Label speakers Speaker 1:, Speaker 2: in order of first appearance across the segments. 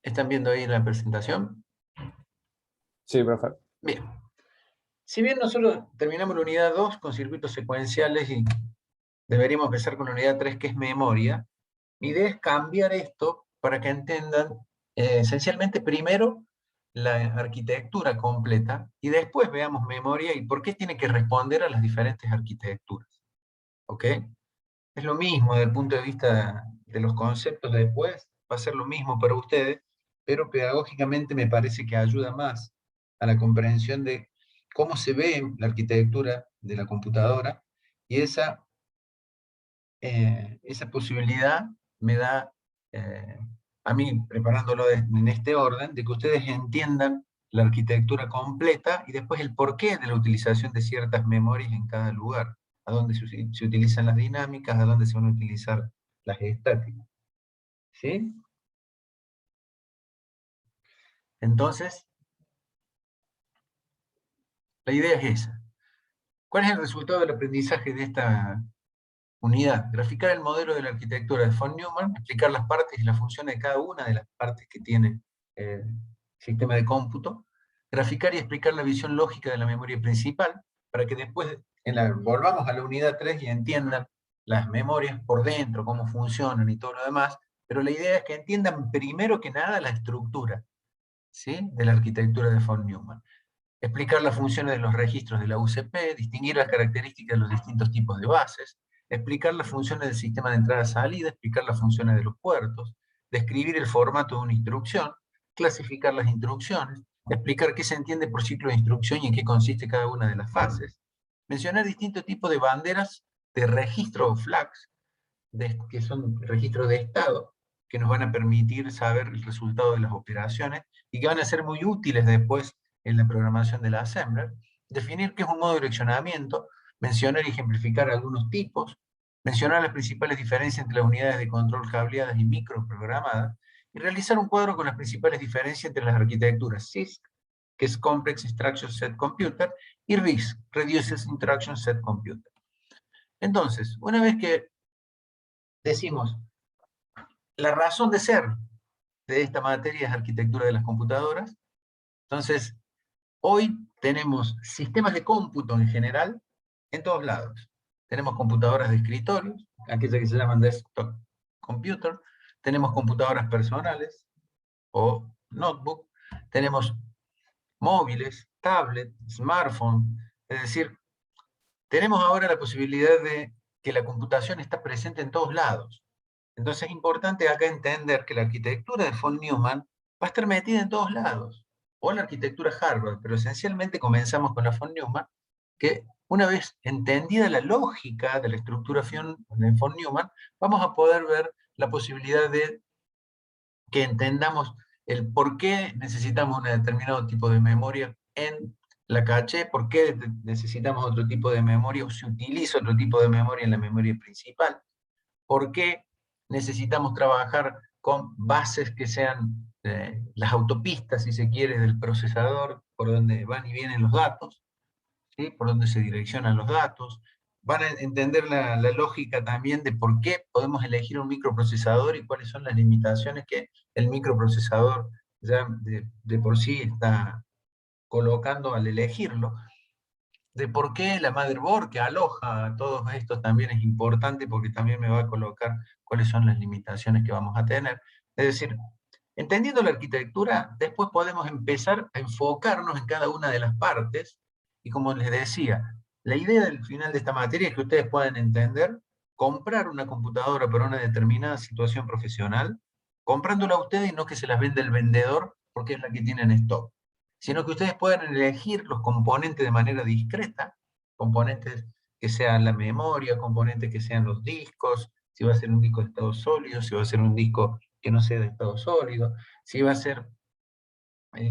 Speaker 1: ¿Están viendo ahí la presentación?
Speaker 2: Sí, profe.
Speaker 1: Bien. Si bien nosotros terminamos la unidad 2 con circuitos secuenciales y deberíamos empezar con la unidad 3, que es memoria, mi idea es cambiar esto para que entiendan esencialmente primero la arquitectura completa y después veamos memoria y por qué tiene que responder a las diferentes arquitecturas. ¿Ok? Es lo mismo desde el punto de vista de los conceptos después, va a ser lo mismo para ustedes, pero pedagógicamente me parece que ayuda más a la comprensión de cómo se ve la arquitectura de la computadora, y esa posibilidad me da, a mí, preparándolo en este orden, de que ustedes entiendan la arquitectura completa y después el porqué de la utilización de ciertas memorias en cada lugar, a dónde se utilizan las dinámicas, a dónde se van a utilizar las estáticas. ¿Sí? Entonces, la idea es esa. ¿Cuál es el resultado del aprendizaje de esta unidad? Graficar el modelo de la arquitectura de von Neumann, explicar las partes y las funciones de cada una de las partes que tiene el sistema de cómputo, graficar y explicar la visión lógica de la memoria principal, para que después volvamos a la unidad 3 y entiendan las memorias por dentro, cómo funcionan y todo lo demás, pero la idea es que entiendan primero que nada la estructura, ¿sí?, de la arquitectura de von Neumann. Explicar las funciones de los registros de la UCP, distinguir las características de los distintos tipos de bases, explicar las funciones del sistema de entrada-salida, explicar las funciones de los puertos, describir el formato de una instrucción, clasificar las instrucciones, explicar qué se entiende por ciclo de instrucción y en qué consiste cada una de las fases, mencionar distintos tipos de banderas de registro o flags, que son registros de estado, que nos van a permitir saber el resultado de las operaciones y que van a ser muy útiles después en la programación de la assembler, definir qué es un modo de direccionamiento, mencionar y ejemplificar algunos tipos, mencionar las principales diferencias entre las unidades de control cableadas y microprogramadas, y realizar un cuadro con las principales diferencias entre las arquitecturas CISC, que es Complex Instruction Set Computer, y RISC, Reduced Instruction Set Computer. Entonces, una vez que decimos la razón de ser de esta materia es arquitectura de las computadoras, entonces hoy tenemos sistemas de cómputo en general en todos lados. Tenemos computadoras de escritorio, aquellas que se llaman desktop computer, tenemos computadoras personales o notebook, tenemos móviles, tablet, smartphone, es decir, tenemos ahora la posibilidad de que la computación está presente en todos lados. Entonces es importante acá entender que la arquitectura de von Neumann va a estar metida en todos lados, o la arquitectura Harvard, pero esencialmente comenzamos con la von Neumann, que una vez entendida la lógica de la estructura de von Neumann, vamos a poder ver la posibilidad de que entendamos el por qué necesitamos un determinado tipo de memoria en la caché, por qué necesitamos otro tipo de memoria, o se utiliza otro tipo de memoria en la memoria principal, por qué necesitamos trabajar con bases que sean las autopistas, si se quiere, del procesador, por donde van y vienen los datos, ¿sí?, por donde se direccionan los datos. Van a entender la lógica también de por qué podemos elegir un microprocesador y cuáles son las limitaciones que el microprocesador ya de por sí está colocando al elegirlo. De por qué la motherboard que aloja todos estos también es importante, porque también me va a colocar cuáles son las limitaciones que vamos a tener. Es decir, entendiendo la arquitectura, después podemos empezar a enfocarnos en cada una de las partes, y como les decía, la idea del final de esta materia es que ustedes puedan entender, comprar una computadora para una determinada situación profesional, comprándola a ustedes y no que se las vende el vendedor porque es la que tiene en stock, sino que ustedes puedan elegir los componentes de manera discreta, componentes que sean la memoria, componentes que sean los discos, si va a ser un disco de estado sólido, si va a ser un disco que no sea de estado sólido, si va a ser,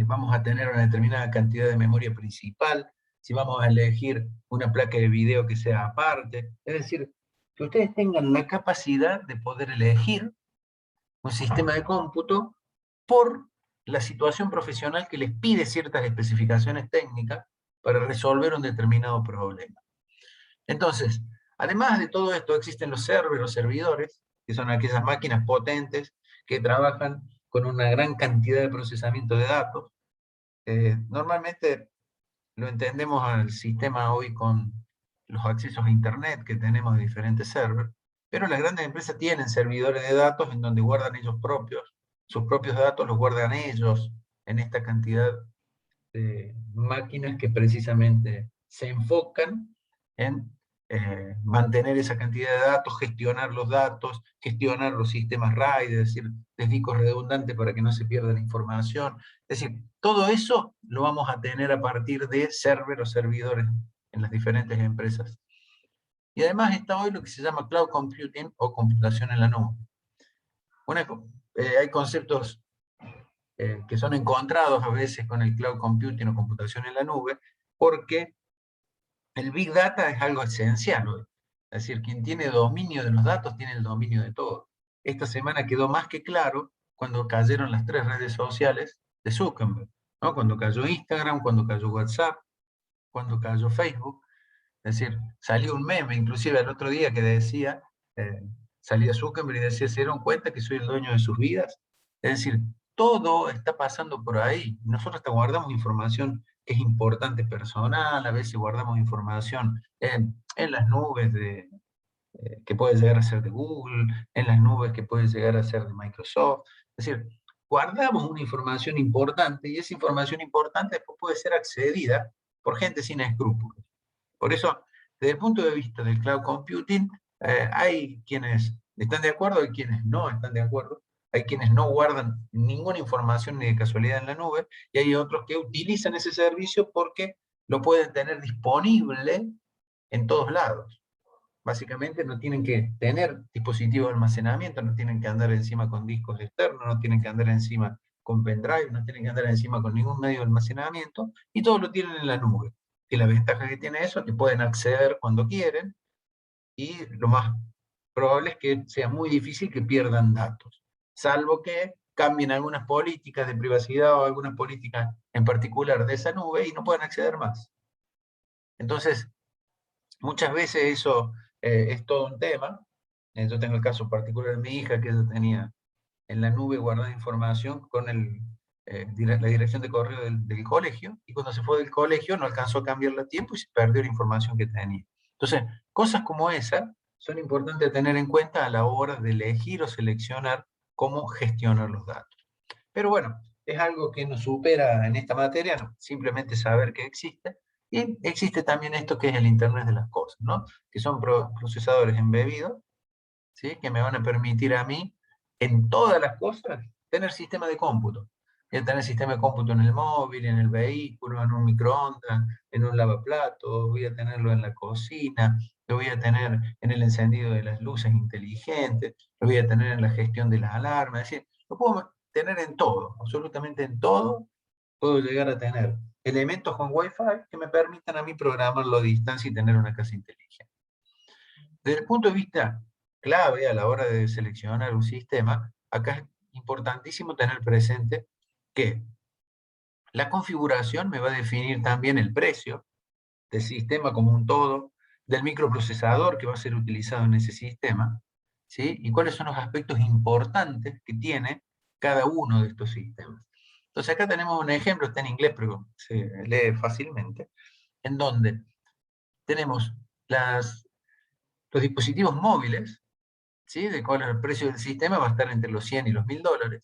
Speaker 1: vamos a tener una determinada cantidad de memoria principal, si vamos a elegir una placa de video que sea aparte, es decir, que ustedes tengan la capacidad de poder elegir un sistema de cómputo por la situación profesional que les pide ciertas especificaciones técnicas para resolver un determinado problema. Entonces, además de todo esto, existen los servers, los servidores, que son aquellas máquinas potentes que trabajan con una gran cantidad de procesamiento de datos. Normalmente lo entendemos al sistema hoy con los accesos a Internet que tenemos de diferentes servers, pero las grandes empresas tienen servidores de datos en donde guardan ellos propios. Sus propios datos los guardan ellos en esta cantidad de máquinas que precisamente se enfocan en mantener esa cantidad de datos, gestionar los datos, gestionar los sistemas RAID, es decir, de discos redundantes para que no se pierda la información. Es decir, todo eso lo vamos a tener a partir de server o servidores en las diferentes empresas. Y además está hoy lo que se llama cloud computing o computación en la nube. Hay conceptos que son encontrados a veces con el cloud computing o computación en la nube, porque el Big Data es algo esencial hoy. Es decir, quien tiene dominio de los datos tiene el dominio de todo. Esta semana quedó más que claro cuando cayeron las 3 redes sociales de Zuckerberg, ¿no? Cuando cayó Instagram, cuando cayó WhatsApp, cuando cayó Facebook. Es decir, salió un meme, inclusive el otro día que decía, salía Zuckerberg y decía, ¿se dieron cuenta que soy el dueño de sus vidas? Es decir, todo está pasando por ahí. Nosotros hasta guardamos información que es importante personal, a veces guardamos información en las nubes que puede llegar a ser de Google, en las nubes que puede llegar a ser de Microsoft. Es decir, guardamos una información importante y esa información importante después puede ser accedida por gente sin escrúpulos. Por eso, desde el punto de vista del cloud computing, hay quienes están de acuerdo y quienes no están de acuerdo. Hay quienes no guardan ninguna información ni de casualidad en la nube, y hay otros que utilizan ese servicio porque lo pueden tener disponible en todos lados. Básicamente no tienen que tener dispositivos de almacenamiento, no tienen que andar encima con discos externos, no tienen que andar encima con pendrive, no tienen que andar encima con ningún medio de almacenamiento, y todo lo tienen en la nube. Y la ventaja que tiene eso es que pueden acceder cuando quieren, y lo más probable es que sea muy difícil que pierdan datos, salvo que cambien algunas políticas de privacidad o algunas políticas en particular de esa nube y no puedan acceder más. Entonces, muchas veces eso es todo un tema. Yo tengo el caso particular de mi hija, que ella tenía en la nube guardada información con la dirección de correo del colegio, y cuando se fue del colegio no alcanzó a cambiarla a tiempo y se perdió la información que tenía. Entonces, cosas como esa son importantes tener en cuenta a la hora de elegir o seleccionar cómo gestionar los datos. Pero bueno, es algo que nos supera en esta materia, ¿no? Simplemente saber que existe. Y existe también esto que es el Internet de las cosas, ¿no? Que son procesadores embebidos, ¿sí? Que me van a permitir a mí, en todas las cosas, tener sistema de cómputo. Voy a tener sistema de cómputo en el móvil, en el vehículo, en un microondas, en un lavaplatos, voy a tenerlo en la cocina, lo voy a tener en el encendido de las luces inteligentes, lo voy a tener en la gestión de las alarmas, es decir, lo puedo tener en todo, absolutamente en todo, puedo llegar a tener elementos con Wi-Fi que me permitan a mí programarlo a distancia y tener una casa inteligente. Desde el punto de vista clave a la hora de seleccionar un sistema, acá es importantísimo tener presente que la configuración me va a definir también el precio del sistema como un todo, del microprocesador que va a ser utilizado en ese sistema, ¿sí? Y cuáles son los aspectos importantes que tiene cada uno de estos sistemas. Entonces acá tenemos un ejemplo, está en inglés, pero se lee fácilmente, en donde tenemos los dispositivos móviles, ¿sí? De cuál el precio del sistema va a estar entre los 100 y los $1000,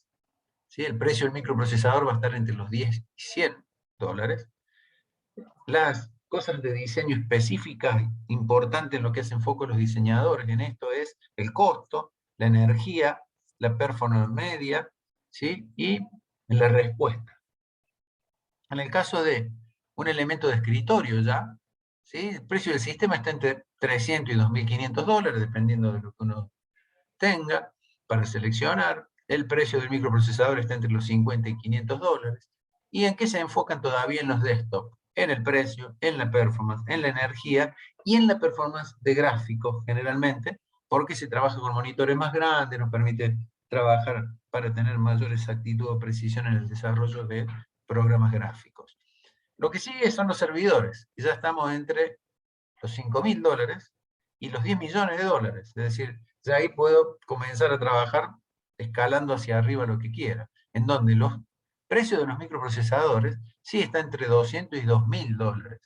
Speaker 1: ¿sí? El precio del microprocesador va a estar entre los 10 y $100. Las cosas de diseño específicas, importantes en lo que hacen foco los diseñadores en esto, es el costo, la energía, la performance media, ¿sí? Y la respuesta. En el caso de un elemento de escritorio ya, ¿sí? El precio del sistema está entre 300 y $2500, dependiendo de lo que uno tenga para seleccionar. El precio del microprocesador está entre los 50 y $500. ¿Y en qué se enfocan todavía en los desktop? En el precio, en la performance, en la energía y en la performance de gráficos generalmente, porque se trabaja con monitores más grandes, nos permite trabajar para tener mayor exactitud o precisión en el desarrollo de programas gráficos. Lo que sigue son los servidores, y ya estamos entre los $5000 y los $10 millones. Es decir, ya ahí puedo comenzar a trabajar escalando hacia arriba lo que quiera. en donde los precios de los microprocesadores sí está entre 200 y $2.000.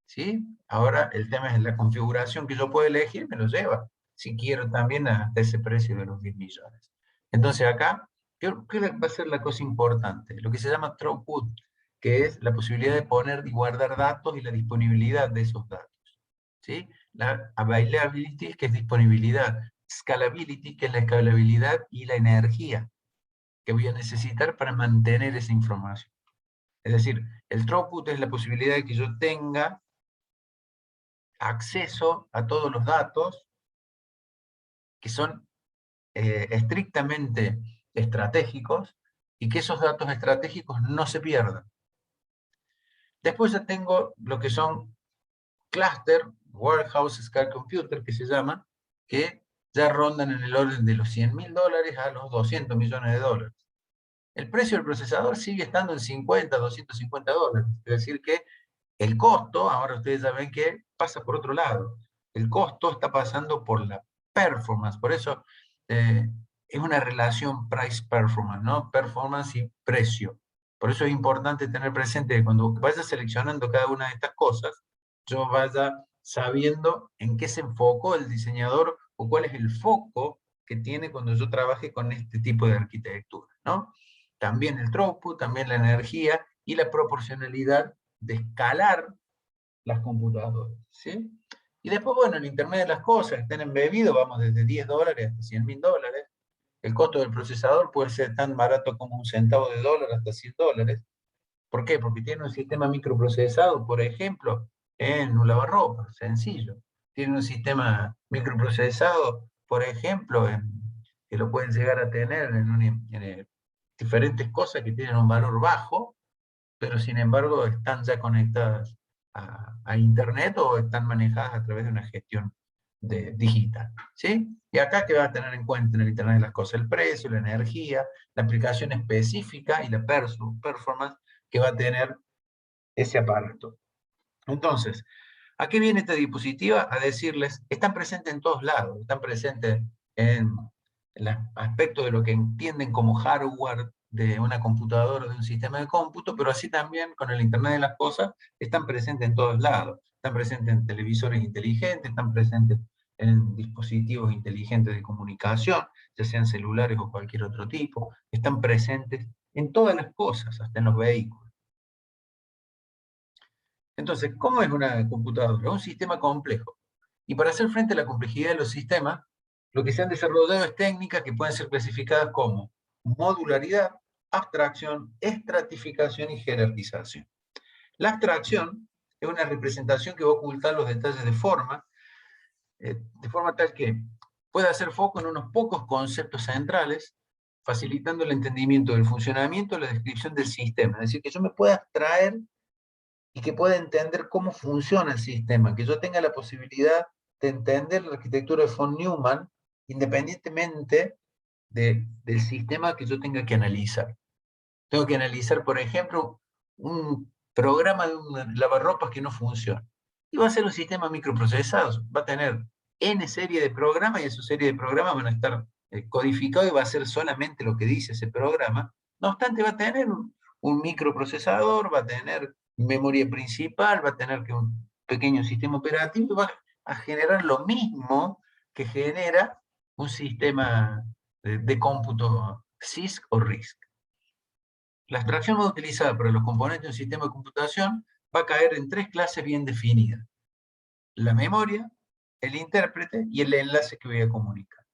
Speaker 1: ¿Sí? Ahora el tema es la configuración que yo puedo elegir, me lo lleva, si quiero también hasta ese precio de los 10 millones. Entonces acá, ¿qué va a ser la cosa importante? Lo que se llama throughput, que es la posibilidad de poner y guardar datos y la disponibilidad de esos datos. ¿Sí? La availability, que es disponibilidad, scalability, que es la escalabilidad y la energía que voy a necesitar para mantener esa información. Es decir, el throughput es la posibilidad de que yo tenga acceso a todos los datos que son estrictamente estratégicos y que esos datos estratégicos no se pierdan. Después ya tengo lo que son cluster, warehouse scale computer, que se llama, que ya rondan en el orden de los $100.000 a los $200 millones. El precio del procesador sigue estando en 50, $250. Es decir que el costo, ahora ustedes ya ven que pasa por otro lado. El costo está pasando por la performance. Por eso es una relación price-performance, ¿no? Performance y precio. Por eso es importante tener presente que cuando vaya seleccionando cada una de estas cosas, yo vaya sabiendo en qué se enfocó el diseñador o cuál es el foco que tiene cuando yo trabaje con este tipo de arquitectura, ¿no? También el throughput, también la energía y la proporcionalidad de escalar las computadoras, ¿sí? Y después, bueno, el Internet de las cosas, están embebidos, vamos desde $10 hasta $100.000. El costo del procesador puede ser tan barato como un centavo de dólar hasta $100. ¿Por qué? Porque tiene un sistema microprocesado, por ejemplo, en un lavarropas, sencillo. Tiene un sistema microprocesado, por ejemplo, que lo pueden llegar a tener en diferentes cosas que tienen un valor bajo, pero sin embargo están ya conectadas a Internet o están manejadas a través de una gestión digital. ¿Sí? Y acá que va a tener en cuenta en el Internet de las cosas, el precio, la energía, la aplicación específica y la performance que va a tener ese aparato. Entonces, ¿a qué viene esta diapositiva? A decirles, están presentes en todos lados, están presentes en el aspecto de lo que entienden como hardware de una computadora o de un sistema de cómputo, pero así también con el Internet de las cosas, están presentes en todos lados. Están presentes en televisores inteligentes, están presentes en dispositivos inteligentes de comunicación, ya sean celulares o cualquier otro tipo, están presentes en todas las cosas, hasta en los vehículos. Entonces, ¿cómo es una computadora? Un sistema complejo. Y para hacer frente a la complejidad de los sistemas, lo que se han desarrollado es técnicas que pueden ser clasificadas como modularidad, abstracción, estratificación y jerarquización. La abstracción es una representación que va a ocultar los detalles de forma tal que pueda hacer foco en unos pocos conceptos centrales, facilitando el entendimiento del funcionamiento y la descripción del sistema. Es decir, que yo me pueda abstraer y que pueda entender cómo funciona el sistema, que yo tenga la posibilidad de entender la arquitectura de von Neumann independientemente del sistema que yo tenga que analizar. Tengo que analizar, por ejemplo, un programa de un lavarropas que no funciona. Y va a ser un sistema microprocesado, va a tener N serie de programas y esa serie de programas van a estar codificados y va a ser solamente lo que dice ese programa. No obstante, va a tener un microprocesador, va a tener memoria principal, va a tener que un pequeño sistema operativo y va a generar lo mismo que genera un sistema de cómputo CISC o RISC. La abstracción más utilizada para los componentes de un sistema de computación va a caer en tres clases bien definidas: la memoria, el intérprete y el enlace que voy a comunicar.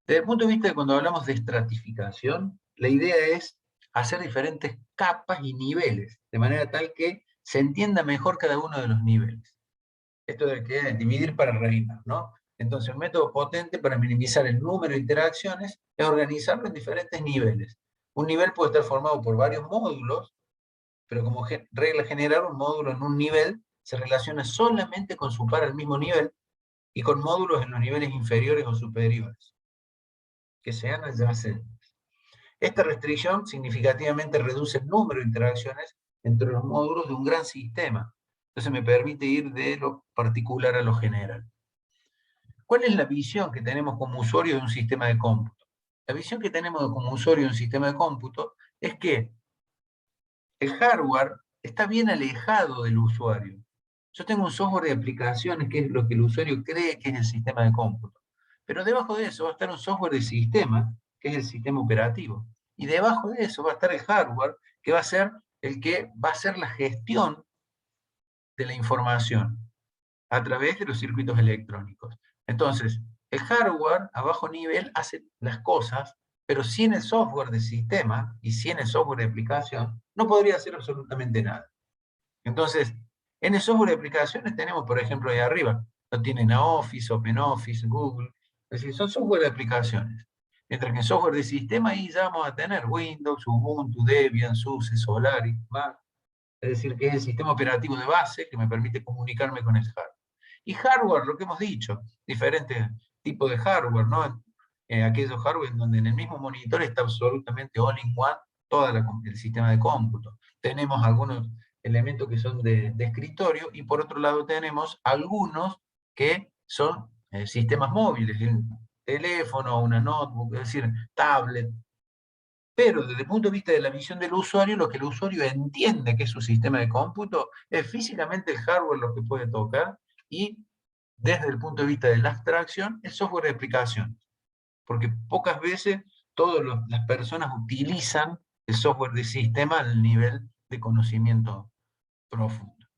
Speaker 1: Desde el punto de vista de cuando hablamos de estratificación, la idea es hacer diferentes capas y niveles, de manera tal que se entienda mejor cada uno de los niveles. Esto de que dividir para reinar, ¿no? Entonces, un método potente para minimizar el número de interacciones es organizarlo en diferentes niveles. Un nivel puede estar formado por varios módulos, pero como regla general, un módulo en un nivel se relaciona solamente con su par al mismo nivel y con módulos en los niveles inferiores o superiores, que sean adyacentes. Esta restricción significativamente reduce el número de interacciones entre los módulos de un gran sistema. Entonces me permite ir de lo particular a lo general. ¿Cuál es la visión que tenemos como usuarios de un sistema de cómputo? La visión que tenemos como usuario de un sistema de cómputo es que el hardware está bien alejado del usuario. Yo tengo un software de aplicaciones, que es lo que el usuario cree que es el sistema de cómputo. Pero debajo de eso va a estar un software de sistema, que es el sistema operativo. Y debajo de eso va a estar el hardware, que va a ser el que va a hacer la gestión de la información a través de los circuitos electrónicos. Entonces, el hardware a bajo nivel hace las cosas, pero sin el software de sistema y sin el software de aplicación, no podría hacer absolutamente nada. Entonces, en el software de aplicaciones tenemos, por ejemplo, ahí arriba, lo tienen a Office, OpenOffice, Google, es decir, son software de aplicaciones. Mientras que en software de sistema ahí ya vamos a tener Windows, Ubuntu, Debian, SUSE, Solaris, Mac, es decir, que es el sistema operativo de base que me permite comunicarme con el hardware. Y hardware, lo que hemos dicho, diferentes tipos de hardware, ¿no? Aquellos hardware donde en el mismo monitor está absolutamente all-in-one todo el sistema de cómputo. Tenemos algunos elementos que son de escritorio y por otro lado tenemos algunos que son sistemas móviles, un teléfono, una notebook, es decir, tablet. Pero desde el punto de vista de la visión del usuario, lo que el usuario entiende que es su sistema de cómputo es físicamente el hardware lo que puede tocar y desde el punto de vista de la abstracción, el software de aplicación. Porque pocas veces todas las personas utilizan el software de sistema al nivel de conocimiento profundo.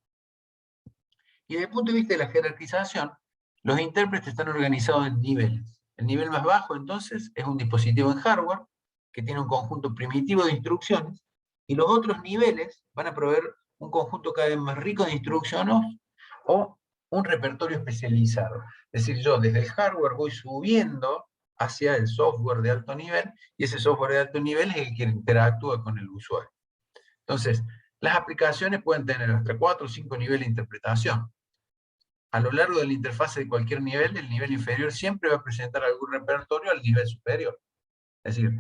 Speaker 1: Y desde el punto de vista de la jerarquización, los intérpretes están organizados en niveles. El nivel más bajo, entonces, es un dispositivo en hardware que tiene un conjunto primitivo de instrucciones, y los otros niveles van a proveer un conjunto cada vez más rico de instrucciones o un repertorio especializado. Es decir, yo desde el hardware voy subiendo hacia el software de alto nivel, y ese software de alto nivel es el que interactúa con el usuario. Entonces, las aplicaciones pueden tener hasta 4 o 5 niveles de interpretación. A lo largo de la interfaz de cualquier nivel, el nivel inferior siempre va a presentar algún repertorio al nivel superior. Es decir,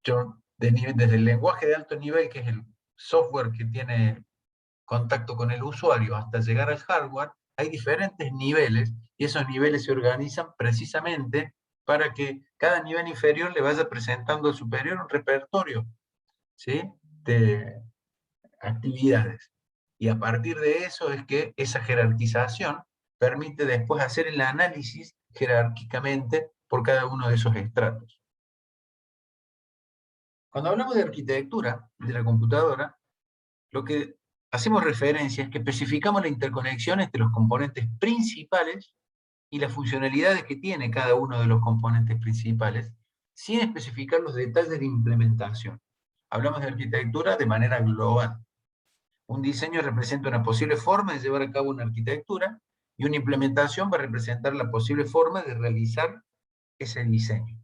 Speaker 1: yo desde el lenguaje de alto nivel, que es el software que tiene contacto con el usuario, hasta llegar al hardware, hay diferentes niveles, y esos niveles se organizan precisamente para que cada nivel inferior le vaya presentando al superior un repertorio, ¿sí?, de actividades. Y a partir de eso es que esa jerarquización permite después hacer el análisis jerárquicamente por cada uno de esos estratos. Cuando hablamos de arquitectura de la computadora, lo que hacemos referencia es que especificamos la interconexión entre los componentes principales y las funcionalidades que tiene cada uno de los componentes principales, sin especificar los detalles de implementación. Hablamos de arquitectura de manera global. Un diseño representa una posible forma de llevar a cabo una arquitectura, y una implementación va a representar la posible forma de realizar ese diseño.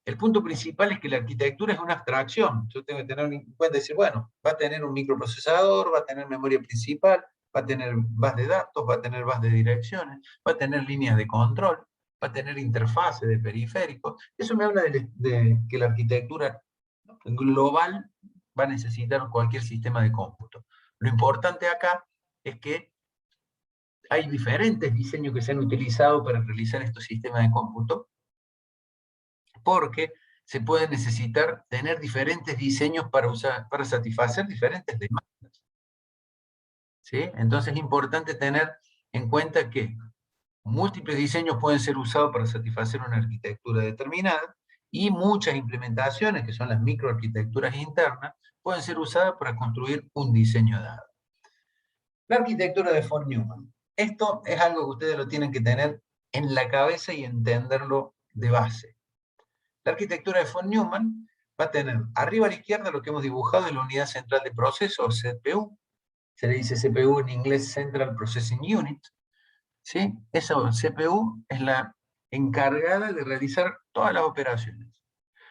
Speaker 1: El punto principal es que la arquitectura es una abstracción. Yo tengo que tener en cuenta, decir, bueno, va a tener un microprocesador, va a tener memoria principal, va a tener base de datos, va a tener base de direcciones, va a tener líneas de control, va a tener interfaces de periféricos. Eso me habla de que la arquitectura global va a necesitar cualquier sistema de cómputo. Lo importante acá es que hay diferentes diseños que se han utilizado para realizar estos sistemas de cómputo, porque se puede necesitar tener diferentes diseños para satisfacer diferentes demandas, ¿sí? Entonces es importante tener en cuenta que múltiples diseños pueden ser usados para satisfacer una arquitectura determinada, y muchas implementaciones, que son las microarquitecturas internas, pueden ser usadas para construir un diseño dado. La arquitectura de von Neumann. Esto es algo que ustedes lo tienen que tener en la cabeza y entenderlo de base. La arquitectura de von Neumann va a tener arriba a la izquierda lo que hemos dibujado en la unidad central de proceso, CPU. Se le dice CPU en inglés, Central Processing Unit. ¿Sí? Esa CPU es la encargada de realizar todas las operaciones.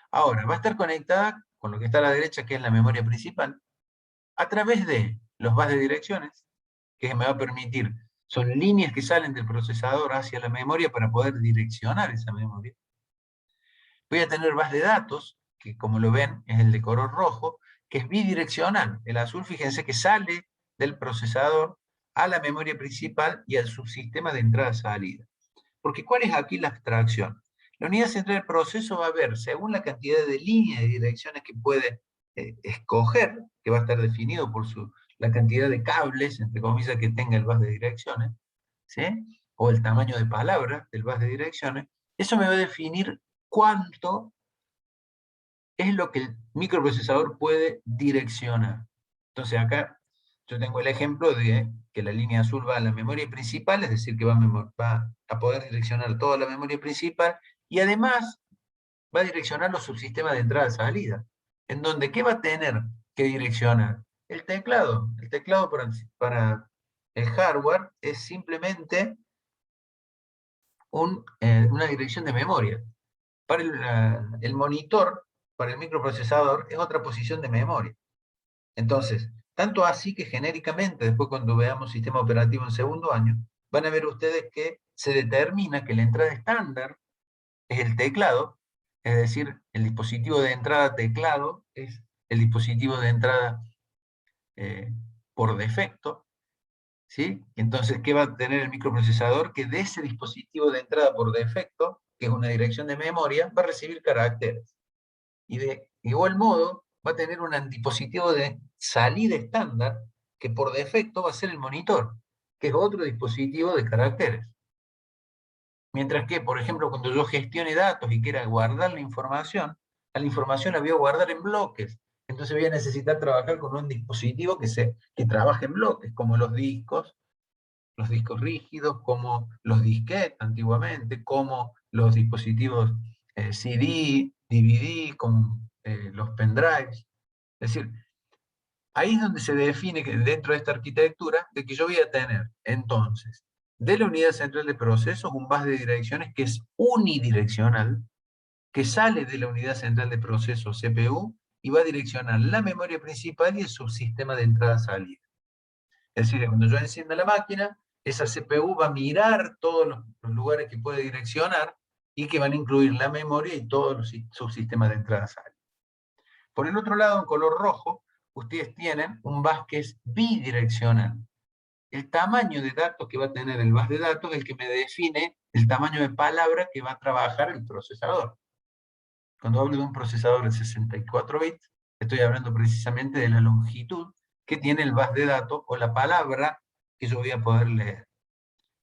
Speaker 1: Ahora, va a estar conectada con lo que está a la derecha, que es la memoria principal, a través de los bases de direcciones, que me va a permitir, son líneas que salen del procesador hacia la memoria para poder direccionar esa memoria. Voy a tener base de datos, que como lo ven es el de color rojo, que es bidireccional. El azul, fíjense que sale del procesador a la memoria principal y al subsistema de entrada-salida. Porque ¿cuál es aquí la abstracción? La unidad central del proceso va a ver, según la cantidad de líneas de direcciones que puede escoger, que va a estar definido por la cantidad de cables, entre comillas, que tenga el bus de direcciones, ¿sí? O el tamaño de palabras del bus de direcciones, eso me va a definir cuánto es lo que el microprocesador puede direccionar. Entonces acá yo tengo el ejemplo de que la línea azul va a la memoria principal, es decir, que va a poder direccionar toda la memoria principal, y además va a direccionar los subsistemas de entrada-salida, en donde ¿qué va a tener que direccionar? El teclado. El teclado para el hardware es simplemente una dirección de memoria. Para el monitor, para el microprocesador, es otra posición de memoria. Entonces, tanto así que genéricamente, después cuando veamos sistema operativo en segundo año, van a ver ustedes que se determina que la entrada estándar es el teclado, es decir, el dispositivo de entrada teclado es el dispositivo de entrada por defecto, ¿sí? Entonces, ¿qué va a tener el microprocesador? Que de ese dispositivo de entrada por defecto, que es una dirección de memoria, va a recibir caracteres. Y de igual modo, va a tener un dispositivo de salida estándar, que por defecto va a ser el monitor, que es otro dispositivo de caracteres. Mientras que, por ejemplo, cuando yo gestione datos y quiera guardar la información la voy a guardar en bloques. Entonces voy a necesitar trabajar con un dispositivo que trabaje en bloques, como los discos rígidos, como los disquetes antiguamente, como los dispositivos CD, DVD, como los pendrives. Es decir, ahí es donde se define que dentro de esta arquitectura de que yo voy a tener, entonces, de la unidad central de procesos, un bus de direcciones que es unidireccional, que sale de la unidad central de procesos CPU y va a direccionar la memoria principal y el subsistema de entrada-salida. Es decir, cuando yo encienda la máquina, esa CPU va a mirar todos los lugares que puede direccionar y que van a incluir la memoria y todos los subsistemas de entrada-salida. Por el otro lado, en color rojo, ustedes tienen un bus que es bidireccional. El tamaño de datos que va a tener el bus de datos es el que me define el tamaño de palabra que va a trabajar el procesador. Cuando hablo de un procesador de 64 bits, estoy hablando precisamente de la longitud que tiene el bus de datos o la palabra que yo voy a poder leer.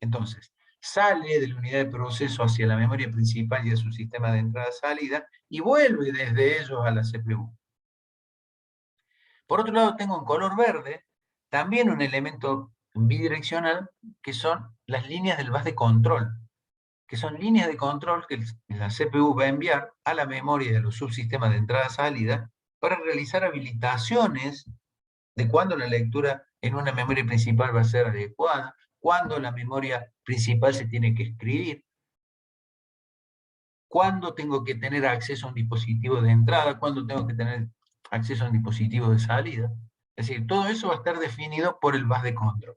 Speaker 1: Entonces, sale de la unidad de proceso hacia la memoria principal y de su sistema de entrada-salida y vuelve desde ellos a la CPU. Por otro lado, tengo en color verde también un elemento bidireccional que son las líneas del bus de control, que son líneas de control que la CPU va a enviar a la memoria de los subsistemas de entrada-salida para realizar habilitaciones de cuándo la lectura en una memoria principal va a ser adecuada, cuándo la memoria principal se tiene que escribir, cuándo tengo que tener acceso a un dispositivo de entrada, cuándo tengo que tener acceso a un dispositivo de salida. Es decir, todo eso va a estar definido por el bus de control.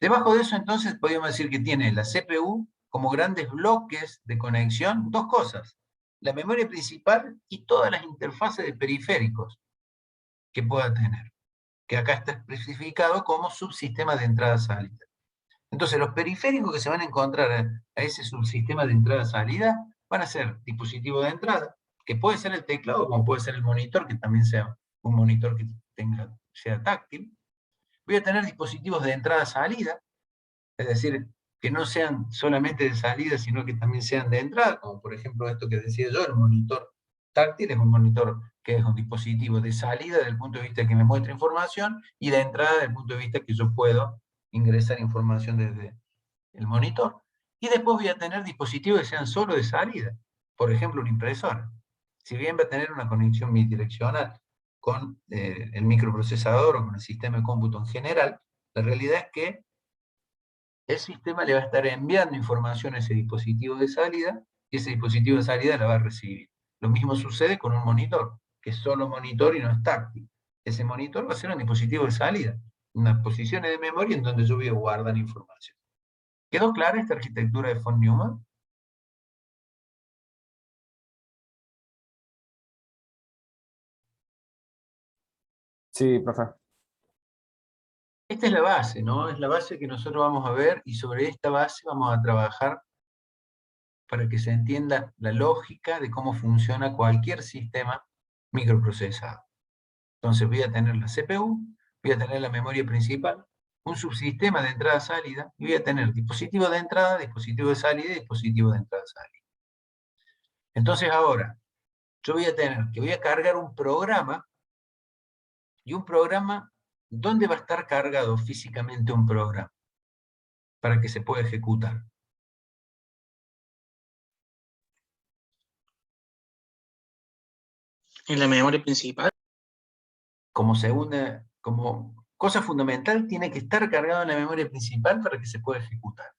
Speaker 1: Debajo de eso, entonces, podríamos decir que tiene la CPU como grandes bloques de conexión, dos cosas: la memoria principal y todas las interfaces de periféricos que pueda tener, que acá está especificado como subsistema de entrada-salida. Entonces, los periféricos que se van a encontrar a ese subsistema de entrada-salida van a ser dispositivos de entrada, que puede ser el teclado, como puede ser el monitor, que también sea un monitor que sea táctil. Voy a tener dispositivos de entrada-salida, es decir, que no sean solamente de salida, sino que también sean de entrada, como por ejemplo esto que decía yo, el monitor táctil es un monitor que es un dispositivo de salida desde el punto de vista que me muestra información y de entrada desde el punto de vista que yo puedo ingresar información desde el monitor. Y después voy a tener dispositivos que sean solo de salida, por ejemplo una impresora. Si bien va a tener una conexión bidireccional con el microprocesador o con el sistema de cómputo en general, la realidad es que el sistema le va a estar enviando información a ese dispositivo de salida y ese dispositivo de salida la va a recibir. Lo mismo sucede con un monitor, que es solo monitor y no es táctil. Ese monitor va a ser un dispositivo de salida, unas posiciones de memoria en donde yo voy a guardar información. ¿Quedó clara esta arquitectura de von Neumann?
Speaker 2: Sí, profe.
Speaker 1: Esta es la base, ¿no? Es la base que nosotros vamos a ver y sobre esta base vamos a trabajar para que se entienda la lógica de cómo funciona cualquier sistema microprocesado. Entonces voy a tener la CPU, voy a tener la memoria principal, un subsistema de entrada-salida, y voy a tener dispositivo de entrada, dispositivo de salida y dispositivo de entrada-salida. Entonces ahora, yo voy a tener que voy a cargar un programa, y un programa, ¿dónde va a estar cargado físicamente un programa? Para que se pueda ejecutar.
Speaker 3: En la memoria principal.
Speaker 1: Como cosa fundamental, tiene que estar cargado en la memoria principal para que se pueda ejecutar.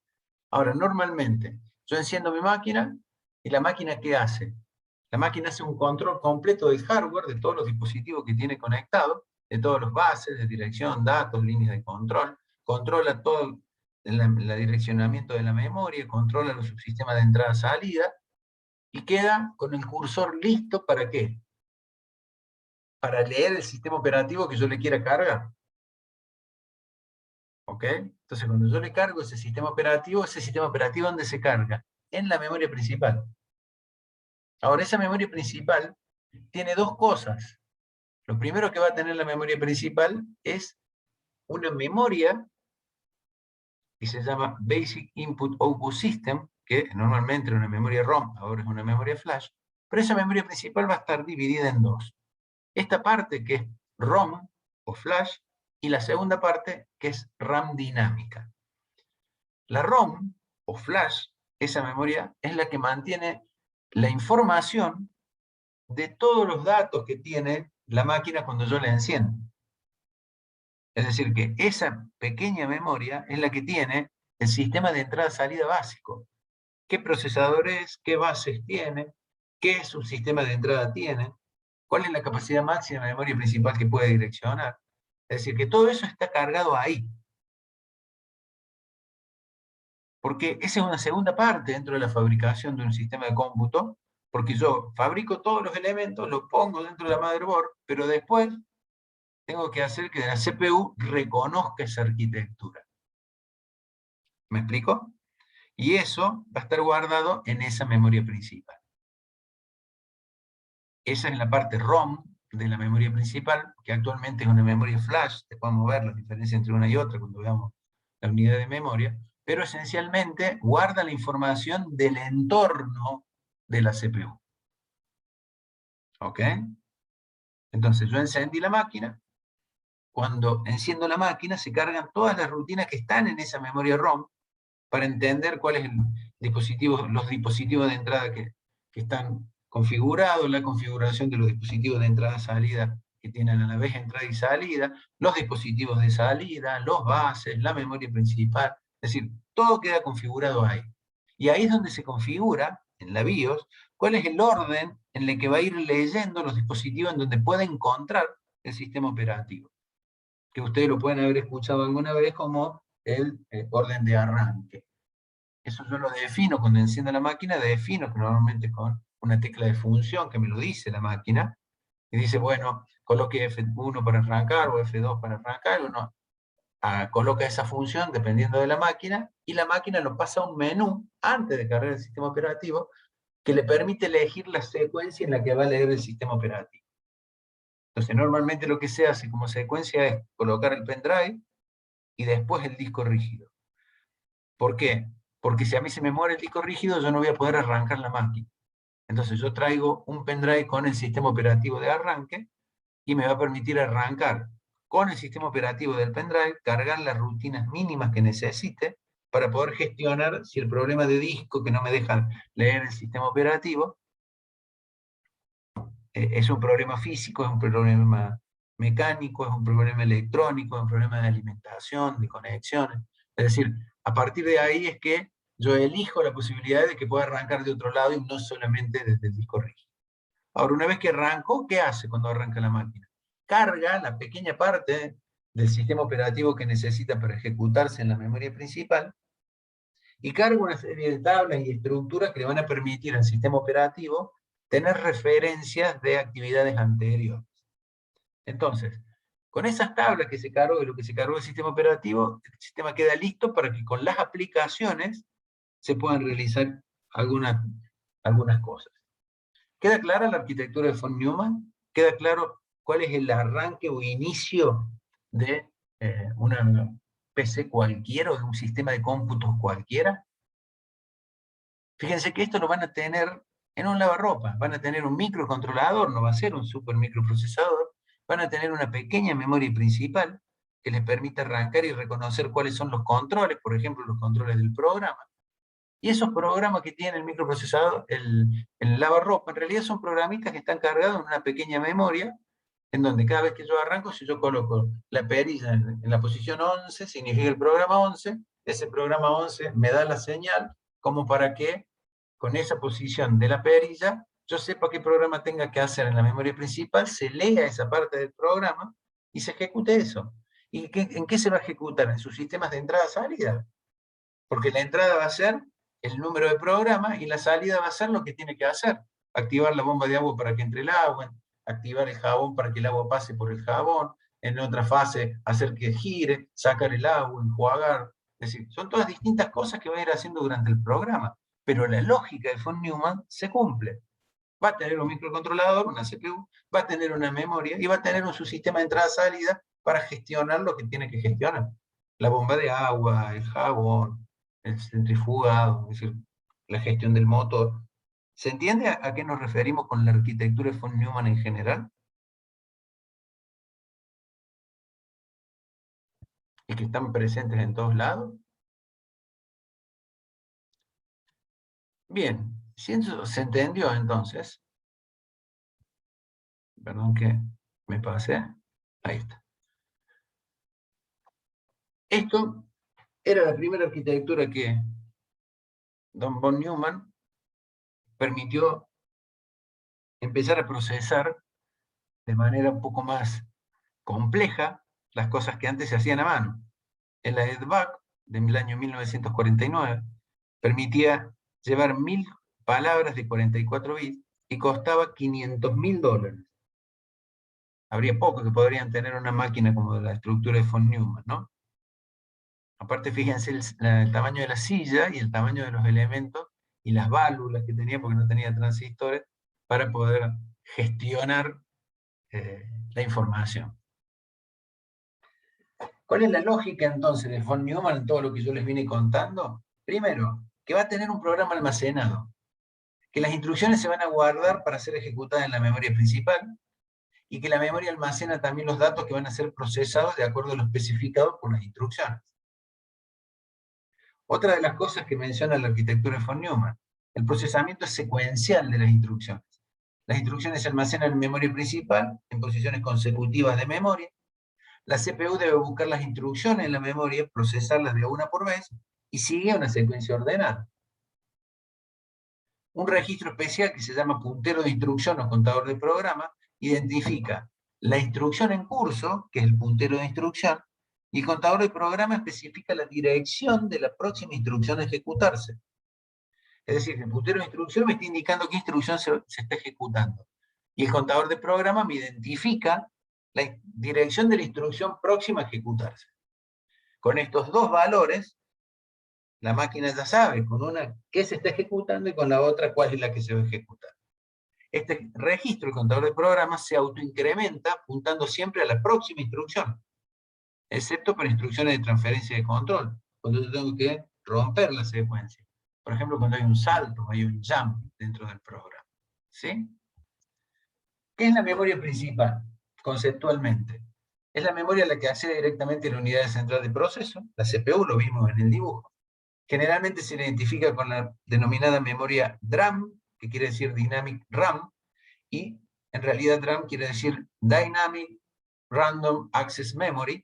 Speaker 1: Ahora, normalmente, yo enciendo mi máquina, y la máquina, ¿qué hace? La máquina hace un control completo del hardware, de todos los dispositivos que tiene conectados, de todos los bases, de dirección, datos, líneas de control, controla todo el direccionamiento de la memoria, controla los subsistemas de entrada-salida, y queda con el cursor listo, ¿para qué? Para leer el sistema operativo que yo le quiera cargar. ¿Ok? Entonces, cuando yo le cargo ese sistema operativo, ¿dónde se carga? En la memoria principal. Ahora, esa memoria principal tiene dos cosas. Lo primero que va a tener la memoria principal es una memoria que se llama Basic Input Output System, que normalmente era una memoria ROM, ahora es una memoria flash, pero esa memoria principal va a estar dividida en dos. Esta parte que es ROM o flash, y la segunda parte que es RAM dinámica. La ROM o flash, esa memoria, es la que mantiene la información de todos los datos que tiene la máquina cuando yo la enciendo. Es decir, que esa pequeña memoria es la que tiene el sistema de entrada-salida básico. ¿Qué procesador es? ¿Qué bases tiene? ¿Qué subsistema de entrada tiene? ¿Cuál es la capacidad máxima de memoria principal que puede direccionar? Es decir, que todo eso está cargado ahí. Porque esa es una segunda parte dentro de la fabricación de un sistema de cómputo, porque yo fabrico todos los elementos, los pongo dentro de la motherboard, pero después tengo que hacer que la CPU reconozca esa arquitectura. ¿Me explico? Y eso va a estar guardado en esa memoria principal. Esa es la parte ROM de la memoria principal, que actualmente es una memoria flash. Después podemos ver la diferencia entre una y otra cuando veamos la unidad de memoria, pero esencialmente guarda la información del entorno de la CPU. ¿Ok? Entonces yo encendí la máquina. Cuando enciendo la máquina se cargan todas las rutinas que están en esa memoria ROM para entender cuál es el dispositivo, los dispositivos de entrada que están configurados, la configuración de los dispositivos de entrada-salida que tienen a la vez entrada y salida, los dispositivos de salida, los bases, la memoria principal, es decir, todo queda configurado ahí. Y ahí es donde se configura, en la BIOS, cuál es el orden en el que va a ir leyendo los dispositivos en donde puede encontrar el sistema operativo. Que ustedes lo pueden haber escuchado alguna vez como el orden de arranque. Eso yo lo defino cuando enciendo la máquina, defino normalmente con una tecla de función que me lo dice la máquina, y dice, bueno, coloque F1 para arrancar o F2 para arrancar, uno coloca esa función dependiendo de la máquina, y la máquina lo pasa a un menú antes de cargar el sistema operativo, que le permite elegir la secuencia en la que va a leer el sistema operativo. Entonces normalmente lo que se hace como secuencia es colocar el pendrive y después el disco rígido. ¿Por qué? Porque si a mí se me muere el disco rígido, yo no voy a poder arrancar la máquina. Entonces yo traigo un pendrive con el sistema operativo de arranque y me va a permitir arrancar con el sistema operativo del pendrive, cargar las rutinas mínimas que necesite para poder gestionar si el problema de disco que no me deja leer el sistema operativo es un problema físico, es un problema mecánico, es un problema electrónico, es un problema de alimentación, de conexiones. Es decir, a partir de ahí es que yo elijo la posibilidad de que pueda arrancar de otro lado y no solamente desde el disco rígido. Ahora, una vez que arrancó, ¿qué hace cuando arranca la máquina? Carga la pequeña parte del sistema operativo que necesita para ejecutarse en la memoria principal y carga una serie de tablas y estructuras que le van a permitir al sistema operativo tener referencias de actividades anteriores. Entonces, con esas tablas que se cargó, de lo que se cargó el sistema operativo, el sistema queda listo para que con las aplicaciones se puedan realizar algunas, algunas cosas. ¿Queda clara la arquitectura de von Neumann? ¿Queda claro cuál es el arranque o inicio de una PC cualquiera o de un sistema de cómputos cualquiera? Fíjense que esto lo van a tener en un lavarropas, van a tener un microcontrolador, no va a ser un super microprocesador, van a tener una pequeña memoria principal que les permite arrancar y reconocer cuáles son los controles, por ejemplo, los controles del programa. Y esos programas que tiene el microprocesador, el lavarropa, en realidad son programitas que están cargados en una pequeña memoria, en donde cada vez que yo arranco, si yo coloco la perilla en la posición 11, significa el programa 11, ese programa 11 me da la señal como para que con esa posición de la perilla, yo sepa qué programa tenga que hacer en la memoria principal, se lea esa parte del programa y se ejecute eso. ¿Y en qué se va a ejecutar? ¿En sus sistemas de entrada-salida? Porque la entrada va a ser el número de programa y la salida va a ser lo que tiene que hacer. Activar la bomba de agua para que entre el agua, activar el jabón para que el agua pase por el jabón, en otra fase hacer que gire, sacar el agua, enjuagar. Es decir, son todas distintas cosas que va a ir haciendo durante el programa, pero la lógica de von Neumann se cumple. Va a tener un microcontrolador, una CPU, va a tener una memoria y va a tener un subsistema de entrada-salida para gestionar lo que tiene que gestionar. La bomba de agua, el jabón, el centrifugado, es decir, la gestión del motor. ¿Se entiende a qué nos referimos con la arquitectura de von Neumann en general? Y que están presentes en todos lados. Bien, si eso se entendió entonces, perdón que me pasé, ahí está. Esto era la primera arquitectura que don von Neumann permitió empezar a procesar de manera un poco más compleja las cosas que antes se hacían a mano. En la EDVAC del año 1949 permitía llevar 1000 palabras de 44 bits y costaba $500.000. Habría pocos que podrían tener una máquina como la estructura de von Neumann, ¿no? Aparte, fíjense el tamaño de la silla y el tamaño de los elementos y las válvulas que tenía, porque no tenía transistores, para poder gestionar la información. ¿Cuál es la lógica entonces de von Neumann en todo lo que yo les vine contando? Primero, que va a tener un programa almacenado, que las instrucciones se van a guardar para ser ejecutadas en la memoria principal, y que la memoria almacena también los datos que van a ser procesados de acuerdo a lo especificado por las instrucciones. Otra de las cosas que menciona la arquitectura de von Neumann, el procesamiento es secuencial de las instrucciones. Las instrucciones se almacenan en memoria principal, en posiciones consecutivas de memoria. La CPU debe buscar las instrucciones en la memoria, procesarlas de una por vez, y sigue una secuencia ordenada. Un registro especial que se llama puntero de instrucción o contador de programa, identifica la instrucción en curso, que es el puntero de instrucción, y el contador de programa especifica la dirección de la próxima instrucción a ejecutarse. Es decir, el puntero de instrucción me está indicando qué instrucción se está ejecutando. Y el contador de programa me identifica la dirección de la instrucción próxima a ejecutarse. Con estos dos valores, la máquina ya sabe con una qué se está ejecutando y con la otra cuál es la que se va a ejecutar. Este registro, el contador de programas, se autoincrementa apuntando siempre a la próxima instrucción, excepto para instrucciones de transferencia de control, cuando yo tengo que romper la secuencia. Por ejemplo, cuando hay un salto, hay un jump dentro del programa. ¿Sí? ¿Qué es la memoria principal, conceptualmente? Es la memoria a la que accede directamente la unidad central de proceso, la CPU, lo vimos en el dibujo. Generalmente se identifica con la denominada memoria DRAM, que quiere decir Dynamic RAM, y en realidad DRAM quiere decir Dynamic Random Access Memory,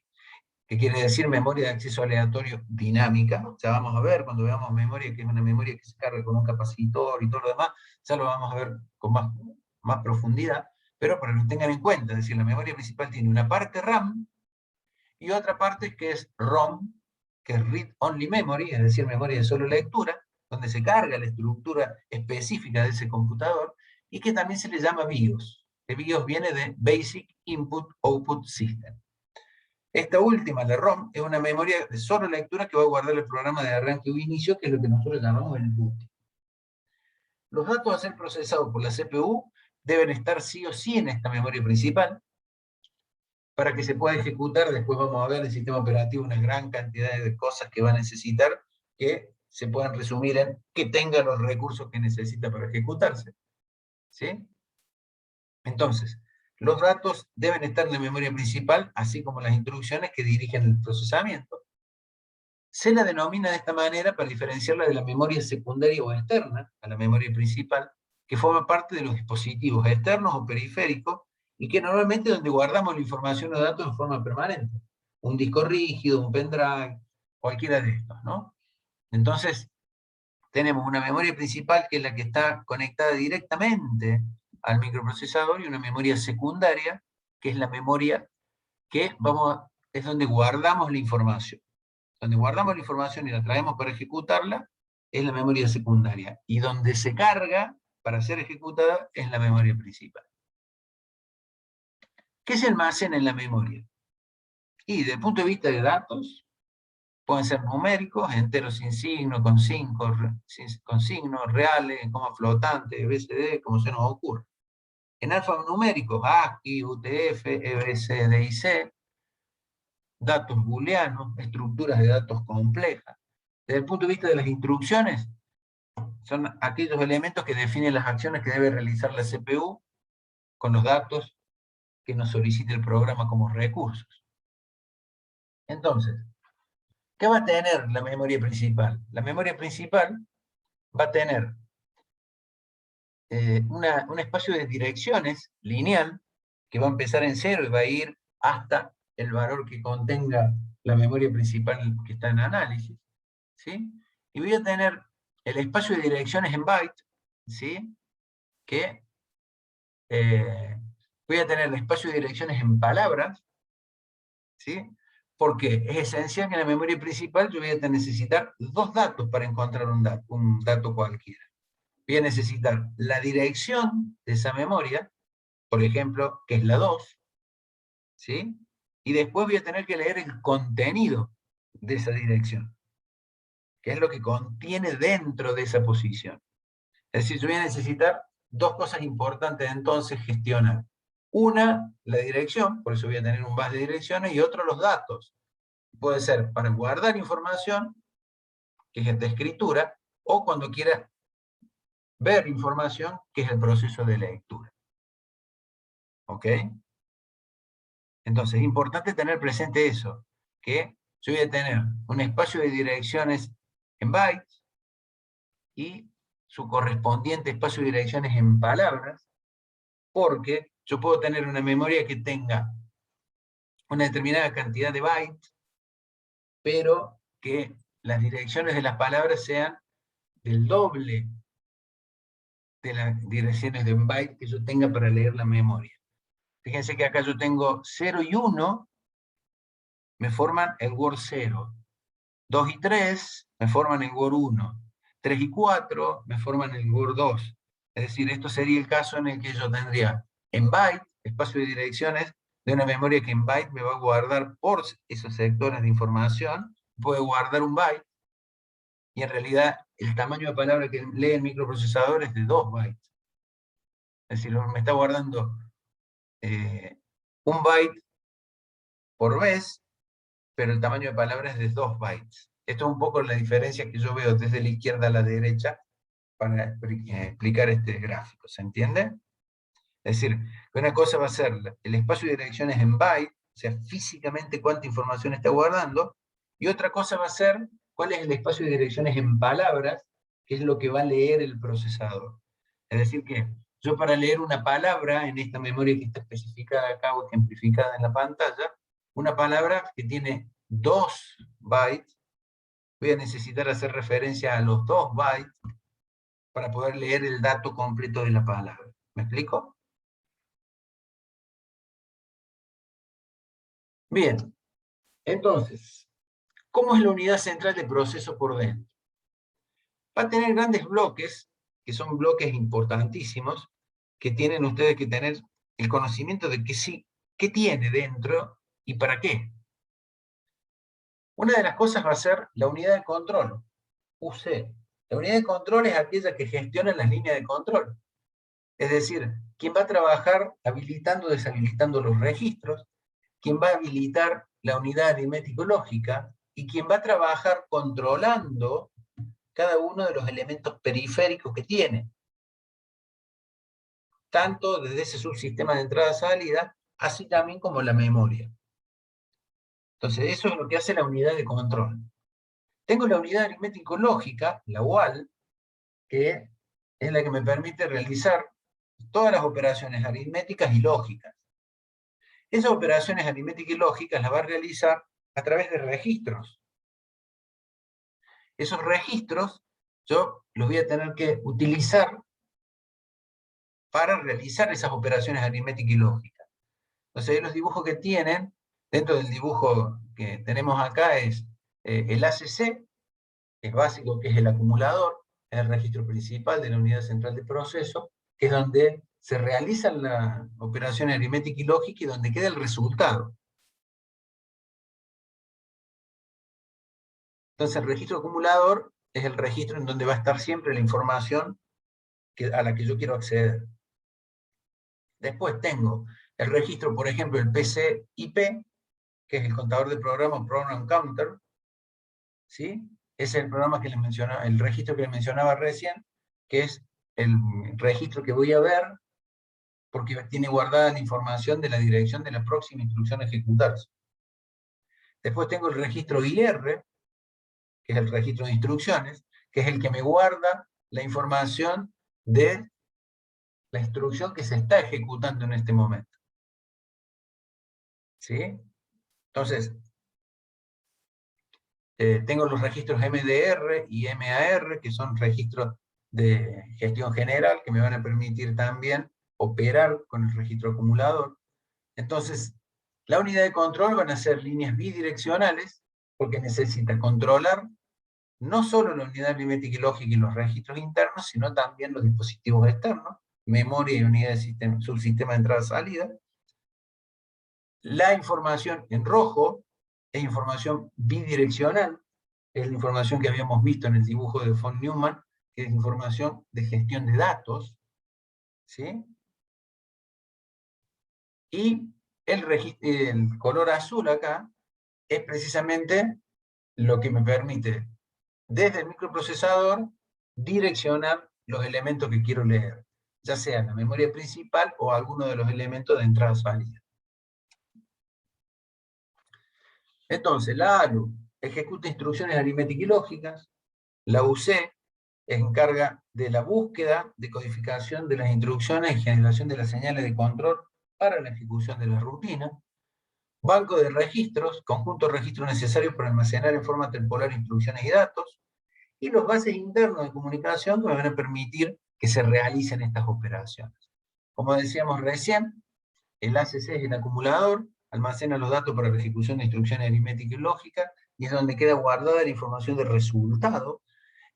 Speaker 1: que quiere decir memoria de acceso aleatorio dinámica. Ya vamos a ver cuando veamos memoria, que es una memoria que se carga con un capacitor y todo lo demás, ya lo vamos a ver con más profundidad, pero para que lo tengan en cuenta, es decir, la memoria principal tiene una parte RAM y otra parte que es ROM, que es Read Only Memory, es decir, memoria de solo lectura, donde se carga la estructura específica de ese computador, y que también se le llama BIOS. El BIOS viene de Basic Input Output System. Esta última, la ROM, es una memoria de solo lectura que va a guardar el programa de arranque o inicio, que es lo que nosotros llamamos el boot. Los datos a ser procesados por la CPU deben estar sí o sí en esta memoria principal, para que se pueda ejecutar. Después vamos a ver el sistema operativo una gran cantidad de cosas que va a necesitar, que se puedan resumir en que tenga los recursos que necesita para ejecutarse. ¿Sí? Entonces, los datos deben estar en la memoria principal, así como las instrucciones que dirigen el procesamiento. Se la denomina de esta manera para diferenciarla de la memoria secundaria o externa a la memoria principal, que forma parte de los dispositivos externos o periféricos, y que normalmente es donde guardamos la información o datos en forma permanente. Un disco rígido, un pendrive, cualquiera de estos, ¿no? Entonces, tenemos una memoria principal que es la que está conectada directamente al microprocesador, y una memoria secundaria, que es la memoria que es donde guardamos la información. Donde guardamos la información y la traemos para ejecutarla es la memoria secundaria. Y donde se carga para ser ejecutada es la memoria principal. ¿Qué se almacena en la memoria? Y desde el punto de vista de datos, pueden ser numéricos, enteros sin signo, con signos reales, coma flotante, BCD, como se nos ocurre. En alfanuméricos, ASCII, UTF, EBCDIC, datos booleanos, estructuras de datos complejas. Desde el punto de vista de las instrucciones, son aquellos elementos que definen las acciones que debe realizar la CPU con los datos que nos solicite el programa como recursos. Entonces, ¿qué va a tener la memoria principal? La memoria principal va a tener un espacio de direcciones lineal que va a empezar en 0 y va a ir hasta el valor que contenga la memoria principal que está en análisis, ¿sí? Y voy a tener el espacio de direcciones en bytes, ¿sí? Que voy a tener el espacio de direcciones en palabras, ¿sí? Porque es esencial que en la memoria principal yo voy a necesitar dos datos para encontrar un dato cualquiera. Voy a necesitar la dirección de esa memoria, por ejemplo, que es la 2, ¿sí? Y después voy a tener que leer el contenido de esa dirección, que es lo que contiene dentro de esa posición. Es decir, yo voy a necesitar dos cosas importantes entonces gestionar. Una, la dirección, por eso voy a tener un bus de direcciones, y otro, los datos. Puede ser para guardar información, que es de escritura, o cuando quiera ver información, que es el proceso de lectura. ¿Ok? Entonces, es importante tener presente eso, que yo voy a tener un espacio de direcciones en bytes y su correspondiente espacio de direcciones en palabras, porque yo puedo tener una memoria que tenga una determinada cantidad de bytes, pero que las direcciones de las palabras sean del doble de las direcciones de un byte que yo tenga para leer la memoria. Fíjense que acá yo tengo 0 y 1, me forman el word 0. 2 y 3 me forman el word 1. 3 y 4 me forman el word 2. Es decir, esto sería el caso en el que yo tendría en byte, espacio de direcciones, de una memoria que en byte me va a guardar por esos sectores de información, puede guardar un byte, y en realidad el tamaño de palabra que lee el microprocesador es de 2 bytes. Es decir, me está guardando un byte por vez, pero el tamaño de palabra es de 2 bytes. Esto es un poco la diferencia que yo veo desde la izquierda a la derecha para explicar este gráfico, ¿se entiende? Es decir, que una cosa va a ser el espacio de direcciones en byte, o sea, físicamente cuánta información está guardando, y otra cosa va a ser cuál es el espacio de direcciones en palabras, que es lo que va a leer el procesador. Es decir, que yo para leer una palabra en esta memoria que está especificada acá o ejemplificada en la pantalla, una palabra que tiene 2 bytes, voy a necesitar hacer referencia a los 2 bytes para poder leer el dato completo de la palabra. ¿Me explico? Bien, entonces, ¿cómo es la unidad central de proceso por dentro? Va a tener grandes bloques, que son bloques importantísimos, que tienen ustedes que tener el conocimiento de qué tiene dentro y para qué. Una de las cosas va a ser la unidad de control, UC. La unidad de control es aquella que gestiona las líneas de control. Es decir, quien va a trabajar habilitando o deshabilitando los registros, quien va a habilitar la unidad aritmético-lógica y quien va a trabajar controlando cada uno de los elementos periféricos que tiene, tanto desde ese subsistema de entrada-salida, así también como la memoria. Entonces, eso es lo que hace la unidad de control. Tengo la unidad aritmético-lógica, la UAL, que es la que me permite realizar todas las operaciones aritméticas y lógicas. Esas operaciones aritméticas y lógicas las va a realizar a través de registros. Esos registros yo los voy a tener que utilizar para realizar esas operaciones aritméticas y lógicas. Entonces, los dibujos que tienen, dentro del dibujo que tenemos acá es el ACC, que es básico, que es el acumulador, es el registro principal de la unidad central de proceso, que es donde se realizan las operaciones aritmética y lógica y donde queda el resultado. Entonces, el registro acumulador es el registro en donde va a estar siempre la información a la que yo quiero acceder. Después tengo el registro, por ejemplo, el PCIP, que es el contador de programa, Program Counter, ¿sí? Ese es el programa que les mencionaba, el registro que les mencionaba recién, que es el registro que voy a ver, porque tiene guardada la información de la dirección de la próxima instrucción a ejecutarse. Después tengo el registro IR, que es el registro de instrucciones, que es el que me guarda la información de la instrucción que se está ejecutando en este momento. ¿Sí? Entonces, tengo los registros MDR y MAR, que son registros de gestión general, que me van a permitir también operar con el registro acumulador. Entonces, la unidad de control van a ser líneas bidireccionales, porque necesita controlar no solo la unidad aritmética y lógica y los registros internos, sino también los dispositivos externos, memoria y unidad de sistema, subsistema de entrada-salida. La información en rojo es información bidireccional, es la información que habíamos visto en el dibujo de von Neumann, que es información de gestión de datos, ¿sí? Y el color azul acá es precisamente lo que me permite, desde el microprocesador, direccionar los elementos que quiero leer, ya sea la memoria principal o alguno de los elementos de entrada-salida. Entonces, la ALU ejecuta instrucciones aritméticas y lógicas, la UC encarga de la búsqueda, de codificación de las instrucciones y generación de las señales de control para la ejecución de la rutina, banco de registros, conjunto de registros necesarios para almacenar en forma temporal instrucciones y datos, y los bases internos de comunicación que me van a permitir que se realicen estas operaciones. Como decíamos recién, el ACC es el acumulador, almacena los datos para la ejecución de instrucciones aritméticas y lógicas, y es donde queda guardada la información del resultado.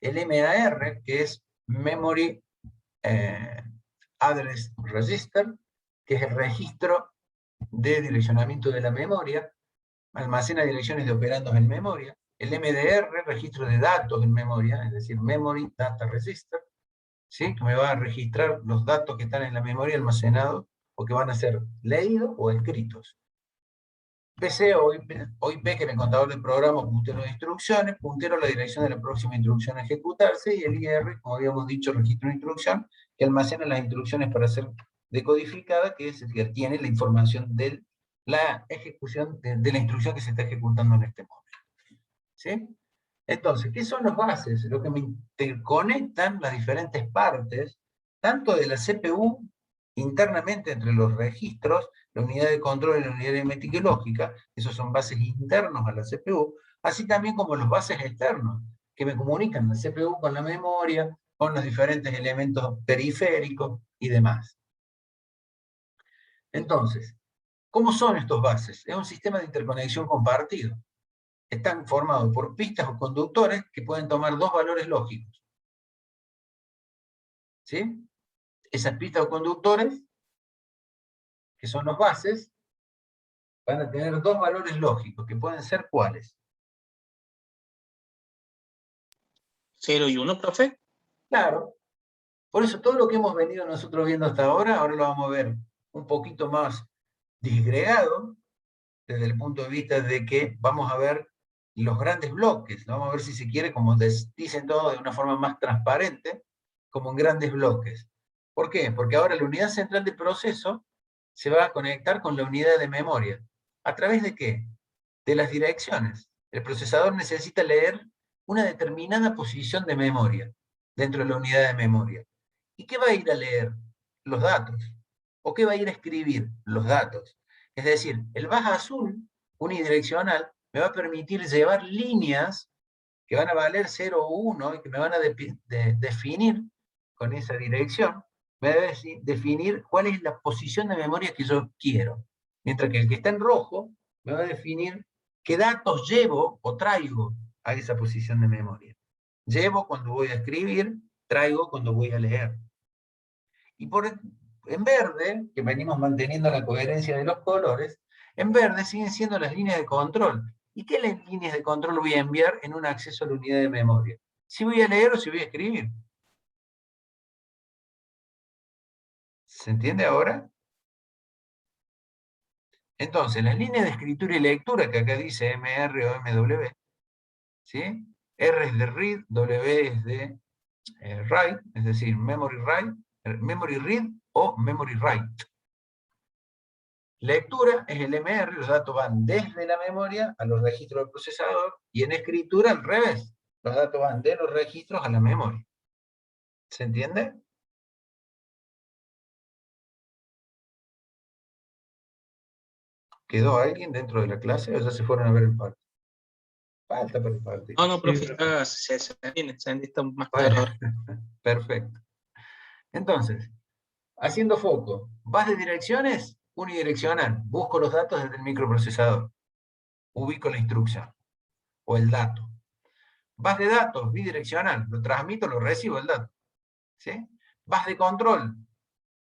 Speaker 1: El MAR, que es Memory Address Register, que es el registro de direccionamiento de la memoria, almacena direcciones de operandos en memoria. El MDR, registro de datos en memoria, es decir, Memory Data Register, ¿sí? Que me va a registrar los datos que están en la memoria almacenados o que van a ser leídos o escritos. PC o IP, que es el contador del programa, puntero de instrucciones, puntero a la dirección de la próxima instrucción a ejecutarse, y el IR, como habíamos dicho, registro de instrucción, que almacena las instrucciones para ser decodificada, que es el que tiene la información de la ejecución de la instrucción que se está ejecutando en este momento. ¿Sí? Entonces, ¿qué son los bases? Lo que me interconectan las diferentes partes, tanto de la CPU, internamente entre los registros, la unidad de control y la unidad aritmética y lógica, esos son bases internos a la CPU, así también como los bases externos, que me comunican la CPU con la memoria, con los diferentes elementos periféricos y demás. Entonces, ¿cómo son estos bases? Es un sistema de interconexión compartido. Están formados por pistas o conductores que pueden tomar dos valores lógicos. ¿Sí? Esas pistas o conductores, que son los bases, van a tener dos valores lógicos, que pueden ser ¿cuáles?
Speaker 3: 0 y 1, profe.
Speaker 1: Claro. Por eso todo lo que hemos venido nosotros viendo hasta ahora lo vamos a ver un poquito más disgregado, desde el punto de vista de que vamos a ver los grandes bloques, ¿no? Vamos a ver si se quiere, como dicen todos de una forma más transparente, como en grandes bloques. ¿Por qué? Porque ahora la unidad central de proceso se va a conectar con la unidad de memoria. ¿A través de qué? De las direcciones. El procesador necesita leer una determinada posición de memoria dentro de la unidad de memoria. ¿Y qué va a ir a leer? Los datos. ¿O qué va a ir a escribir? Los datos. Es decir, el baja azul unidireccional me va a permitir llevar líneas que van a valer 0 o 1 y que me van a definir con esa dirección, me va a definir cuál es la posición de memoria que yo quiero. Mientras que el que está en rojo me va a definir qué datos llevo o traigo a esa posición de memoria. Llevo cuando voy a escribir, traigo cuando voy a leer. Y en verde, que venimos manteniendo la coherencia de los colores, en verde siguen siendo las líneas de control. ¿Y qué líneas de control voy a enviar en un acceso a la unidad de memoria? Si voy a leer o si voy a escribir. ¿Se entiende ahora? Entonces, las líneas de escritura y lectura, que acá dice MR o MW, ¿sí? R es de read, W es de write, es decir, memory read o memory write. Lectura es el MR, los datos van desde la memoria a los registros del procesador, y en escritura al revés, los datos van de los registros a la memoria. ¿Se entiende? ¿Quedó alguien dentro de la clase o ya se fueron a ver el parte? Falta para el parte.
Speaker 3: No, profe, se está más claro ahora.
Speaker 1: Perfecto. Entonces, haciendo foco, vas de direcciones, unidireccional, busco los datos desde el microprocesador, ubico la instrucción o el dato. Vas de datos, bidireccional, lo transmito, lo recibo el dato. ¿Sí? Vas de control,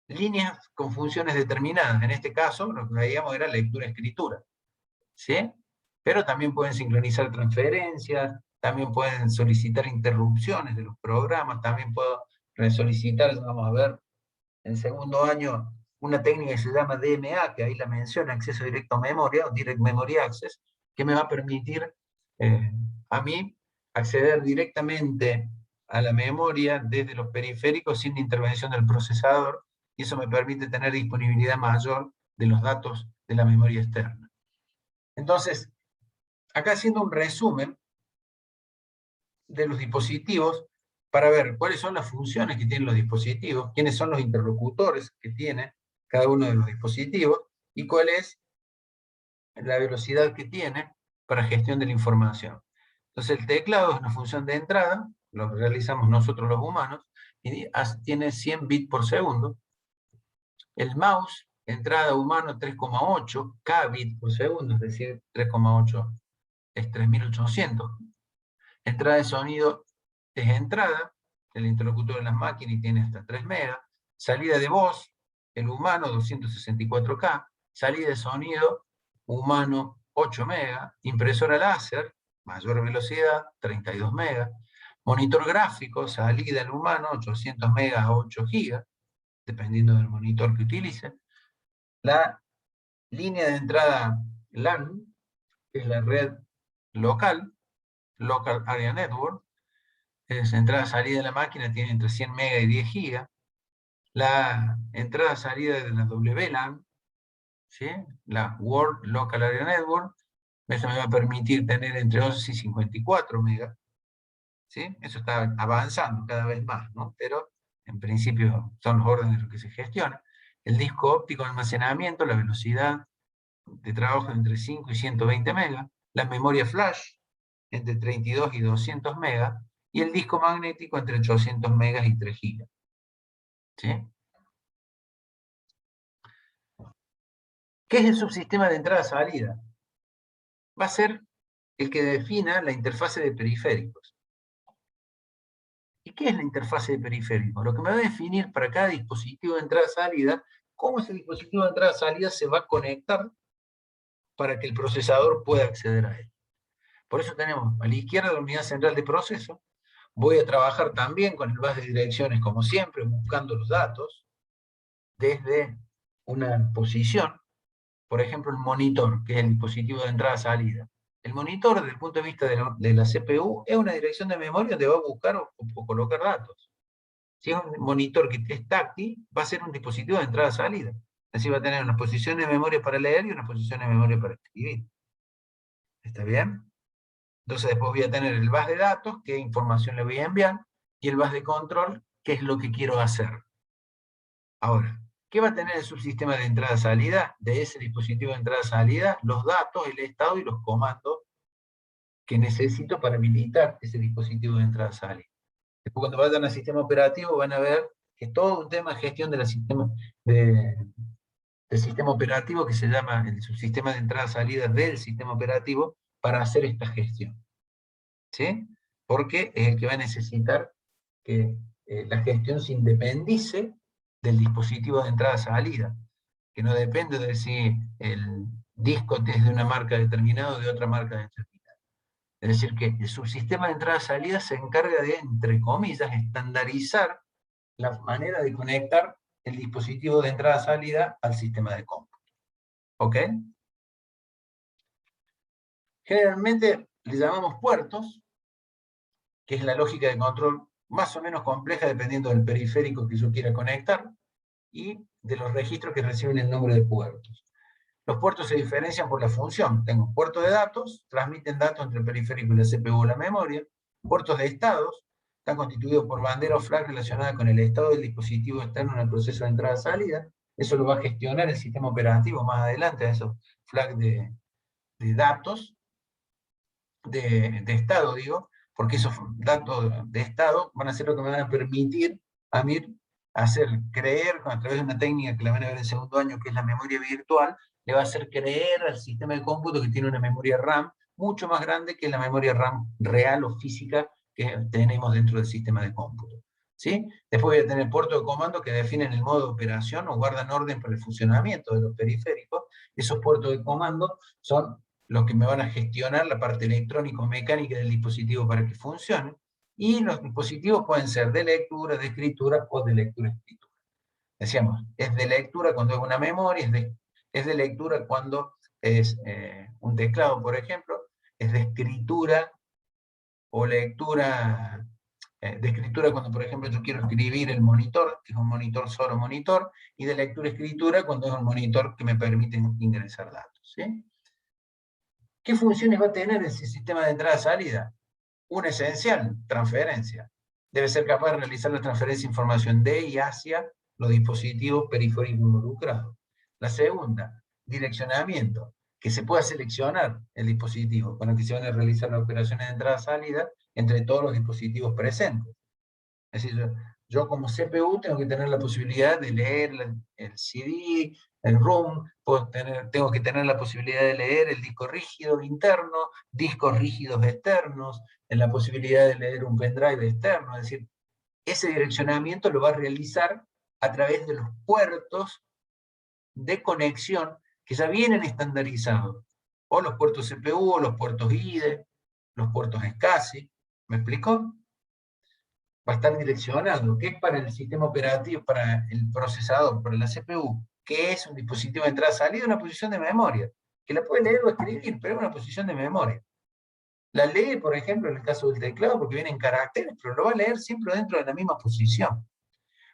Speaker 1: líneas con funciones determinadas. En este caso, lo que veíamos era lectura-escritura. ¿Sí? Pero también pueden sincronizar transferencias, también pueden solicitar interrupciones de los programas, también puedo solicitar, vamos a ver, en segundo año, una técnica que se llama DMA, que ahí la menciona, acceso directo a memoria, o Direct Memory Access, que me va a permitir a mí acceder directamente a la memoria desde los periféricos sin intervención del procesador, y eso me permite tener disponibilidad mayor de los datos de la memoria externa. Entonces, acá haciendo un resumen de los dispositivos, para ver cuáles son las funciones que tienen los dispositivos, quiénes son los interlocutores que tiene cada uno de los dispositivos, y cuál es la velocidad que tiene para gestión de la información. Entonces el teclado es una función de entrada, lo realizamos nosotros los humanos, y tiene 100 bits por segundo. El mouse, entrada humano 3,8 kbit por segundo, es decir, 3,8 es 3800. Entrada de sonido es entrada, el interlocutor de las máquinas y tiene hasta 3 megas. Salida de voz, el humano 264K. Salida de sonido, humano 8 megas. Impresora láser, mayor velocidad, 32 megas. Monitor gráfico, salida del humano, 800 megas a 8 gigas, dependiendo del monitor que utilice. La línea de entrada LAN, que es la red local, Local Area Network, es entrada-salida de la máquina, tiene entre 100 MB y 10 GB. La entrada-salida de la WLAN, ¿sí? La World Local Area Network, eso me va a permitir tener entre 11 y 54 MB. ¿Sí? Eso está avanzando cada vez más, ¿no? Pero en principio son los órdenes de lo que se gestiona. El disco óptico de almacenamiento, la velocidad de trabajo entre 5 y 120 MB. La memoria flash entre 32 y 200 MB. Y el disco magnético entre 800 megas y 3 gigas. ¿Sí? ¿Qué es el subsistema de entrada-salida? Va a ser el que defina la interfase de periféricos. ¿Y qué es la interfase de periféricos? Lo que me va a definir para cada dispositivo de entrada-salida, cómo ese dispositivo de entrada-salida se va a conectar para que el procesador pueda acceder a él. Por eso tenemos a la izquierda la unidad central de proceso, Voy a trabajar también con el bus de direcciones, como siempre, buscando los datos desde una posición. Por ejemplo, el monitor, que es el dispositivo de entrada-salida. El monitor, desde el punto de vista de la CPU, es una dirección de memoria donde va a buscar o colocar datos. Si es un monitor que es táctil, va a ser un dispositivo de entrada-salida. Así va a tener una posición de memoria para leer y una posición de memoria para escribir. ¿Está bien? Entonces después voy a tener el bus de datos, qué información le voy a enviar, y el bus de control, qué es lo que quiero hacer. Ahora, ¿qué va a tener el subsistema de entrada-salida? De ese dispositivo de entrada-salida, los datos, el estado y los comandos que necesito para habilitar ese dispositivo de entrada-salida. Después cuando vayan al sistema operativo van a ver que es todo un tema de gestión del sistema operativo que se llama el subsistema de entrada-salida del sistema operativo para hacer esta gestión. ¿Sí? Porque es el que va a necesitar que la gestión se independice del dispositivo de entrada-salida, que no depende de si el disco es de una marca determinada o de otra marca determinada. Es decir, que el subsistema de entrada-salida se encarga de, entre comillas, estandarizar la manera de conectar el dispositivo de entrada-salida al sistema de cómputo. ¿Ok? Generalmente le llamamos puertos, que es la lógica de control más o menos compleja dependiendo del periférico que yo quiera conectar, y de los registros que reciben el nombre de puertos. Los puertos se diferencian por la función. Tengo puertos de datos, transmiten datos entre el periférico y la CPU o la memoria. Puertos de estados, están constituidos por bandera o flag relacionada con el estado del dispositivo externo en el proceso de entrada-salida. Eso lo va a gestionar el sistema operativo más adelante, a esos flags de datos, de estado, digo, porque esos datos de estado van a ser lo que me van a permitir a mí hacer creer, a través de una técnica que la van a ver en segundo año, que es la memoria virtual, le va a hacer creer al sistema de cómputo que tiene una memoria RAM mucho más grande que la memoria RAM real o física que tenemos dentro del sistema de cómputo. ¿Sí? Después voy a tener puertos de comando que definen el modo de operación o guardan orden para el funcionamiento de los periféricos. Esos puertos de comando son los que me van a gestionar la parte electrónico-mecánica del dispositivo para que funcione, y los dispositivos pueden ser de lectura, de escritura o de lectura-escritura. Decíamos, es de lectura cuando es una memoria, es de lectura cuando es un teclado, por ejemplo, es de escritura o lectura, de escritura cuando, por ejemplo, yo quiero escribir el monitor, que es un monitor solo monitor, y de lectura-escritura cuando es un monitor que me permite ingresar datos. ¿Sí? ¿Qué funciones va a tener ese sistema de entrada-salida? Una esencial, transferencia. Debe ser capaz de realizar la transferencia de información de y hacia los dispositivos periféricos involucrados. La segunda, direccionamiento, que se pueda seleccionar el dispositivo con el que se van a realizar las operaciones de entrada-salida entre todos los dispositivos presentes. Es decir, yo como CPU tengo que tener la posibilidad de leer el CD, el ROM, tengo que tener la posibilidad de leer el disco rígido interno, discos rígidos externos, en la posibilidad de leer un pendrive externo. Es decir, ese direccionamiento lo va a realizar a través de los puertos de conexión que ya vienen estandarizados, o los puertos CPU, o los puertos IDE, los puertos SCSI. ¿Me explico? Va a estar direccionado, que es para el sistema operativo, para el procesador, para la CPU, que es un dispositivo de entrada-salida, una posición de memoria, que la puede leer o escribir, pero es una posición de memoria. La lee, por ejemplo, en el caso del teclado, porque viene en caracteres, pero lo va a leer siempre dentro de la misma posición.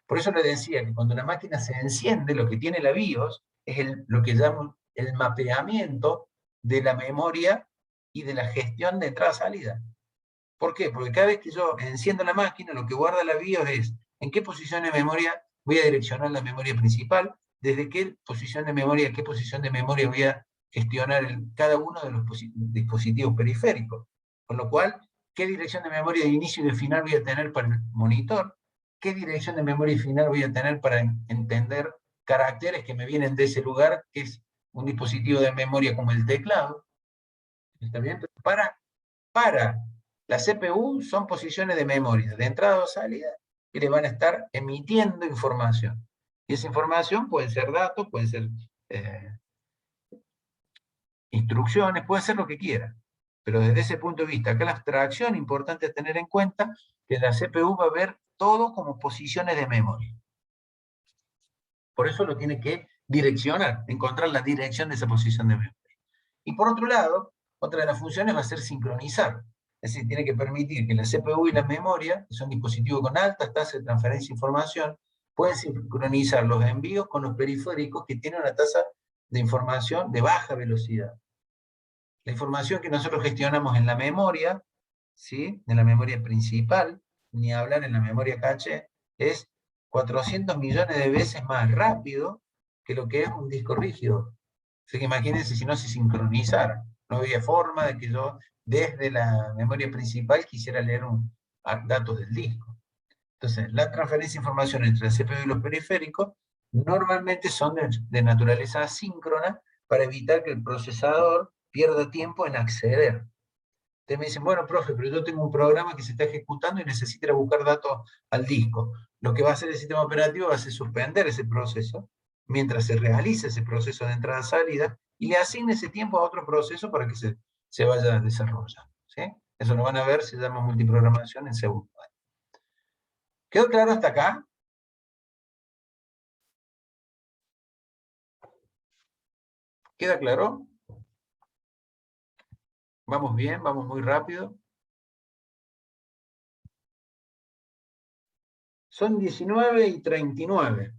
Speaker 1: Por eso le decía que cuando la máquina se enciende, lo que tiene la BIOS es lo que llamo el mapeamiento de la memoria y de la gestión de entrada-salida. ¿Por qué? Porque cada vez que yo enciendo la máquina, lo que guarda la BIOS es en qué posición de memoria voy a direccionar la memoria principal, desde qué posición de memoria, qué posición de memoria voy a gestionar cada uno de los dispositivos periféricos. Con lo cual, qué dirección de memoria de inicio y de final voy a tener para el monitor, qué dirección de memoria final voy a tener para entender caracteres que me vienen de ese lugar, que es un dispositivo de memoria como el teclado. ¿Está bien? Pero para la CPU son posiciones de memoria, de entrada o salida, que le van a estar emitiendo información. Y esa información puede ser datos, pueden ser instrucciones, puede ser lo que quiera. Pero desde ese punto de vista, acá la abstracción, importante tener en cuenta que la CPU va a ver todo como posiciones de memoria. Por eso lo tiene que direccionar, encontrar la dirección de esa posición de memoria. Y por otro lado, otra de las funciones va a ser sincronizar. Es decir, tiene que permitir que la CPU y la memoria, que son dispositivos con altas tasas de transferencia de información, pueden sincronizar los envíos con los periféricos que tienen una tasa de información de baja velocidad. La información que nosotros gestionamos en la memoria, ¿sí?, en la memoria principal, ni hablar en la memoria caché, es 400 millones de veces más rápido que lo que es un disco rígido. Así que imagínense si no se sincronizara. No había forma de que yo, desde la memoria principal, quisiera leer datos del disco. Entonces, la transferencia de información entre la CPU y los periféricos normalmente son de naturaleza asíncrona para evitar que el procesador pierda tiempo en acceder. Ustedes me dicen, bueno, profe, pero yo tengo un programa que se está ejecutando y necesita ir a buscar datos al disco. Lo que va a hacer el sistema operativo va a ser suspender ese proceso mientras se realiza ese proceso de entrada-salida y le asigne ese tiempo a otro proceso para que se vaya desarrollando. ¿Sí? Eso lo van a ver, se llama multiprogramación en segundo año. ¿Quedó claro hasta acá? ¿Queda claro? ¿Vamos bien? ¿Vamos muy rápido? Son 19:39.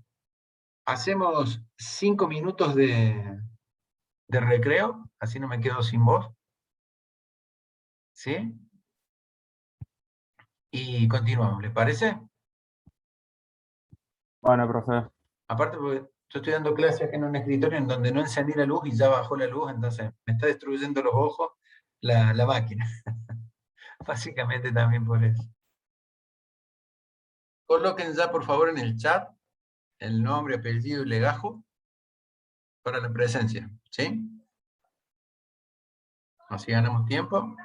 Speaker 1: Hacemos 5 minutos de recreo, así no me quedo sin voz. ¿Sí? Y continuamos, ¿les parece?
Speaker 2: Bueno, profe.
Speaker 1: Aparte, porque yo estoy dando clases aquí en un escritorio en donde no encendí la luz y ya bajó la luz, entonces me está destruyendo los ojos la máquina. Básicamente también por eso. Coloquen ya, por favor, en el chat el nombre, apellido y legajo para la presencia, ¿sí? Así ganamos tiempo.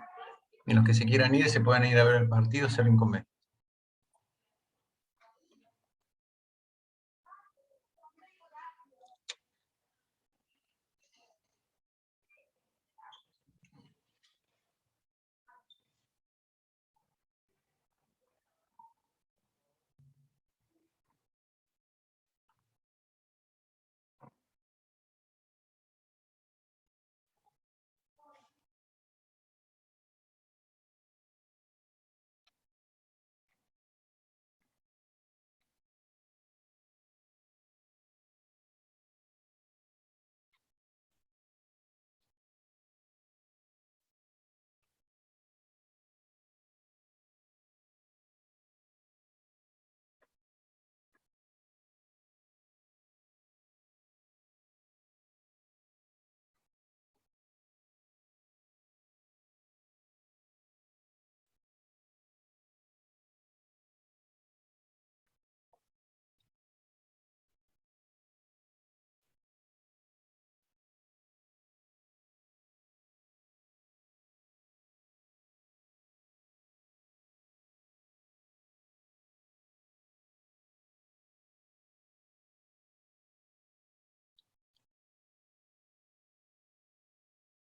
Speaker 1: Y los que se quieran ir, se pueden ir a ver el partido, ser inconveniente.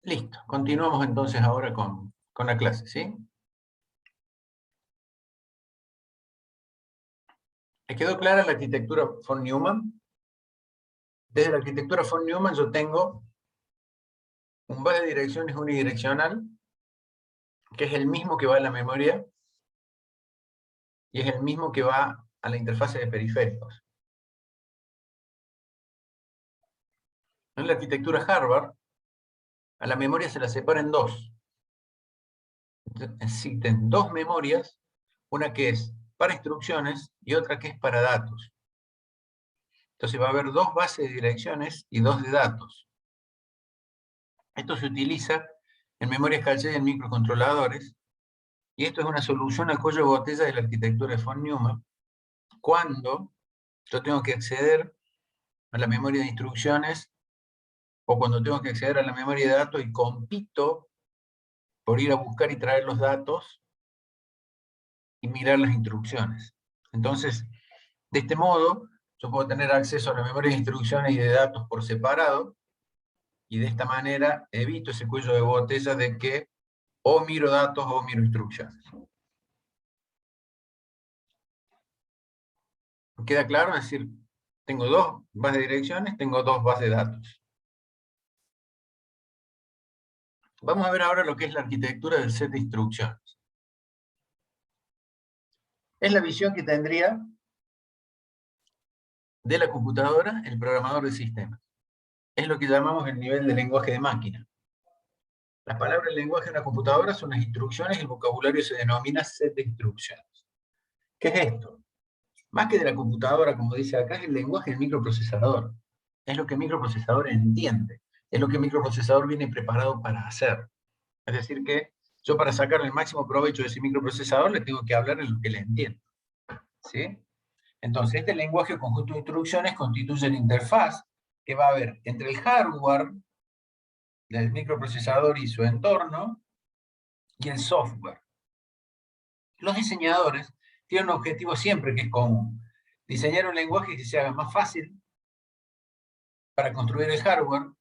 Speaker 1: Listo, continuamos entonces ahora con la clase, ¿sí? ¿Les quedó clara la arquitectura von Neumann? Desde la arquitectura von Neumann yo tengo un bus de direcciones unidireccional, que es el mismo que va a la memoria, y es el mismo que va a la interfase de periféricos. En la arquitectura Harvard, a la memoria se la separa en dos. Existen dos memorias, una que es para instrucciones y otra que es para datos. Entonces va a haber dos bases de direcciones y dos de datos. Esto se utiliza en memorias caché y en microcontroladores, y esto es una solución a cuello de botella de la arquitectura de von Neumann, cuando yo tengo que acceder a la memoria de instrucciones o cuando tengo que acceder a la memoria de datos y compito por ir a buscar y traer los datos y mirar las instrucciones. Entonces, de este modo, yo puedo tener acceso a la memoria de instrucciones y de datos por separado, y de esta manera evito ese cuello de botella de que o miro datos o miro instrucciones. ¿Queda claro? Es decir, tengo dos bases de direcciones, tengo dos bases de datos. Vamos a ver ahora lo que es la arquitectura del set de instrucciones. Es la visión que tendría de la computadora el programador de sistemas. Es lo que llamamos el nivel de lenguaje de máquina. Las palabras del lenguaje de una computadora son las instrucciones y el vocabulario se denomina set de instrucciones. ¿Qué es esto? Más que de la computadora, como dice acá, es el lenguaje del microprocesador. Es lo que el microprocesador entiende. Es lo que el microprocesador viene preparado para hacer. Es decir que yo para sacar el máximo provecho de ese microprocesador le tengo que hablar en lo que le entiendo. ¿Sí? Entonces, este lenguaje o conjunto de instrucciones constituye la interfaz que va a haber entre el hardware del microprocesador y su entorno y el software. Los diseñadores tienen un objetivo siempre que es común: diseñar un lenguaje que se haga más fácil para construir el hardware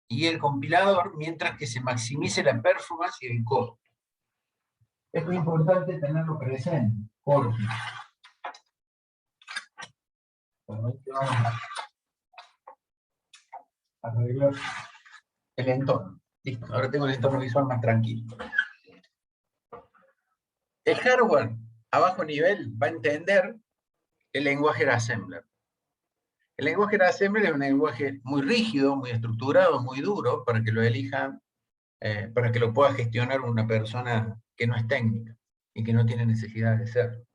Speaker 1: y el compilador, mientras que se maximice la performance y el costo. Esto es importante tenerlo presente, porque vamos a arreglar el entorno. Listo, ahora tengo el entorno visual más tranquilo. El hardware a bajo nivel va a entender el lenguaje de assembler. El lenguaje de assembler es un lenguaje muy rígido, muy estructurado, muy duro, para que lo elijan, para que lo pueda gestionar una persona que no es técnica y que no tiene necesidad de serlo.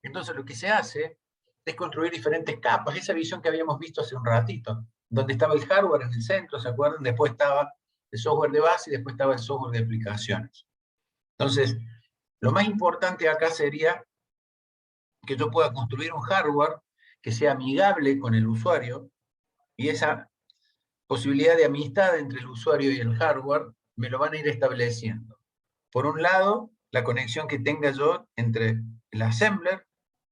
Speaker 1: Entonces lo que se hace es construir diferentes capas, esa visión que habíamos visto hace un ratito, donde estaba el hardware en el centro, ¿se acuerdan? Después estaba el software de base y después estaba el software de aplicaciones. Entonces, lo más importante acá sería que yo pueda construir un hardware que sea amigable con el usuario, y esa posibilidad de amistad entre el usuario y el hardware me lo van a ir estableciendo. Por un lado, la conexión que tenga yo entre el assembler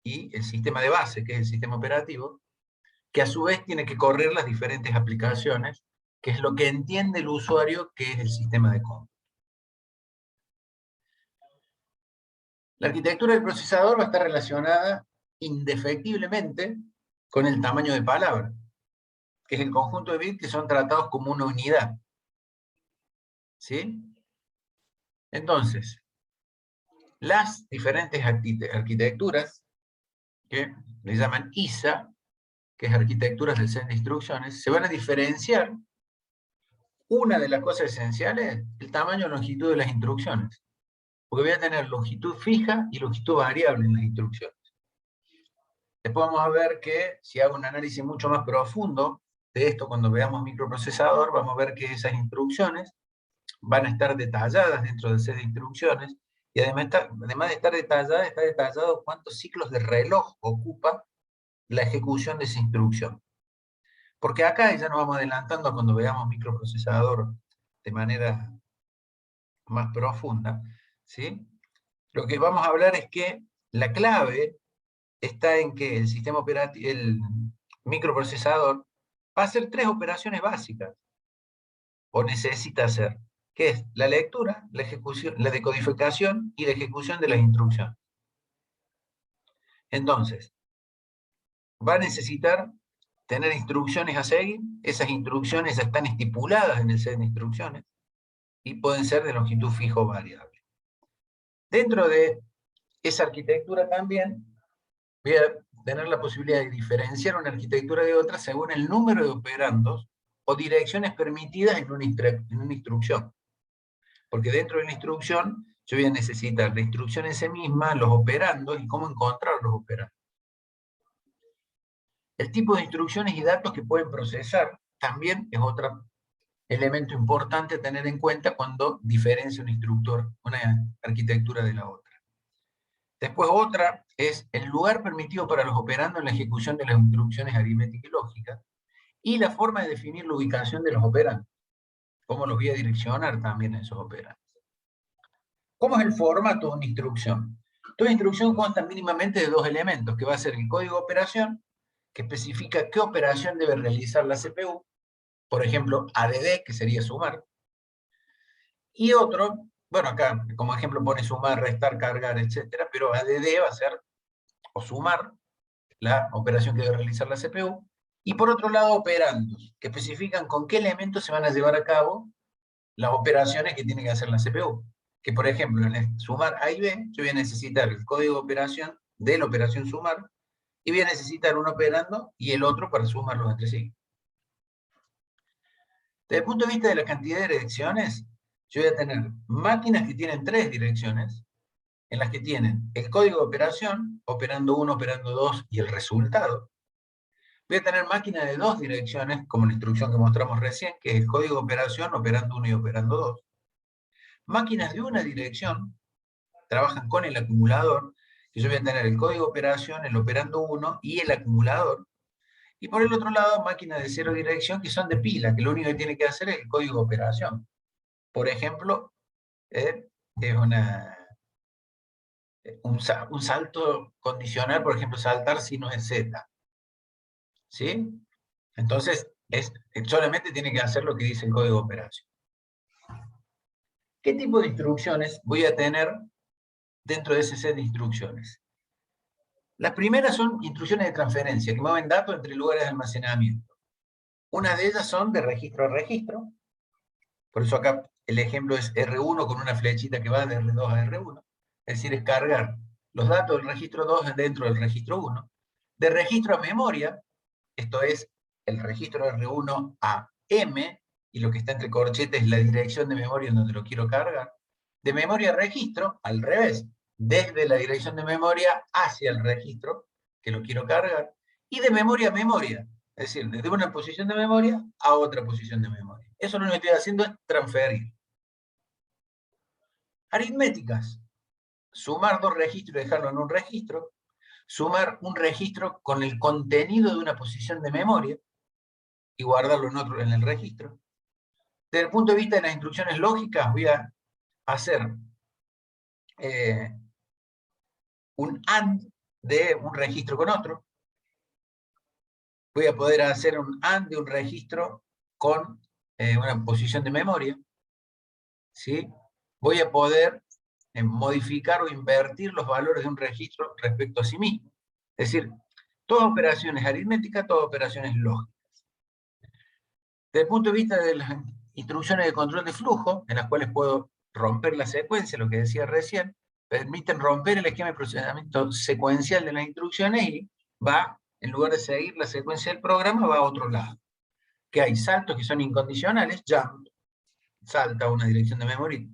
Speaker 1: y el sistema de base, que es el sistema operativo, que a su vez tiene que correr las diferentes aplicaciones, que es lo que entiende el usuario que es el sistema de cómputo. La arquitectura del procesador va a estar relacionada indefectiblemente con el tamaño de palabra, que es el conjunto de bits que son tratados como una unidad. ¿Sí? Entonces, las diferentes arquitecturas, que le llaman ISA, que es arquitecturas del set de instrucciones, se van a diferenciar. Una de las cosas esenciales, el tamaño y longitud de las instrucciones. Porque voy a tener longitud fija y longitud variable en las instrucciones. Después vamos a ver que, si hago un análisis mucho más profundo de esto, cuando veamos microprocesador, vamos a ver que esas instrucciones van a estar detalladas dentro del set de instrucciones, y además de estar detalladas, está detallado cuántos ciclos de reloj ocupa la ejecución de esa instrucción. Porque acá ya nos vamos adelantando a cuando veamos microprocesador de manera más profunda, ¿sí? Lo que vamos a hablar es que la clave está en que el sistema operativo, el microprocesador, va a hacer tres operaciones básicas, o necesita hacer, que es la lectura, la ejecución, la decodificación y la ejecución de las instrucciones. Entonces, va a necesitar tener instrucciones a seguir, esas instrucciones están estipuladas en el set de instrucciones, y pueden ser de longitud fija o variable. Dentro de esa arquitectura también voy a tener la posibilidad de diferenciar una arquitectura de otra según el número de operandos o direcciones permitidas en una instrucción. Porque dentro de la instrucción yo voy a necesitar la instrucción en sí misma, los operandos y cómo encontrar los operandos. El tipo de instrucciones y datos que pueden procesar también es otro elemento importante a tener en cuenta cuando diferencia un instructor, una arquitectura de la otra. Después otra es el lugar permitido para los operandos en la ejecución de las instrucciones aritméticas y lógicas, y la forma de definir la ubicación de los operandos, cómo los voy a direccionar también a esos operandos. ¿Cómo es el formato de una instrucción? Toda instrucción consta mínimamente de dos elementos, que va a ser el código de operación, que especifica qué operación debe realizar la CPU, por ejemplo, ADD, que sería sumar, y otro, bueno, acá como ejemplo pone sumar, restar, cargar, etcétera, pero ADD va a ser o sumar la operación que debe realizar la CPU, y por otro lado operandos, que especifican con qué elementos se van a llevar a cabo las operaciones que tiene que hacer la CPU. Que por ejemplo, en el sumar A y B, yo voy a necesitar el código de operación de la operación sumar, y voy a necesitar un operando y el otro para sumarlos entre sí. Desde el punto de vista de la cantidad de direcciones, yo voy a tener máquinas que tienen 3 direcciones, en las que tienen el código de operación, operando 1, operando 2 y el resultado. Voy a tener máquinas de 2 direcciones, como la instrucción que mostramos recién, que es el código de operación, operando 1 y operando 2. Máquinas de una dirección trabajan con el acumulador, que yo voy a tener el código de operación, el operando 1 y el acumulador. Y por el otro lado, máquinas de 0 dirección, que son de pila, que lo único que tiene que hacer es el código de operación. Por ejemplo, es un salto condicional, por ejemplo, saltar si no es Z. ¿Sí? Entonces, solamente tiene que hacer lo que dice el código de operación. ¿Qué tipo de instrucciones voy a tener dentro de ese set de instrucciones? Las primeras son instrucciones de transferencia, que mueven datos entre lugares de almacenamiento. Una de ellas son de registro a registro. Por eso acá el ejemplo es R1 con una flechita que va de R2 a R1. Es decir, es cargar los datos del registro 2 dentro del registro 1. De registro a memoria, esto es el registro R1 a M, y lo que está entre corchetes es la dirección de memoria en donde lo quiero cargar. De memoria a registro, al revés, desde la dirección de memoria hacia el registro que lo quiero cargar, y de memoria a memoria, es decir, desde una posición de memoria a otra posición de memoria. Eso lo que estoy haciendo es transferir. Aritméticas. Sumar 2 registros y dejarlo en un registro. Sumar un registro con el contenido de una posición de memoria y guardarlo en el registro. Desde el punto de vista de las instrucciones lógicas, voy a hacer un AND de un registro con otro. Voy a poder hacer un AND de un registro con una posición de memoria. ¿Sí? Voy a poder modificar o invertir los valores de un registro respecto a sí mismo. Es decir, todas operaciones aritméticas, todas operaciones lógicas. Desde el punto de vista de las instrucciones de control de flujo, en las cuales puedo romper la secuencia, lo que decía recién, permiten romper el esquema de procesamiento secuencial de las instrucciones y va, en lugar de seguir la secuencia del programa, va a otro lado. Que hay saltos que son incondicionales, jump, salta a una dirección de memoria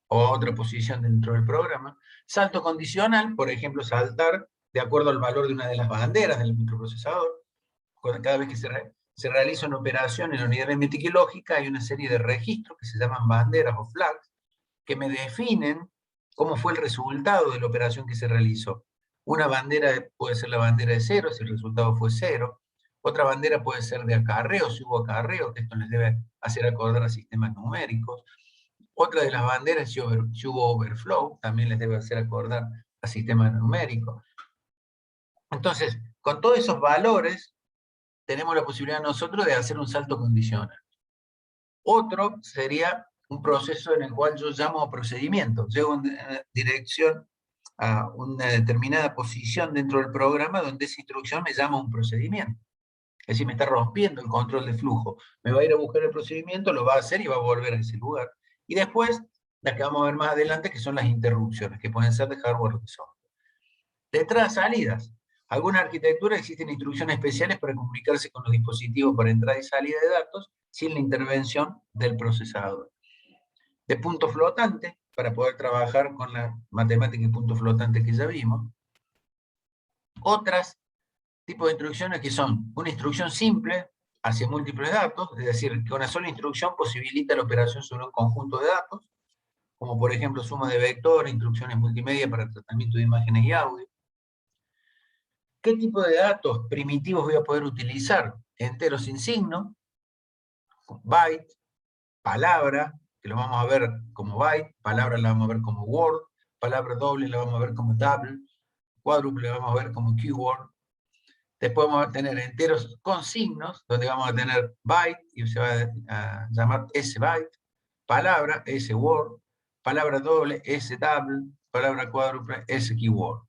Speaker 1: o a otra posición dentro del programa. Salto condicional, por ejemplo, saltar de acuerdo al valor de una de las banderas del microprocesador. Cada vez que se realiza una operación en la unidad aritmética y lógica, hay una serie de registros que se llaman banderas o flags, que me definen cómo fue el resultado de la operación que se realizó. Una bandera puede ser la bandera de 0, si el resultado fue 0. Otra bandera puede ser de acarreo, si hubo acarreo, que esto les debe hacer acordar a sistemas numéricos. Otra de las banderas, si hubo overflow, también les debe hacer acordar a sistemas numéricos. Entonces, con todos esos valores, tenemos la posibilidad nosotros de hacer un salto condicional. Otro sería un proceso en el cual yo llamo procedimiento. Llego en dirección a una determinada posición dentro del programa donde esa instrucción me llama un procedimiento. Es decir, me está rompiendo el control de flujo. Me va a ir a buscar el procedimiento, lo va a hacer y va a volver a ese lugar. Y después, las que vamos a ver más adelante, que son las interrupciones, que pueden ser de hardware o de software. Detrás, salidas. Alguna arquitectura existen instrucciones especiales para comunicarse con los dispositivos para entrada y salida de datos sin la intervención del procesador. De punto flotante, para poder trabajar con la matemática y punto flotante que ya vimos. Otras tipos de instrucciones que son una instrucción simple hacia múltiples datos, es decir, que una sola instrucción posibilita la operación sobre un conjunto de datos, como por ejemplo suma de vectores, instrucciones multimedia para tratamiento de imágenes y audio. ¿Qué tipo de datos primitivos voy a poder utilizar? Enteros sin signo, byte, palabra, que lo vamos a ver como byte, palabra la vamos a ver como word, palabra doble la vamos a ver como double, cuádruple la vamos a ver como keyword. Después vamos a tener enteros con signos, donde vamos a tener byte, y se va a llamar S byte, palabra, S word, palabra doble, S-double, palabra cuádruple, S-keyword.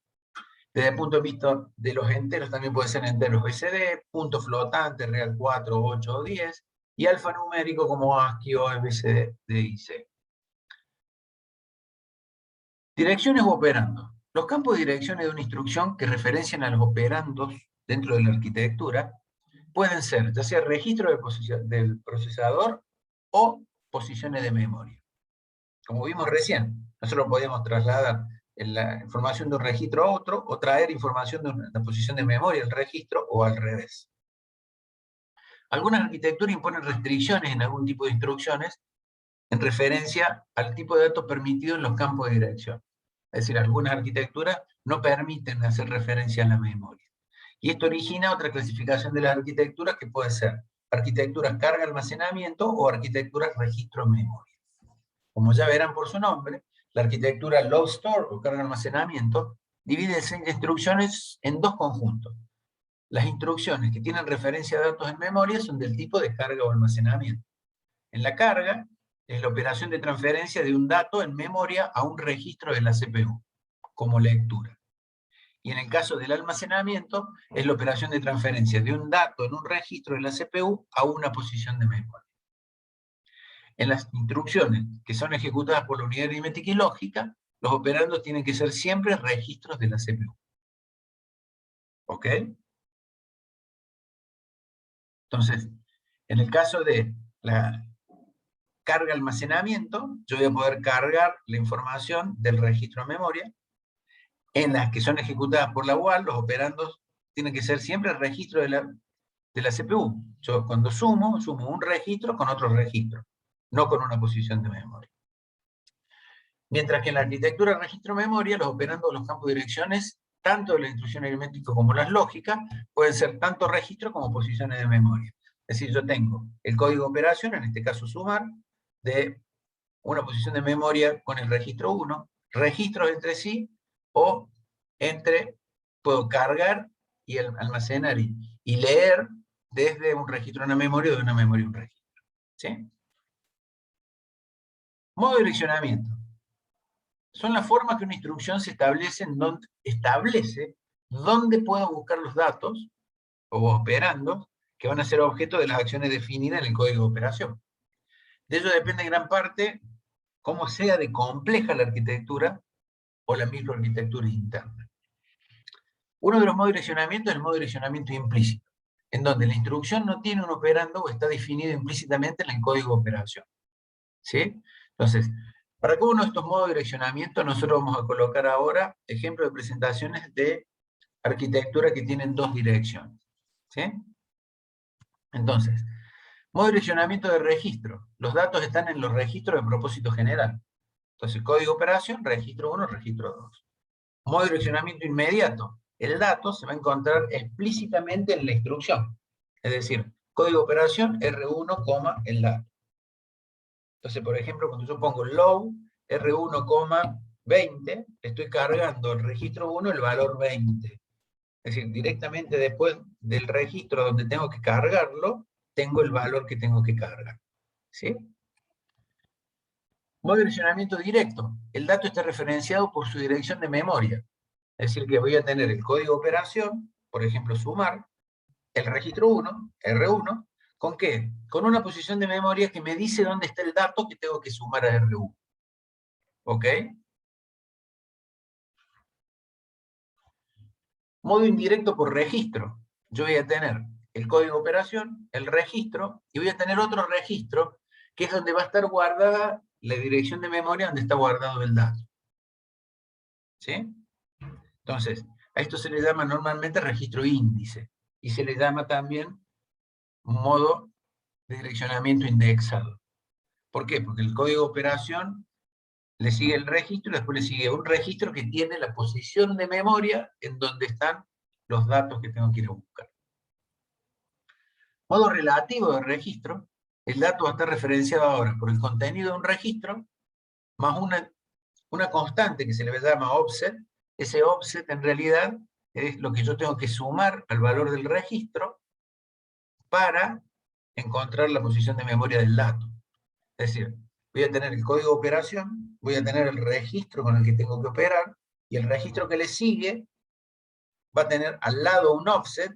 Speaker 1: Desde el punto de vista de los enteros, también puede ser enteros BCD, punto flotante, real 4, 8 o 10, y alfanumérico como ASCII o ABCD, D y C. Direcciones u operandos. Los campos de direcciones de una instrucción que referencian a los operandos dentro de la arquitectura pueden ser ya sea registro del procesador o posiciones de memoria. Como vimos recién, nosotros podíamos trasladar la información de un registro a otro o traer información de una posición de memoria al registro o al revés. Algunas arquitecturas imponen restricciones en algún tipo de instrucciones en referencia al tipo de datos permitido en los campos de dirección. Es decir, algunas arquitecturas no permiten hacer referencia a la memoria. Y esto origina otra clasificación de las arquitecturas que puede ser arquitecturas carga-almacenamiento o arquitecturas registro-memoria. Como ya verán por su nombre, la arquitectura load store o carga-almacenamiento divide instrucciones en dos conjuntos. Las instrucciones que tienen referencia a datos en memoria son del tipo de carga o almacenamiento. En la carga es la operación de transferencia de un dato en memoria a un registro de la CPU, como lectura. Y en el caso del almacenamiento, es la operación de transferencia de un dato en un registro de la CPU a una posición de memoria. En las instrucciones que son ejecutadas por la unidad aritmética y lógica, los operandos tienen que ser siempre registros de la CPU. ¿Ok? Entonces, en el caso de la carga almacenamiento, yo voy a poder cargar la información del registro a memoria. En las que son ejecutadas por la UAL, los operandos tienen que ser siempre el registro de la CPU. Yo cuando sumo un registro con otro registro, no con una posición de memoria. Mientras que en la arquitectura registro-memoria, los operandos de los campos de direcciones, tanto de la instrucción aritmética como las lógicas, pueden ser tanto registros como posiciones de memoria. Es decir, yo tengo el código de operación, en este caso sumar, de una posición de memoria con el registro 1, registros entre sí, o puedo cargar y almacenar y leer desde un registro a una memoria o de una memoria a un registro. ¿Sí? Modo de direccionamiento. Son las formas que una instrucción establece dónde puedo buscar los datos o operandos que van a ser objeto de las acciones definidas en el código de operación. De ello depende en gran parte cómo sea de compleja la arquitectura o la microarquitectura interna. Uno de los modos de direccionamiento es el modo de direccionamiento implícito, en donde la instrucción no tiene un operando o está definido implícitamente en el código de operación. ¿Sí? Entonces, para cada uno de estos modos de direccionamiento, nosotros vamos a colocar ahora ejemplos de presentaciones de arquitectura que tienen dos direcciones. ¿Sí? Entonces, modo de direccionamiento de registro. Los datos están en los registros de propósito general. Entonces, código de operación, registro 1, registro 2. Modo de direccionamiento inmediato. El dato se va a encontrar explícitamente en la instrucción. Es decir, código de operación R1, el dato. Entonces, por ejemplo, cuando yo pongo load R1, 20, estoy cargando el registro 1 el valor 20. Es decir, directamente después del registro donde tengo que cargarlo, tengo el valor que tengo que cargar. ¿Sí? Modo de direccionamiento directo. El dato está referenciado por su dirección de memoria. Es decir, que voy a tener el código de operación, por ejemplo, sumar, el registro 1, R1, ¿con qué? Con una posición de memoria que me dice dónde está el dato que tengo que sumar a R1. ¿Ok? Modo indirecto por registro. Yo voy a tener el código de operación, el registro, y voy a tener otro registro, que es donde va a estar guardada la dirección de memoria donde está guardado el dato. ¿Sí? Entonces, a esto se le llama normalmente registro índice, y se le llama también modo de direccionamiento indexado. ¿Por qué? Porque el código de operación le sigue el registro, y después le sigue un registro que tiene la posición de memoria en donde están los datos que tengo que ir a buscar. Modo relativo de registro, el dato va a estar referenciado ahora por el contenido de un registro, más una constante que se le llama offset. Ese offset en realidad es lo que yo tengo que sumar al valor del registro para encontrar la posición de memoria del dato. Es decir, voy a tener el código de operación, voy a tener el registro con el que tengo que operar, y el registro que le sigue va a tener al lado un offset,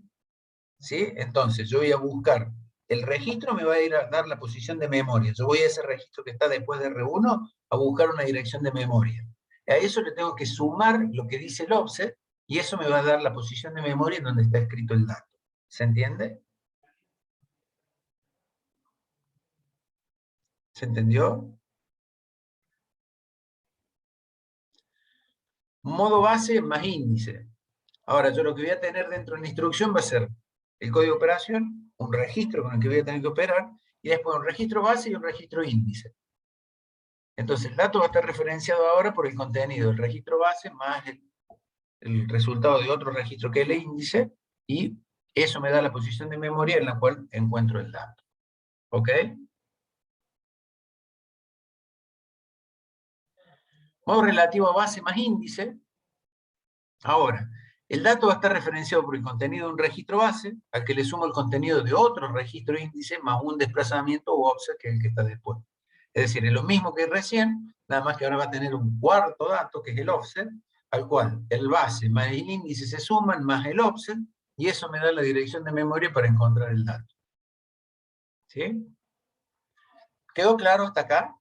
Speaker 1: ¿sí? Entonces yo voy a buscar, el registro me va a ir a dar la posición de memoria, yo voy a ese registro que está después de R1 a buscar una dirección de memoria. A eso le tengo que sumar lo que dice el offset, y eso me va a dar la posición de memoria en donde está escrito el dato. ¿Se entiende? ¿Se entendió? Modo base más índice. Ahora, yo lo que voy a tener dentro de la instrucción va a ser el código de operación, un registro con el que voy a tener que operar, y después un registro base y un registro índice. Entonces, el dato va a estar referenciado ahora por el contenido del registro base más el resultado de otro registro que es el índice, y eso me da la posición de memoria en la cual encuentro el dato. ¿Ok? Modo relativo a base más índice. Ahora, el dato va a estar referenciado por el contenido de un registro base, al que le sumo el contenido de otro registro índice, más un desplazamiento o offset, que es el que está después. Es decir, es lo mismo que recién, nada más que ahora va a tener un cuarto dato, que es el offset, al cual el base más el índice se suman, más el offset, y eso me da la dirección de memoria para encontrar el dato. ¿Sí? ¿Quedó claro hasta acá?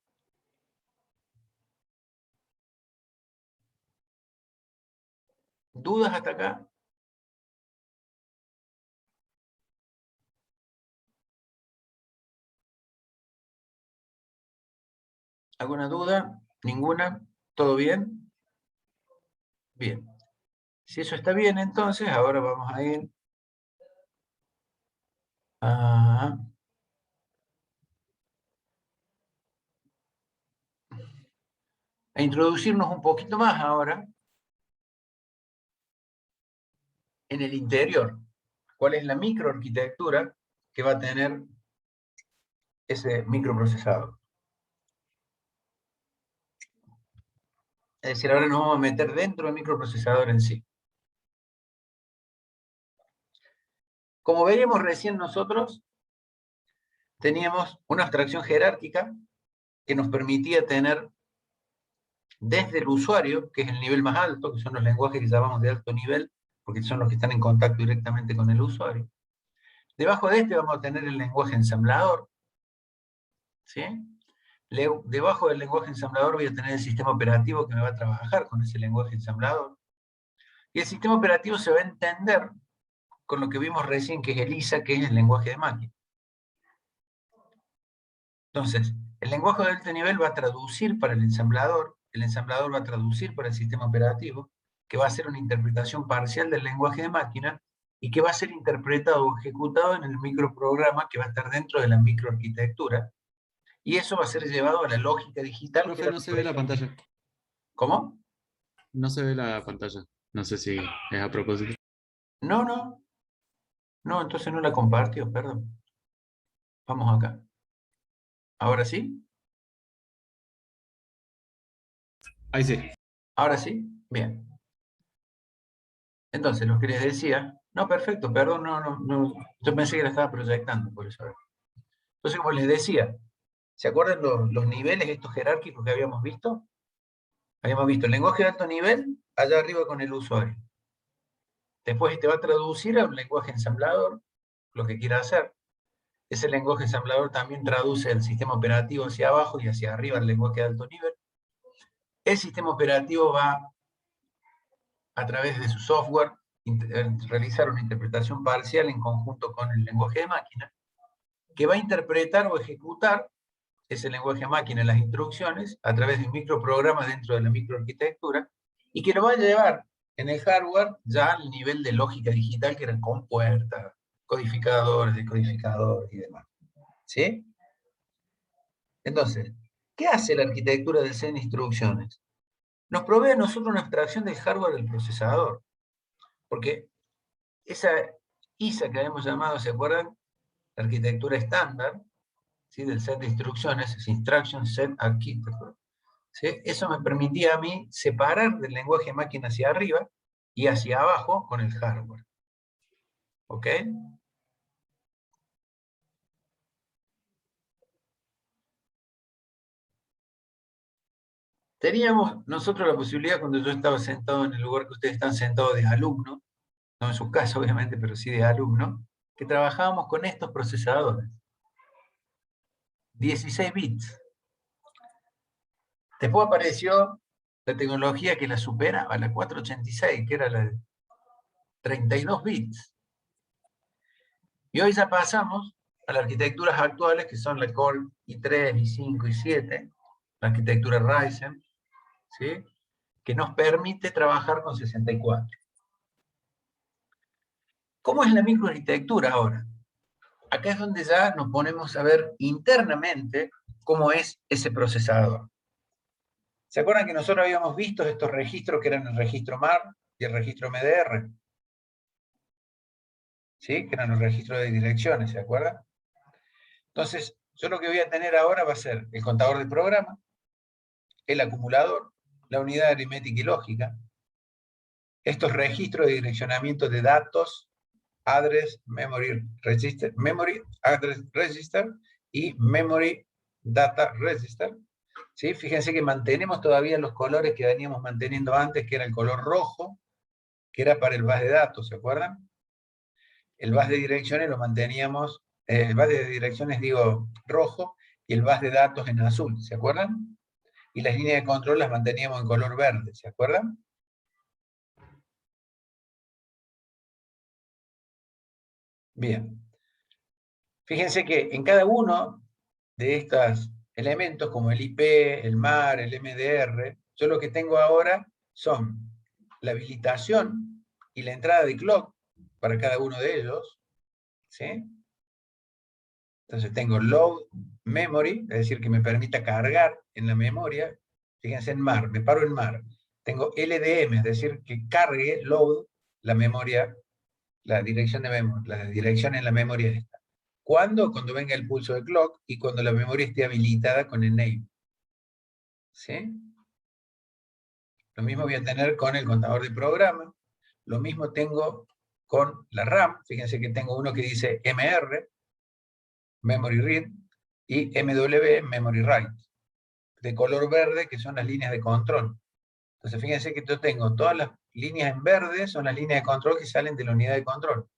Speaker 1: ¿Dudas hasta acá? ¿Alguna duda? ¿Ninguna? ¿Todo bien? Bien. Si eso está bien, entonces ahora vamos a ir a introducirnos un poquito más ahora en el interior. ¿Cuál es la microarquitectura que va a tener ese microprocesador? Es decir, ahora nos vamos a meter dentro del microprocesador en sí. Como veíamos recién nosotros, teníamos una abstracción jerárquica que nos permitía tener desde el usuario, que es el nivel más alto, que son los lenguajes que llamamos de alto nivel, porque son los que están en contacto directamente con el usuario. Debajo de este vamos a tener el lenguaje ensamblador, ¿sí? Debajo del lenguaje ensamblador voy a tener el sistema operativo que me va a trabajar con ese lenguaje ensamblador. Y el sistema operativo se va a entender con lo que vimos recién, que es el ISA, que es el lenguaje de máquina. Entonces, el lenguaje de alto nivel va a traducir para el ensamblador va a traducir para el sistema operativo, que va a hacer una interpretación parcial del lenguaje de máquina, y que va a ser interpretado o ejecutado en el microprograma que va a estar dentro de la microarquitectura, y eso va a ser llevado a la lógica digital.
Speaker 4: Profe, no se ve la pantalla.
Speaker 1: ¿Cómo?
Speaker 4: No se ve la pantalla. No sé si es a propósito.
Speaker 1: No, entonces no la compartió, perdón. Vamos acá. ¿Ahora sí?
Speaker 4: Ahí sí.
Speaker 1: ¿Ahora sí? Bien. Entonces, lo que les decía... No, perfecto, perdón, no. Yo pensé que la estaba proyectando, por eso. Entonces, como les decía, ¿se acuerdan los niveles estos jerárquicos que habíamos visto? Habíamos visto el lenguaje de alto nivel, allá arriba con el usuario. Después este va a traducir a un lenguaje ensamblador, lo que quiera hacer. Ese lenguaje ensamblador también traduce el sistema operativo hacia abajo y hacia arriba el lenguaje de alto nivel. El sistema operativo va, a través de su software, realizar una interpretación parcial en conjunto con el lenguaje de máquina, que va a interpretar o ejecutar ese lenguaje de máquina, las instrucciones, a través de un microprograma dentro de la microarquitectura, y que lo va a llevar en el hardware ya al nivel de lógica digital, que eran compuertas, codificadores, decodificadores y demás. ¿Sí? Entonces, ¿qué hace la arquitectura del set de instrucciones? Nos provee a nosotros una abstracción del hardware del procesador, porque esa ISA que habíamos llamado, ¿se acuerdan? La arquitectura estándar, ¿sí? Del set de instrucciones, es Instruction Set Architecture. ¿Sí? Eso me permitía a mí separar del lenguaje máquina hacia arriba y hacia abajo con el hardware. ¿Ok? Teníamos nosotros la posibilidad, cuando yo estaba sentado en el lugar que ustedes están sentados de alumno, no en su caso obviamente, pero sí de alumno, que trabajábamos con estos procesadores. 16 bits. Después apareció la tecnología que la superaba, la 486, que era la de 32 bits. Y hoy ya pasamos a las arquitecturas actuales, que son la Core i3, i5, i7, la arquitectura Ryzen, ¿sí? Que nos permite trabajar con 64. ¿Cómo es la microarquitectura ahora? Acá es donde ya nos ponemos a ver internamente cómo es ese procesador. ¿Se acuerdan que nosotros habíamos visto estos registros que eran el registro MAR y el registro MDR? ¿Sí? Que eran los registros de direcciones, ¿se acuerdan? Entonces, yo lo que voy a tener ahora va a ser el contador de programa, el acumulador, la unidad aritmética y lógica, estos registros de direccionamiento de datos, address, memory register, memory address register y memory data register. ¿Sí? Fíjense que mantenemos todavía los colores que veníamos manteniendo antes, que era el color rojo, que era para el bus de datos, ¿se acuerdan? El bus de direcciones lo manteníamos, el bus de direcciones digo rojo, y el bus de datos en azul, ¿se acuerdan? Y las líneas de control las manteníamos en color verde, ¿se acuerdan? Bien. Fíjense que en cada uno de estos elementos, como el IP, el MAR, el MDR, yo lo que tengo ahora son la habilitación y la entrada de clock para cada uno de ellos, ¿sí? Entonces tengo load memory, es decir, que me permita cargar en la memoria. Fíjense en MAR, me paro en MAR. Tengo LDM, es decir, que cargue, load, la memoria, la dirección de memoria, la dirección en la memoria esta. ¿Cuándo? Cuando venga el pulso de clock y cuando la memoria esté habilitada con enable. ¿Sí? Lo mismo voy a tener con el contador de programa. Lo mismo tengo con la RAM. Fíjense que tengo uno que dice MR, Memory Read, y MW, Memory Write, de color verde, que son las líneas de control. Entonces fíjense que yo tengo todas las líneas en verde, son las líneas de control que salen de la unidad de control.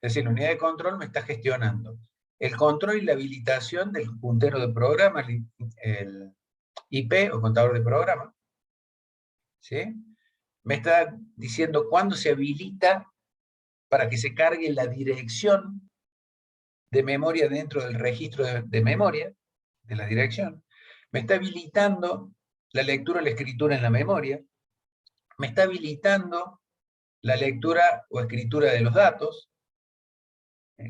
Speaker 1: Es decir, la unidad de control me está gestionando el control y la habilitación del puntero de programa, el IP o contador de programa. ¿Sí? Me está diciendo cuándo se habilita para que se cargue la dirección de memoria dentro del registro de memoria, de la dirección. Me está habilitando la lectura o la escritura en la memoria. Me está habilitando la lectura o escritura de los datos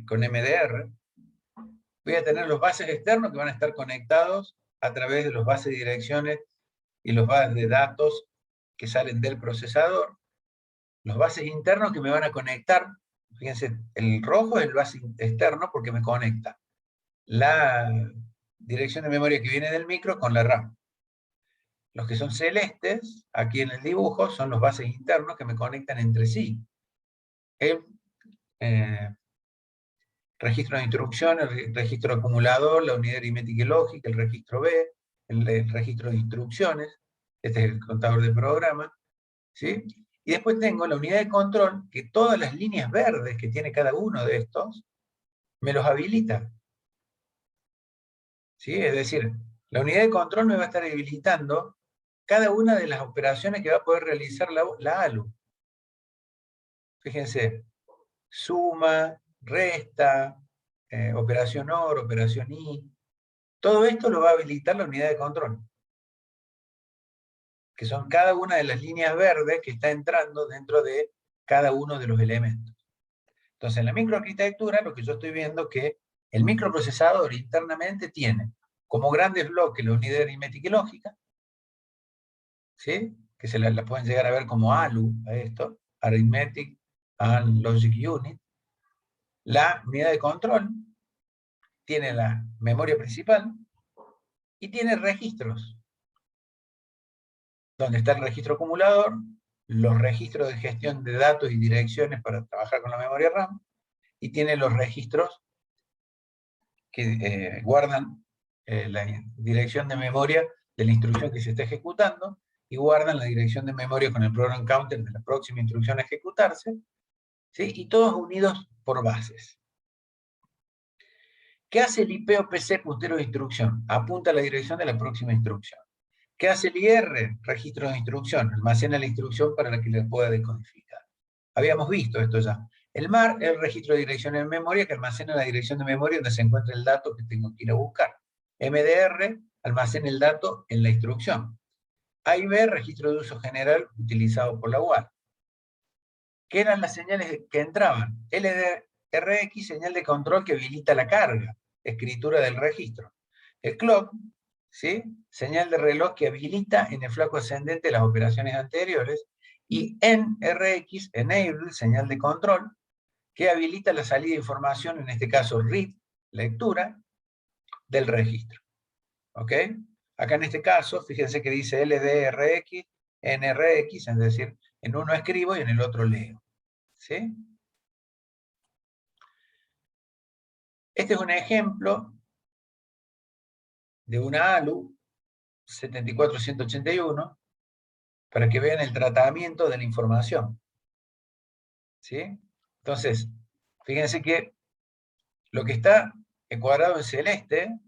Speaker 1: con MDR. Voy a tener los bases externos que van a estar conectados a través de los bases de direcciones y los bases de datos que salen del procesador. Los bases internos que me van a conectar. Fíjense, el rojo es el base externo porque me conecta la dirección de memoria que viene del micro con la RAM. Los que son celestes, aquí en el dibujo, son los bases internos que me conectan entre sí. El registro de instrucciones, el registro acumulador, la unidad aritmética y lógica, el registro B, el registro de instrucciones, este es el contador de programa, ¿sí? Y después tengo la unidad de control, que todas las líneas verdes que tiene cada uno de estos, me los habilita. ¿Sí? Es decir, la unidad de control me va a estar habilitando cada una de las operaciones que va a poder realizar la ALU. Fíjense, suma, resta, operación OR, operación I. Todo esto lo va a habilitar la unidad de control, que son cada una de las líneas verdes que está entrando dentro de cada uno de los elementos. Entonces, en la microarquitectura, lo que yo estoy viendo es que el microprocesador internamente tiene como grandes bloques la unidad aritmética y lógica, ¿sí? Que se la pueden llegar a ver como ALU a esto, Arithmetic and Logic Unit. La unidad de control tiene la memoria principal y tiene registros, donde está el registro acumulador, los registros de gestión de datos y direcciones para trabajar con la memoria RAM, y tiene los registros que guardan la dirección de memoria de la instrucción que se está ejecutando y guardan la dirección de memoria con el program counter de la próxima instrucción a ejecutarse, ¿sí? Y todos unidos por bases. ¿Qué hace el IPOPC puntero de instrucción? Apunta a la dirección de la próxima instrucción. ¿Qué hace el IR? Registro de instrucción, almacena la instrucción para la que la pueda decodificar. Habíamos visto esto ya. El MAR es el registro de dirección en memoria que almacena la dirección de memoria donde se encuentra el dato que tengo que ir a buscar. MDR almacena el dato en la instrucción. AIB, registro de uso general utilizado por la UAL. ¿Qué eran las señales que entraban? LDRX, señal de control que habilita la carga, escritura del registro. El clock, ¿sí? Señal de reloj que habilita en el flanco ascendente las operaciones anteriores. Y NRX, enable, señal de control, que habilita la salida de información, en este caso read, lectura, del registro. ¿Ok? Acá en este caso, fíjense que dice LDRX, NRX, es decir, en uno escribo y en el otro leo. ¿Sí? Este es un ejemplo de una ALU 74181 para que vean el tratamiento de la información. ¿Sí? Entonces, fíjense que lo que está encuadrado en celeste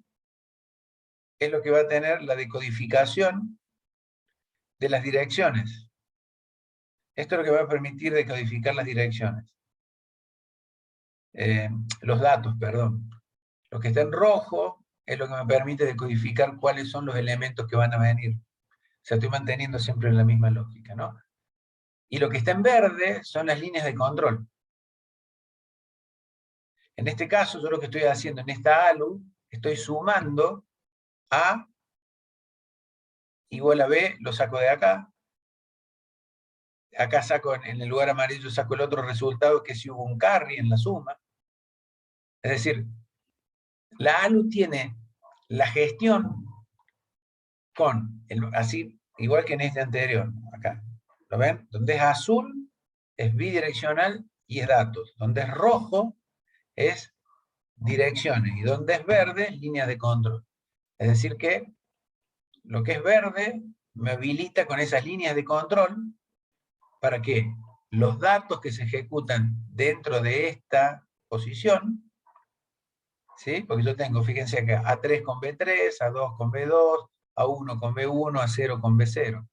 Speaker 1: es lo que va a tener la decodificación de las direcciones. Esto es lo que va a permitir decodificar las direcciones. Los datos, perdón. Lo que está en rojo es lo que me permite decodificar cuáles son los elementos que van a venir. O sea, estoy manteniendo siempre la misma lógica, ¿no? Y lo que está en verde son las líneas de control. En este caso, yo lo que estoy haciendo en esta ALU, estoy sumando A igual a B, lo saco de acá. Acá saco, en el lugar amarillo, saco el otro resultado, que si hubo un carry en la suma. Es decir, la ALU tiene la gestión con, así, igual que en este anterior, acá. ¿Lo ven? Donde es azul, es bidireccional y es datos. Donde es rojo, es direcciones. Y donde es verde, líneas de control. Es decir que lo que es verde me habilita con esas líneas de control para que los datos que se ejecutan dentro de esta posición, ¿sí? Porque yo tengo, fíjense acá, A3 con B3, A2 con B2, A1 con B1, A0 con B0.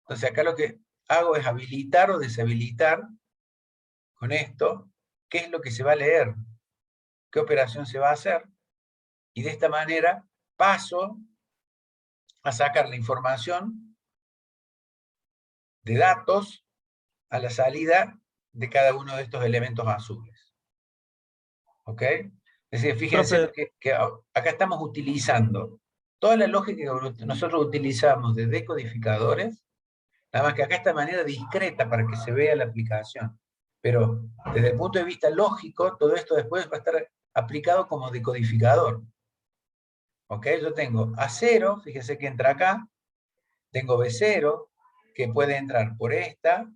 Speaker 1: Entonces acá lo que hago es habilitar o deshabilitar con esto qué es lo que se va a leer, qué operación se va a hacer, y de esta manera paso a sacar la información de datos a la salida de cada uno de estos elementos azules. ¿Ok? Es decir, fíjense
Speaker 2: Profe.
Speaker 1: que acá estamos utilizando toda la lógica que nosotros utilizamos de decodificadores, nada más que acá está de manera discreta para que se vea la aplicación. Pero desde el punto de vista lógico, todo esto después va a estar aplicado como decodificador. ¿Ok? Yo tengo A0, fíjense que entra acá, tengo B0, que puede entrar por esta,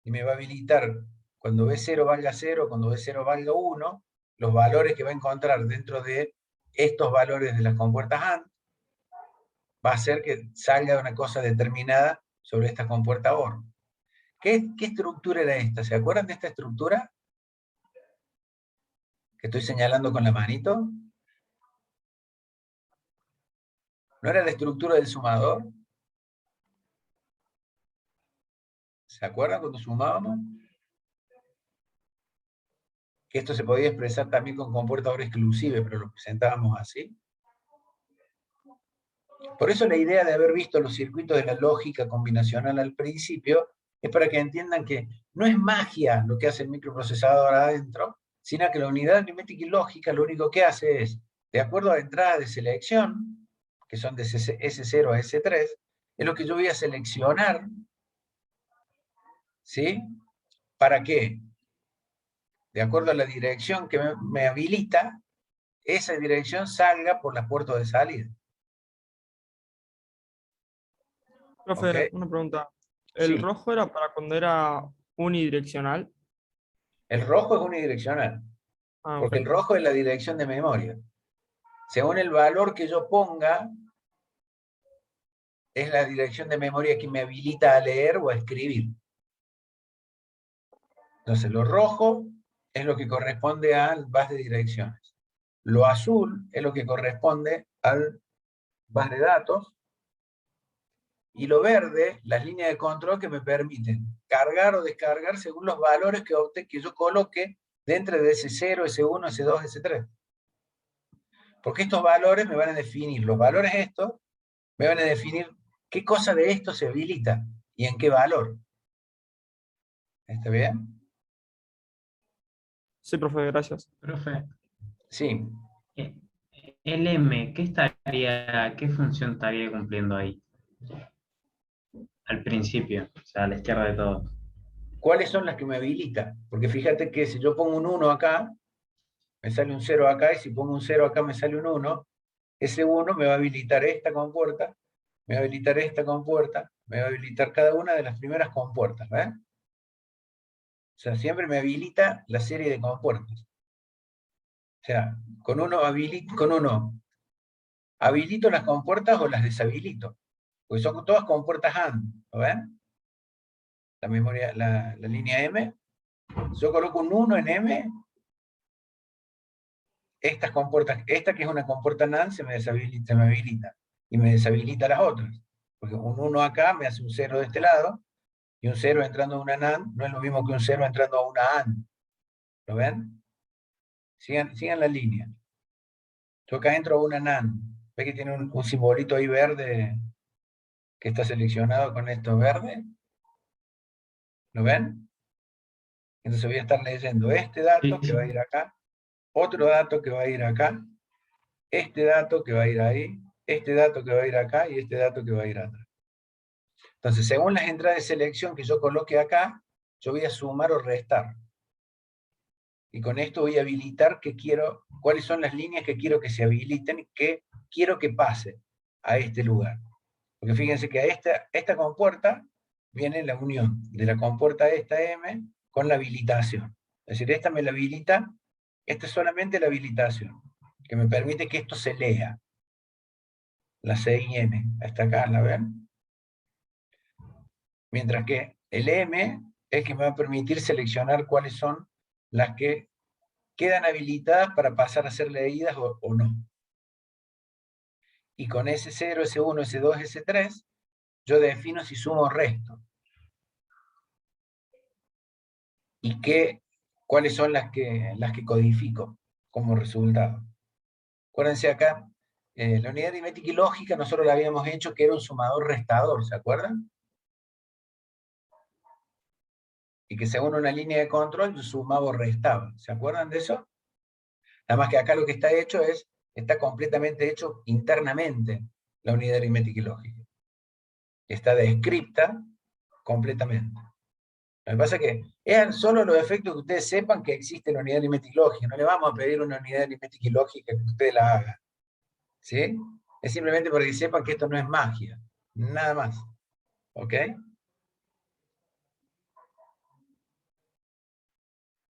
Speaker 1: y me va a habilitar cuando B0 valga 0, cuando B0 valga 1, los valores que va a encontrar dentro de estos valores de las compuertas AND, va a hacer que salga una cosa determinada sobre esta compuerta OR. ¿Qué estructura era esta? ¿Se acuerdan de esta estructura? Que estoy señalando con la manito. ¿No era la estructura del sumador? ¿Se acuerdan cuando sumábamos? Que esto se podía expresar también con compuerta OR exclusive, pero lo presentábamos así. Por eso la idea de haber visto los circuitos de la lógica combinacional al principio es para que entiendan que no es magia lo que hace el microprocesador adentro, sino que la unidad aritmética y lógica lo único que hace es, de acuerdo a la entrada de selección, que son de S0 a S3, es lo que yo voy a seleccionar, ¿sí? ¿Para qué? De acuerdo a la dirección que me habilita, esa dirección salga por las puertas de salida.
Speaker 2: Profe,
Speaker 1: ¿Ok?
Speaker 2: una pregunta. ¿El
Speaker 1: Sí.
Speaker 2: rojo era para cuando era unidireccional?
Speaker 1: El rojo es unidireccional,
Speaker 2: Ah, ok.
Speaker 1: porque el rojo es la dirección de memoria. Según el valor que yo ponga es la dirección de memoria que me habilita a leer o a escribir. Entonces, lo rojo es lo que corresponde al bus de direcciones. Lo azul es lo que corresponde al bus de datos. Y lo verde, las líneas de control que me permiten cargar o descargar según los valores que yo coloque dentro de S0, S1, S2, S3. Porque estos valores me van a definir, los valores estos me van a definir qué cosa de esto se habilita y en qué valor. ¿Está bien?
Speaker 2: Sí, profe, gracias.
Speaker 5: Profe,
Speaker 1: Sí.
Speaker 5: eh, el M, ¿qué función estaría cumpliendo ahí? Al principio, o sea, a la izquierda de todo.
Speaker 1: ¿Cuáles son las que me habilitan? Porque fíjate que si yo pongo un 1 acá, me sale un 0 acá, y si pongo un 0 acá me sale un 1, ese 1 me va a habilitar esta compuerta, me va a habilitar esta compuerta, me va a habilitar cada una de las primeras compuertas, ¿ves? O sea, siempre me habilita la serie de compuertas. O sea, con uno habilito las compuertas o las deshabilito. Porque son todas compuertas AND, ¿lo ven? La memoria, la línea M. Yo coloco un 1 en M, estas compuertas, esta que es una compuerta NAND se me habilita. Y me deshabilita las otras. Porque un 1 acá me hace un 0 de este lado, y un 0 entrando a una NAND no es lo mismo que un 0 entrando a una AND. ¿Lo ven? Sigan la línea. Yo acá entro a una NAND. ¿Ve que tiene un simbolito ahí verde que está seleccionado con esto verde? ¿Lo ven? Entonces voy a estar leyendo este dato
Speaker 5: Sí,
Speaker 1: que
Speaker 5: sí.
Speaker 1: va a ir acá, otro dato que va a ir acá, este dato que va a ir ahí, este dato que va a ir acá y este dato que va a ir atrás. Entonces, según las entradas de selección que yo coloque acá, yo voy a sumar o restar. Y con esto voy a habilitar cuáles son las líneas que quiero que se habiliten, que quiero que pase a este lugar. Porque fíjense que a esta compuerta viene la unión de la compuerta esta M con la habilitación. Es decir, esta me la habilita, esta es solamente la habilitación, que me permite que esto se lea. La C y M, hasta acá, ¿la ven? Mientras que el M es el que me va a permitir seleccionar cuáles son las que quedan habilitadas para pasar a ser leídas o no. Y con S0, S1, S2, S3, yo defino si sumo o resto. Y cuáles son las que codifico como resultado. Acuérdense acá, la unidad aritmética y lógica nosotros la habíamos hecho que era un sumador-restador, ¿se acuerdan? Y que según una línea de control yo sumaba o restaba, ¿se acuerdan de eso? Nada más que acá lo que está completamente hecho internamente la unidad aritmética y lógica. Está descripta completamente. Lo que pasa es que eran solo los efectos que ustedes sepan que existe la unidad aritmética y lógica. No le vamos a pedir una unidad aritmética y lógica que ustedes la hagan. ¿Sí? Es simplemente para que sepan que esto no es magia. Nada más. ¿Ok?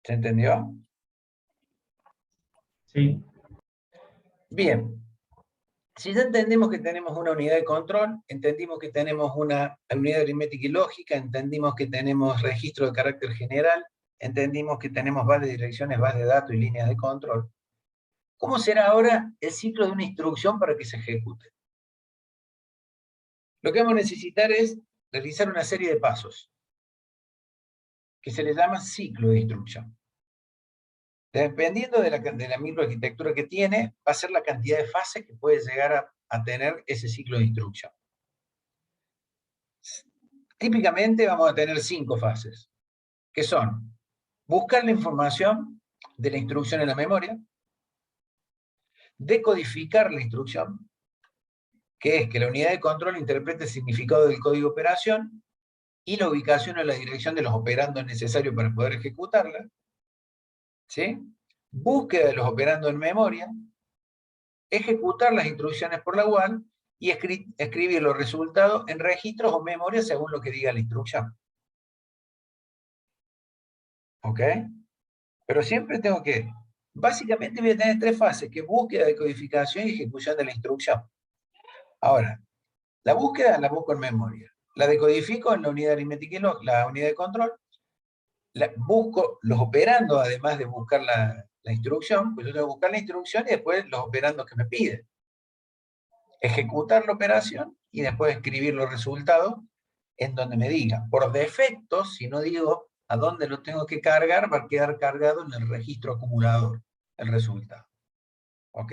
Speaker 1: ¿Se entendió?
Speaker 5: Sí.
Speaker 1: Bien. Si ya entendimos que tenemos una unidad de control, entendimos que tenemos una unidad aritmética y lógica, entendimos que tenemos registro de carácter general, entendimos que tenemos bases de direcciones, bases de datos y líneas de control. ¿Cómo será ahora el ciclo de una instrucción para que se ejecute? Lo que vamos a necesitar es realizar una serie de pasos, que se le llama ciclo de instrucción. Dependiendo de la microarquitectura que tiene, va a ser la cantidad de fases que puede llegar a tener ese ciclo de instrucción. Típicamente vamos a tener 5 fases, que son buscar la información de la instrucción en la memoria, decodificar la instrucción, que es que la unidad de control interprete el significado del código de operación y la ubicación o la dirección de los operandos necesarios para poder ejecutarla, ¿sí? Búsqueda de los operandos en memoria, ejecutar las instrucciones por la UAL y escribir los resultados en registros o memoria según lo que diga la instrucción. ¿Ok? Pero siempre tengo que, básicamente voy a tener 3 fases, que es búsqueda, decodificación y ejecución de la instrucción. Ahora, La búsqueda la busco en memoria. La decodifico en la unidad aritmética y la unidad de control. Busco los operandos, además de buscar la instrucción, pues yo tengo que buscar la instrucción y después los operandos que me piden. Ejecutar la operación y después escribir los resultados en donde me diga. Por defecto, si no digo a dónde lo tengo que cargar, va a quedar cargado en el registro acumulador, el resultado. ¿Ok?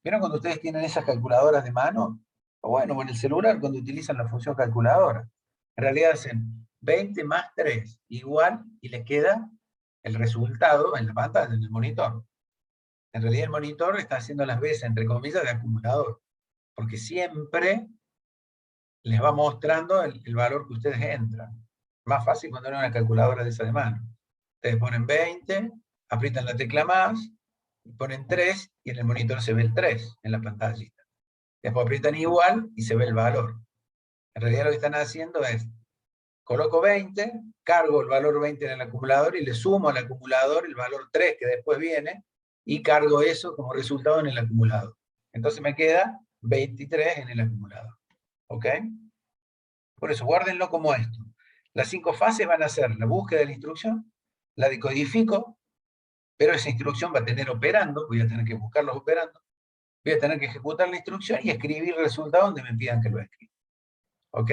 Speaker 1: ¿Vieron cuando ustedes tienen esas calculadoras de mano? O bueno, en el celular cuando utilizan la función calculadora. En realidad hacen 20 más 3 igual y les queda el resultado en la pantalla, en el monitor. En realidad el monitor está haciendo las veces, entre comillas, de acumulador. Porque siempre les va mostrando el valor que ustedes entran. Más fácil cuando no hay una calculadora de esa de mano. Ustedes ponen 20, aprietan la tecla más, ponen 3 y en el monitor se ve el 3 en la pantallita. Después aprietan igual y se ve el valor. En realidad lo que están haciendo es, coloco 20, cargo el valor 20 en el acumulador y le sumo al acumulador el valor 3 que después viene y cargo eso como resultado en el acumulador. Entonces me queda 23 en el acumulador. ¿Ok? Por eso, guárdenlo como esto. Las 5 fases van a ser la búsqueda de la instrucción, la decodifico, pero esa instrucción va a tener operando, voy a tener que buscar los operandos, voy a tener que ejecutar la instrucción y escribir el resultado donde me pidan que lo escriba. ¿Ok?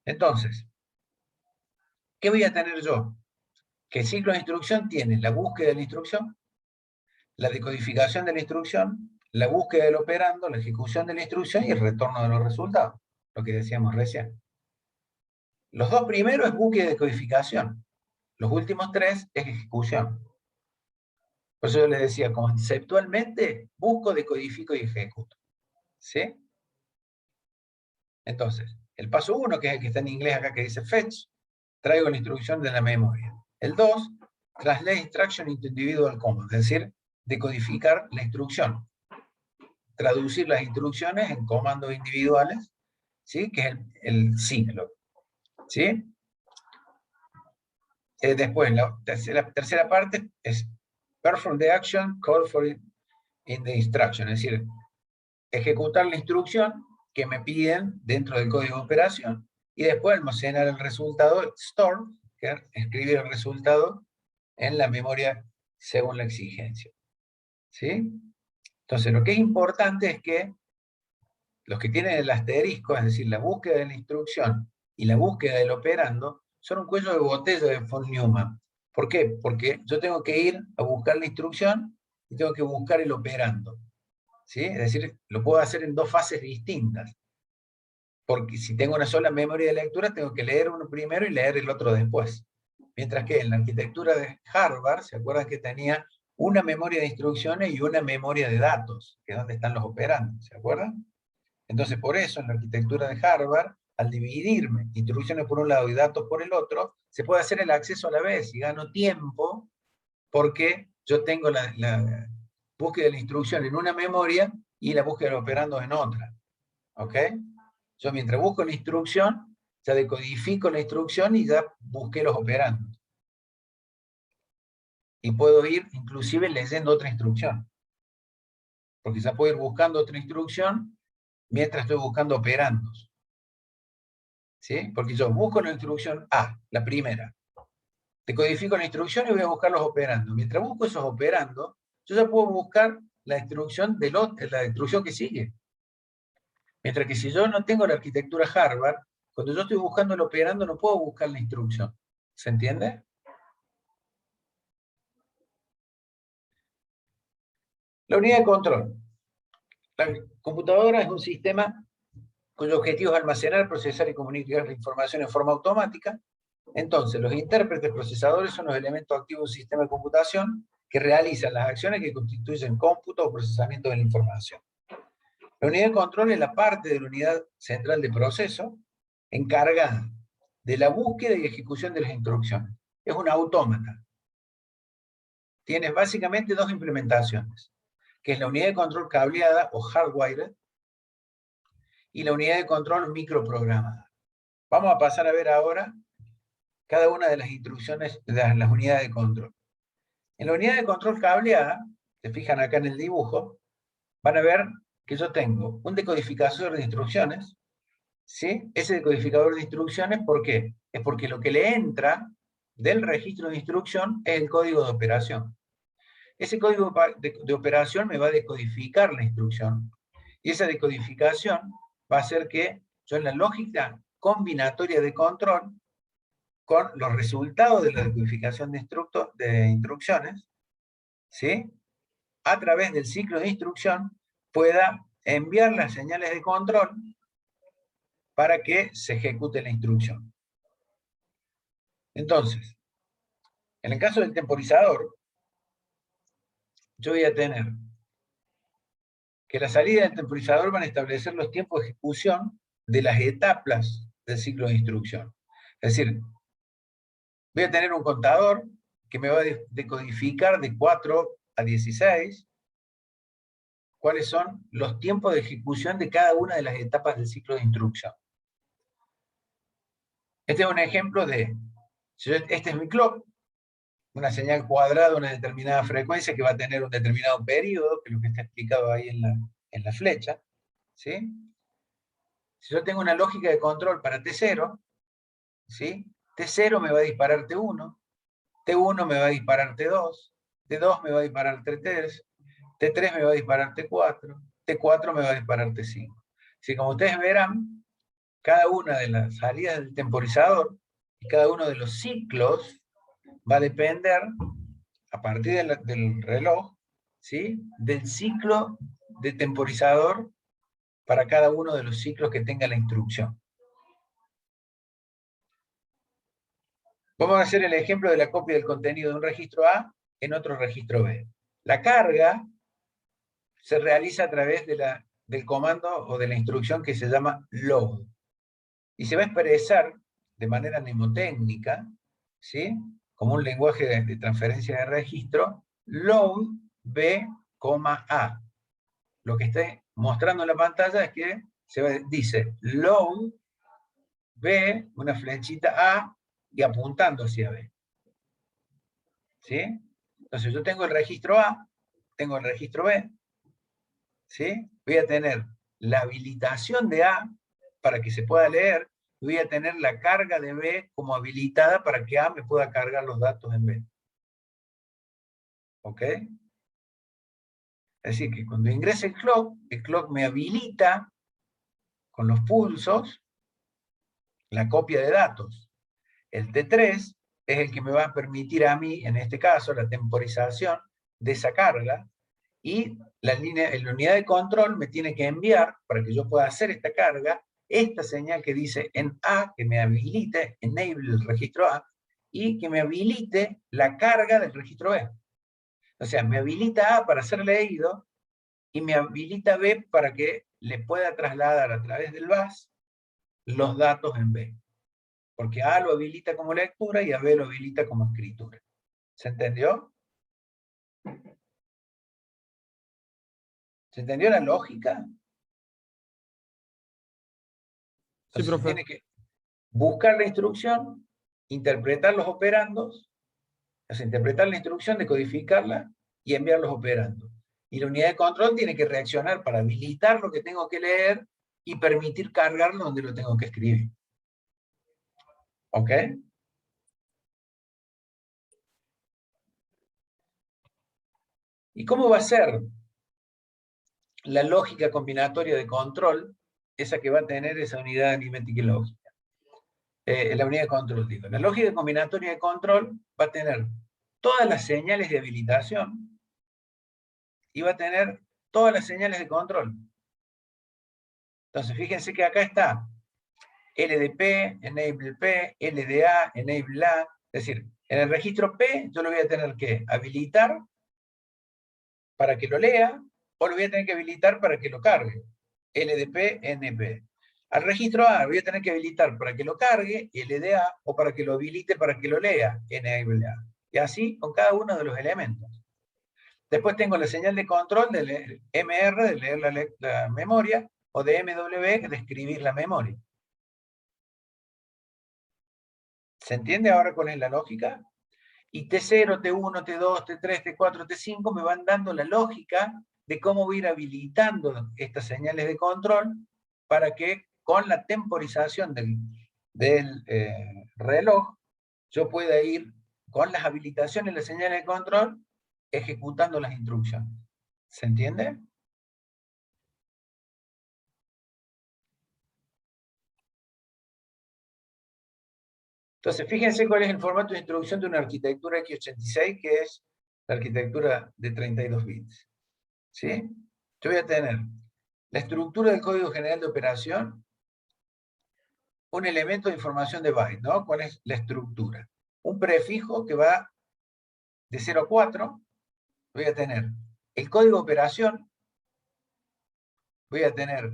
Speaker 1: Entonces, ¿qué voy a tener yo? Que el ciclo de instrucción tiene la búsqueda de la instrucción, la decodificación de la instrucción, la búsqueda del operando, la ejecución de la instrucción y el retorno de los resultados, lo que decíamos recién. Los dos primeros es búsqueda y decodificación. Los últimos 3 es ejecución. Por eso yo les decía, conceptualmente, busco, decodifico y ejecuto. ¿Sí? Entonces, el paso 1, que es el que está en inglés acá, que dice fetch, traigo la instrucción de la memoria. El 2, translate instruction into individual command, es decir, decodificar la instrucción. Traducir las instrucciones en comandos individuales, ¿sí? Que es el ciclo. ¿Sí? Después, la tercera parte es perform the action called for in the instruction, es decir, ejecutar la instrucción que me piden dentro del código de operación y después almacenar el resultado, store, que es escribir el resultado en la memoria según la exigencia. ¿Sí? Entonces, lo que es importante es que los que tienen el asterisco, es decir, la búsqueda de la instrucción y la búsqueda del operando, son un cuello de botella de von Neumann. ¿Por qué? Porque yo tengo que ir a buscar la instrucción y tengo que buscar el operando. ¿Sí? Es decir, lo puedo hacer en 2 fases distintas. Porque si tengo una sola memoria de lectura, tengo que leer uno primero y leer el otro después. Mientras que en la arquitectura de Harvard, ¿se acuerdan que tenía una memoria de instrucciones y una memoria de datos, que es donde están los operandos? ¿Se acuerdan? Entonces, por eso, en la arquitectura de Harvard, al dividirme instrucciones por un lado y datos por el otro, se puede hacer el acceso a la vez y gano tiempo porque yo tengo la búsqueda de la instrucción en una memoria y la búsqueda de los operandos en otra. ¿Ok? Yo mientras busco la instrucción, ya decodifico la instrucción y ya busqué los operandos. Y puedo ir inclusive leyendo otra instrucción. Porque ya puedo ir buscando otra instrucción mientras estoy buscando operandos. ¿Sí? Porque yo busco la instrucción A, la primera. Decodifico la instrucción y voy a buscar los operandos. Mientras busco esos operandos, yo ya puedo buscar la instrucción la instrucción que sigue. Mientras que si yo no tengo la arquitectura Harvard, cuando yo estoy buscando el operando no puedo buscar la instrucción. ¿Se entiende? La unidad de control. La computadora es un sistema cuyo objetivo es almacenar, procesar y comunicar la información en forma automática. Entonces, los intérpretes procesadores son los elementos activos de un sistema de computación que realizan las acciones que constituyen cómputo o procesamiento de la información. La unidad de control es la parte de la unidad central de proceso encargada de la búsqueda y ejecución de las instrucciones. Es un autómata. Tienes básicamente 2 implementaciones, que es la unidad de control cableada o hardwired y la unidad de control microprogramada. Vamos a pasar a ver ahora cada una de las instrucciones de las unidades de control. En la unidad de control cableada, se fijan acá en el dibujo, van a ver que yo tengo un decodificador de instrucciones, ¿sí? Ese decodificador de instrucciones, ¿por qué? Es porque lo que le entra del registro de instrucción es el código de operación. Ese código de operación me va a decodificar la instrucción. Y esa decodificación va a hacer que yo en la lógica combinatoria de control, con los resultados de la decodificación de instrucciones, ¿sí? A través del ciclo de instrucción, pueda enviar las señales de control para que se ejecute la instrucción. Entonces, en el caso del temporizador, yo voy a tener que la salida del temporizador van a establecer los tiempos de ejecución de las etapas del ciclo de instrucción. Es decir, voy a tener un contador que me va a decodificar de 4 a 16 cuáles son los tiempos de ejecución de cada una de las etapas del ciclo de instrucción. Este es un ejemplo de, este es mi clock, una señal cuadrada de una determinada frecuencia que va a tener un determinado periodo, que es lo que está explicado ahí en la flecha, ¿sí? Si yo tengo una lógica de control para T0, ¿sí? T0 me va a disparar T1, T1 me va a disparar T2, T2 me va a disparar T3, T3 me va a disparar T4, T4 me va a disparar T5. Así como ustedes verán, cada una de las salidas del temporizador y cada uno de los ciclos va a depender, a partir del reloj, ¿sí? Del ciclo de temporizador para cada uno de los ciclos que tenga la instrucción. Vamos a hacer el ejemplo de la copia del contenido de un registro A en otro registro B. La carga se realiza a través del comando o de la instrucción que se llama load. Y se va a expresar de manera mnemotécnica, ¿sí? Como un lenguaje de transferencia de registro, load B, A. Lo que está mostrando en la pantalla es que dice load B, una flechita A, y apuntando hacia B. ¿Sí? Entonces yo tengo el registro A, tengo el registro B, ¿sí? Voy a tener la habilitación de A para que se pueda leer, y voy a tener la carga de B como habilitada para que A me pueda cargar los datos en B. ¿Ok? Es decir, que cuando ingrese el clock me habilita con los pulsos la copia de datos. El T3 es el que me va a permitir a mí, en este caso, la temporización de esa carga, y la unidad de control me tiene que enviar, para que yo pueda hacer esta carga, esta señal que dice en A, que me habilite, enable el registro A, y que me habilite la carga del registro B. O sea, me habilita A para ser leído, y me habilita B para que le pueda trasladar a través del bus los datos en B. Porque A lo habilita como lectura y a B lo habilita como escritura. ¿Se entendió? ¿Se entendió la lógica?
Speaker 2: Sí,
Speaker 1: Entonces
Speaker 2: profe.
Speaker 1: tiene que buscar la instrucción, interpretar los operandos, o sea, interpretar la instrucción, decodificarla y enviar los operandos. Y la unidad de control tiene que reaccionar para habilitar lo que tengo que leer y permitir cargarlo donde lo tengo que escribir. ¿Ok? ¿Y cómo va a ser la lógica combinatoria de control, esa que va a tener esa unidad aritmética y lógica? La unidad de control, digo. La lógica combinatoria de control va a tener todas las señales de habilitación y va a tener todas las señales de control. Entonces, fíjense que acá está LDP, enable P, LDA, enable A. Es decir, en el registro P yo lo voy a tener que habilitar para que lo lea, o lo voy a tener que habilitar para que lo cargue. LDP, NP. Al registro A voy a tener que habilitar para que lo cargue, LDA, o para que lo habilite para que lo lea, enable A. Y así con cada uno de los elementos. Después tengo la señal de control del MR, de leer la memoria, o de MW, de escribir la memoria. ¿Se entiende ahora cuál es la lógica? Y T0, T1, T2, T3, T4, T5 me van dando la lógica de cómo voy a ir habilitando estas señales de control para que con la temporización del reloj yo pueda ir con las habilitaciones de las señales de control ejecutando las instrucciones. ¿Se entiende? Entonces, fíjense cuál es el formato de instrucción de una arquitectura x86, que es la arquitectura de 32 bits. ¿Sí? Yo voy a tener la estructura del código general de operación, un elemento de información de byte, ¿no? ¿Cuál es la estructura? Un prefijo que va de 0 a 4, voy a tener el código de operación, voy a tener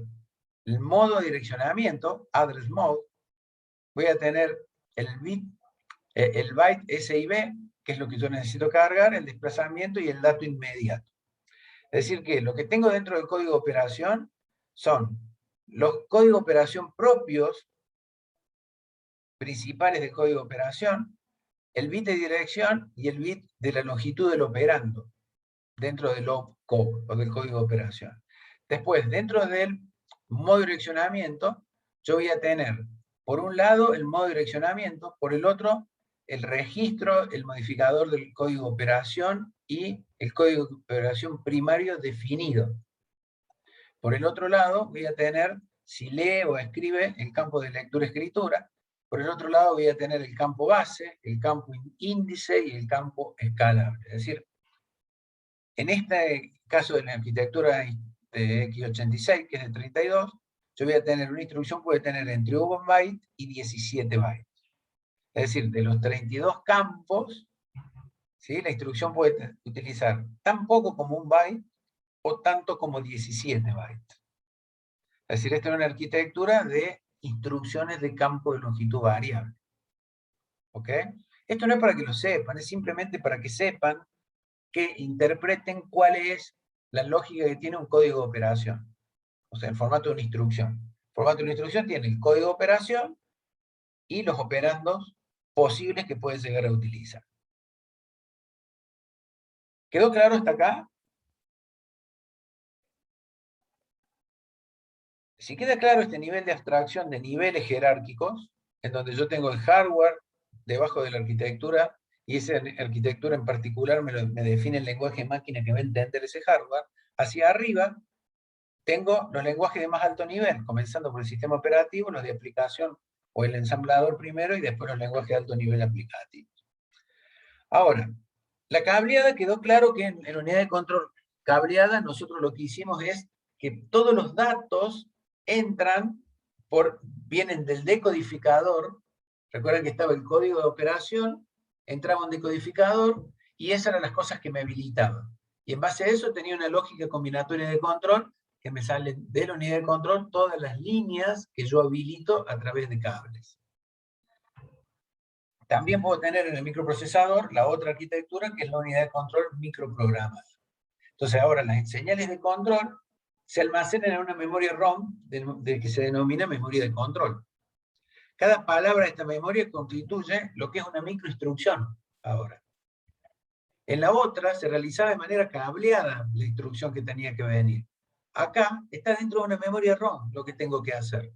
Speaker 1: el modo de direccionamiento, address mode, voy a tener el byte SIB, que es lo que yo necesito cargar, el desplazamiento y el dato inmediato. Es decir, que lo que tengo dentro del código de operación son los códigos de operación propios, principales del código de operación, el bit de dirección y el bit de la longitud del operando, dentro del opcode, o del código de operación. Después, dentro del modo de direccionamiento, yo voy a tener, por un lado, el modo de direccionamiento, por el otro, el registro, el modificador del código de operación y el código de operación primario definido. Por el otro lado, voy a tener, si lee o escribe, el campo de lectura-escritura. Por el otro lado, voy a tener el campo base, el campo índice y el campo escalable. Es decir, en este caso de la arquitectura de x86, que es de 32, yo voy a tener una instrucción, puede tener entre 1 byte y 17 bytes. Es decir, de los 32 campos, ¿sí? La instrucción puede utilizar tan poco como 1 byte o tanto como 17 bytes. Es decir, esta es una arquitectura de instrucciones de campo de longitud variable. ¿Ok? Esto no es para que lo sepan, es simplemente para que sepan, que interpreten cuál es la lógica que tiene un código de operación. O sea, el formato de una instrucción. El formato de una instrucción tiene el código de operación y los operandos posibles que puedes llegar a utilizar. ¿Quedó claro hasta acá? Si queda claro este nivel de abstracción de niveles jerárquicos, en donde yo tengo el hardware debajo de la arquitectura, y esa arquitectura en particular me define el lenguaje máquina que va a entender ese hardware, hacia arriba tengo los lenguajes de más alto nivel, comenzando por el sistema operativo, los de aplicación o el ensamblador primero, y después los lenguajes de alto nivel aplicativos. Ahora, la cableada, quedó claro que en la unidad de control cableada nosotros lo que hicimos es que todos los datos vienen del decodificador. Recuerden que estaba el código de operación, entraba un decodificador, y esas eran las cosas que me habilitaban. Y en base a eso tenía una lógica combinatoria de control, que me salen de la unidad de control todas las líneas que yo habilito a través de cables. También puedo tener en el microprocesador la otra arquitectura, que es la unidad de control microprogramada. Entonces ahora las señales de control se almacenan en una memoria ROM que se denomina memoria de control. Cada palabra de esta memoria constituye lo que es una microinstrucción ahora. En la otra se realizaba de manera cableada la instrucción que tenía que venir. Acá está dentro de una memoria ROM lo que tengo que hacer.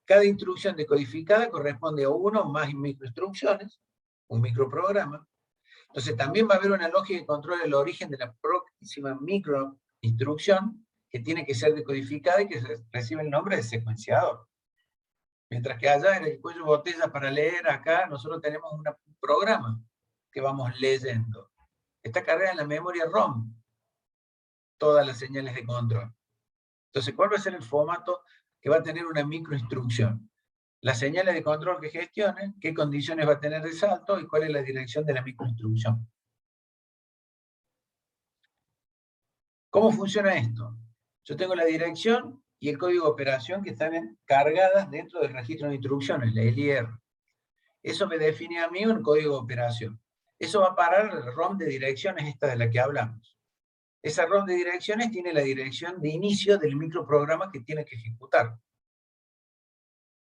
Speaker 1: Cada instrucción decodificada corresponde a uno o más microinstrucciones, un microprograma. Entonces también va a haber una lógica de control del origen de la próxima microinstrucción, que tiene que ser decodificada y que recibe el nombre de secuenciador. Mientras que allá en el cuello de botella para leer, acá nosotros tenemos un programa que vamos leyendo. Está cargada en la memoria ROM todas las señales de control. Entonces, ¿cuál va a ser el formato que va a tener una microinstrucción? Las señales de control que gestione, qué condiciones va a tener de salto y cuál es la dirección de la microinstrucción. ¿Cómo funciona esto? Yo tengo la dirección y el código de operación que están cargadas dentro del registro de instrucciones, la LIR. Eso me define a mí un código de operación. Eso va a parar el ROM de direcciones, esta de la que hablamos. Esa ROM de direcciones tiene la dirección de inicio del microprograma que tiene que ejecutar.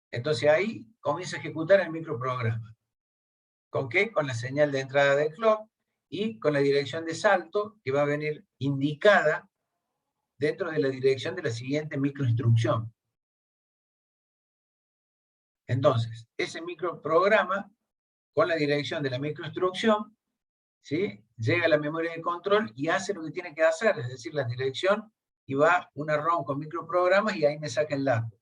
Speaker 1: Entonces ahí comienza a ejecutar el microprograma. ¿Con qué? Con la señal de entrada de clock y con la dirección de salto que va a venir indicada dentro de la dirección de la siguiente microinstrucción. Entonces, ese microprograma, con la dirección de la microinstrucción, ¿sí?, llega a la memoria de control y hace lo que tiene que hacer, es decir, la dirección, y va una ROM con microprogramas y ahí me saca el dato.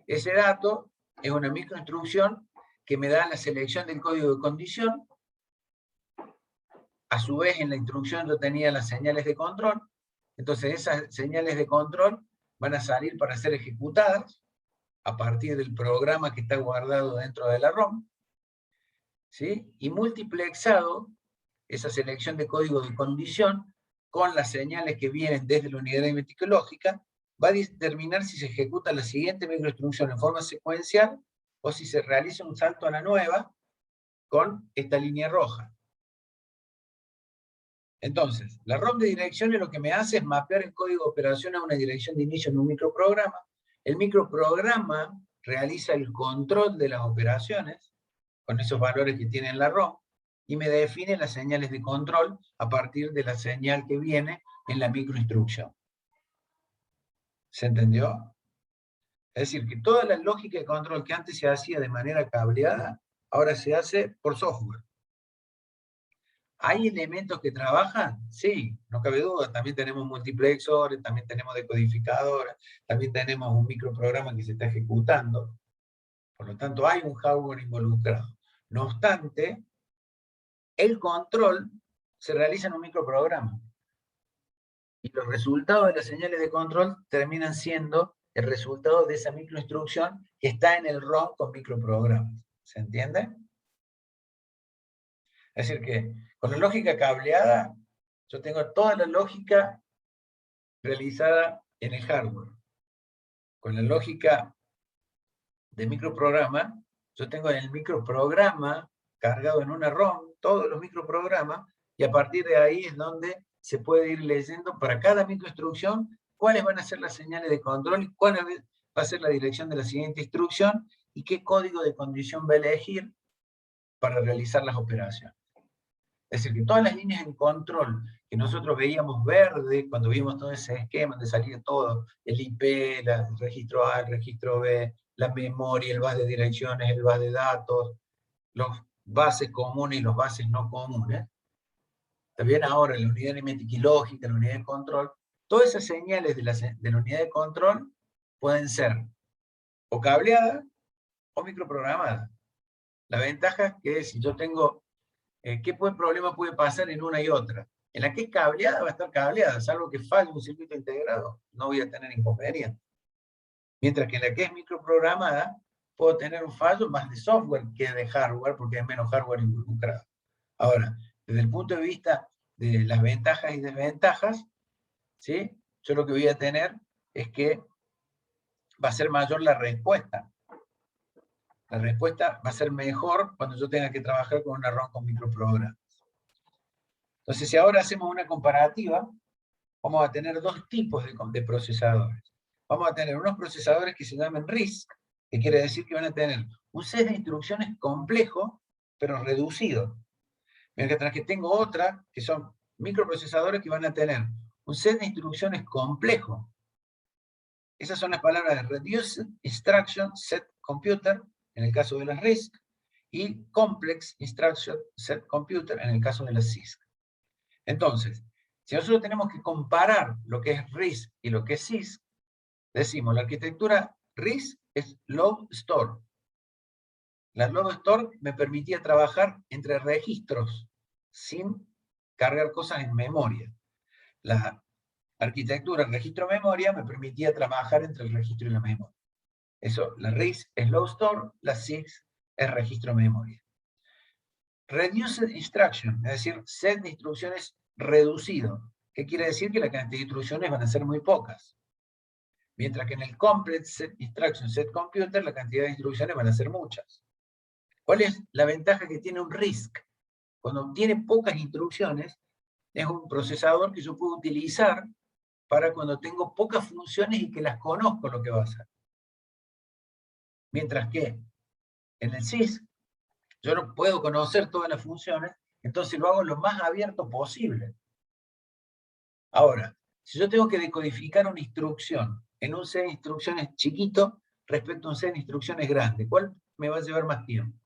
Speaker 1: Ese dato es una microinstrucción que me da la selección del código de condición. A su vez, en la instrucción yo tenía las señales de control. Entonces, esas señales de control van a salir para ser ejecutadas a partir del programa que está guardado dentro de la ROM, ¿sí? Y multiplexado, esa selección de código de condición, con las señales que vienen desde la unidad aritmética lógica, va a determinar si se ejecuta la siguiente microinstrucción en forma secuencial, o si se realiza un salto a la nueva con esta línea roja. Entonces, la ROM de direcciones lo que me hace es mapear el código de operación a una dirección de inicio en un microprograma. El microprograma realiza el control de las operaciones con esos valores que tiene en la ROM y me define las señales de control a partir de la señal que viene en la microinstrucción. ¿Se entendió? Es decir, que toda la lógica de control que antes se hacía de manera cableada, ahora se hace por software. ¿Hay elementos que trabajan? Sí, no cabe duda. También tenemos multiplexores, también tenemos decodificadores, también tenemos un microprograma que se está ejecutando. Por lo tanto, hay un hardware involucrado. No obstante, el control se realiza en un microprograma. Y los resultados de las señales de control terminan siendo el resultado de esa microinstrucción que está en el ROM con microprogramas. ¿Se entiende? Es decir que con la lógica cableada, yo tengo toda la lógica realizada en el hardware. Con la lógica de microprograma, yo tengo en el microprograma cargado en una ROM todos los microprogramas, y a partir de ahí es donde se puede ir leyendo para cada microinstrucción cuáles van a ser las señales de control y cuál va a ser la dirección de la siguiente instrucción y qué código de condición va a elegir para realizar las operaciones. Es decir, que todas las líneas de control que nosotros veíamos verde cuando vimos todo ese esquema donde salía todo, el IP, el registro A, el registro B, la memoria, el bus de direcciones, el bus de datos, los bases comunes y los bases no comunes. También ahora la unidad aritmética y lógica, la unidad de control, todas esas señales de la unidad de control pueden ser o cableadas o microprogramadas. La ventaja es que si yo tengo, ¿qué problema puede pasar en una y otra? En la que es cableada va a estar cableada, salvo que falle un circuito integrado, no voy a tener inconveniente. Mientras que en la que es microprogramada, puedo tener un fallo más de software que de hardware, porque hay menos hardware involucrado. Ahora, desde el punto de vista de las ventajas y desventajas, ¿sí?, yo lo que voy a tener es que va a ser mayor la respuesta. La respuesta va a ser mejor cuando yo tenga que trabajar con una ROM con microprogramas. Entonces, si ahora hacemos una comparativa, vamos a tener dos tipos de procesadores. Vamos a tener unos procesadores que se llaman RISC, que quiere decir que van a tener un set de instrucciones complejo, pero reducido. Mientras que tengo otra, que son microprocesadores que van a tener un set de instrucciones complejo. Esas son las palabras de Reduced Instruction Set Computer, en el caso de las RISC, y Complex Instruction Set Computer, en el caso de las CISC. Entonces, si nosotros tenemos que comparar lo que es RISC y lo que es CISC, decimos, la arquitectura RISC es Load Store. La Load Store me permitía trabajar entre registros, sin cargar cosas en memoria. La arquitectura registro-memoria me permitía trabajar entre el registro y la memoria. Eso, la RISC es Load Store, la CISC es registro-memoria. Reduced Instruction, es decir, set de instrucciones reducido. ¿Qué quiere decir? Que la cantidad de instrucciones van a ser muy pocas. Mientras que en el Complex Set Instruction Set Computer la cantidad de instrucciones van a ser muchas. ¿Cuál es la ventaja que tiene un RISC? Cuando tiene pocas instrucciones, es un procesador que yo puedo utilizar para cuando tengo pocas funciones y que las conozco lo que va a hacer. Mientras que en el CISC, yo no puedo conocer todas las funciones, Entonces lo hago lo más abierto posible. Ahora, si yo tengo que decodificar una instrucción en un set de instrucciones chiquito respecto a un set de instrucciones grande, ¿cuál me va a llevar más tiempo?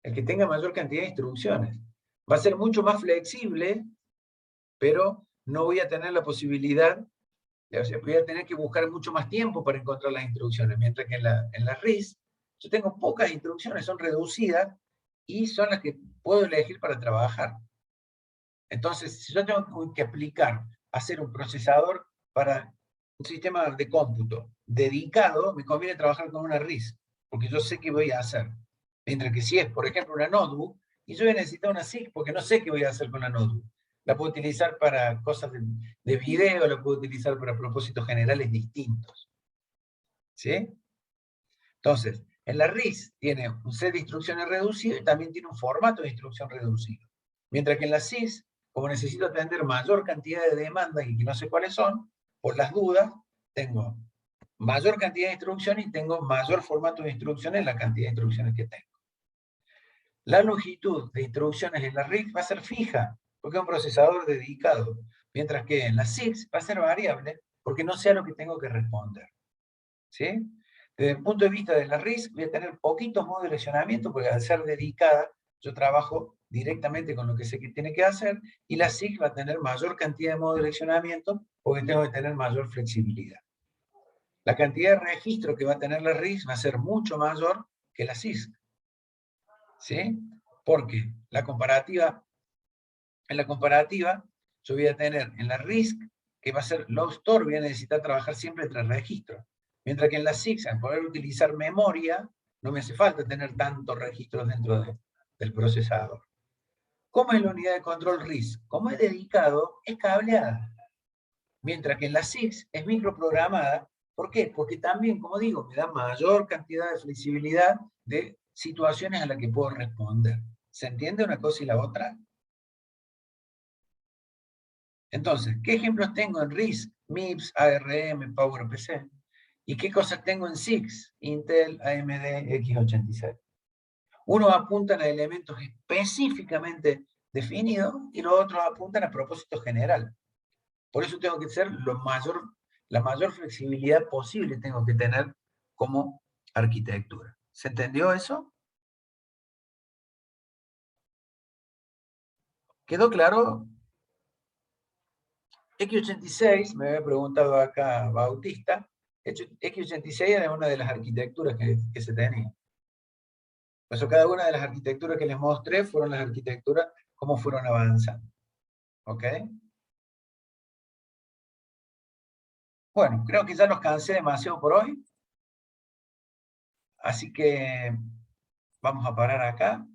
Speaker 1: El que tenga mayor cantidad de instrucciones. Va a ser mucho más flexible, pero no voy a tener la posibilidad, o sea, voy a tener que buscar mucho más tiempo para encontrar las instrucciones, mientras que en la RIS yo tengo pocas instrucciones, son reducidas y son las que puedo elegir para trabajar. Entonces, si yo tengo que aplicar, hacer un procesador para un sistema de cómputo dedicado, me conviene trabajar con una RIS, porque yo sé qué voy a hacer. Mientras que si es, por ejemplo, una notebook, y yo voy a necesitar una SIG porque no sé qué voy a hacer con la notebook. La puedo utilizar para cosas de video, la puedo utilizar para propósitos generales distintos. ¿Sí? Entonces, en la RIS tiene un set de instrucciones reducido y también tiene un formato de instrucción reducido. Mientras que en la SIS, como necesito atender mayor cantidad de demandas y que no sé cuáles son, por las dudas, tengo mayor cantidad de instrucciones y tengo mayor formato de instrucciones en la cantidad de instrucciones que tengo. La longitud de instrucciones en la RIS va a ser fija, porque es un procesador dedicado, mientras que en la SIX va a ser variable, porque no sé a lo que tengo que responder. ¿Sí? Desde el punto de vista de la RIS, voy a tener poquitos modos de direccionamiento, porque al ser dedicada, yo trabajo directamente con lo que sé que tiene que hacer, y la SIG va a tener mayor cantidad de modos de direccionamiento, porque tengo que tener mayor flexibilidad. La cantidad de registros que va a tener la RIS va a ser mucho mayor que la SIG. ¿Sí? Porque en la comparativa, yo voy a tener en la RISC, que va a ser low store, voy a necesitar trabajar siempre entre registros. Mientras que en la SIG, al poder utilizar memoria, no me hace falta tener tantos registros dentro del procesador. ¿Cómo es la unidad de control RISC? Como es dedicado, es cableada. Mientras que en la SIG es microprogramada. ¿Por qué? Porque también, como digo, me da mayor cantidad de flexibilidad de situaciones a las que puedo responder. ¿Se entiende una cosa y la otra? Entonces, ¿qué ejemplos tengo en RISC? MIPS, ARM, PowerPC. ¿Y qué cosas tengo en SIX? Intel, AMD, x86. Unos apuntan a elementos específicamente definidos y los otros apuntan a propósito general. Por eso tengo que ser la mayor flexibilidad posible tengo que tener como arquitectura. ¿Se entendió eso? ¿Quedó claro? X86, me había preguntado acá Bautista, X86 era una de las arquitecturas que se tenía. Por eso cada una de las arquitecturas que les mostré fueron las arquitecturas, cómo fueron avanzando. ¿Ok? Bueno, creo que ya los cansé demasiado por hoy. Así que vamos a parar acá.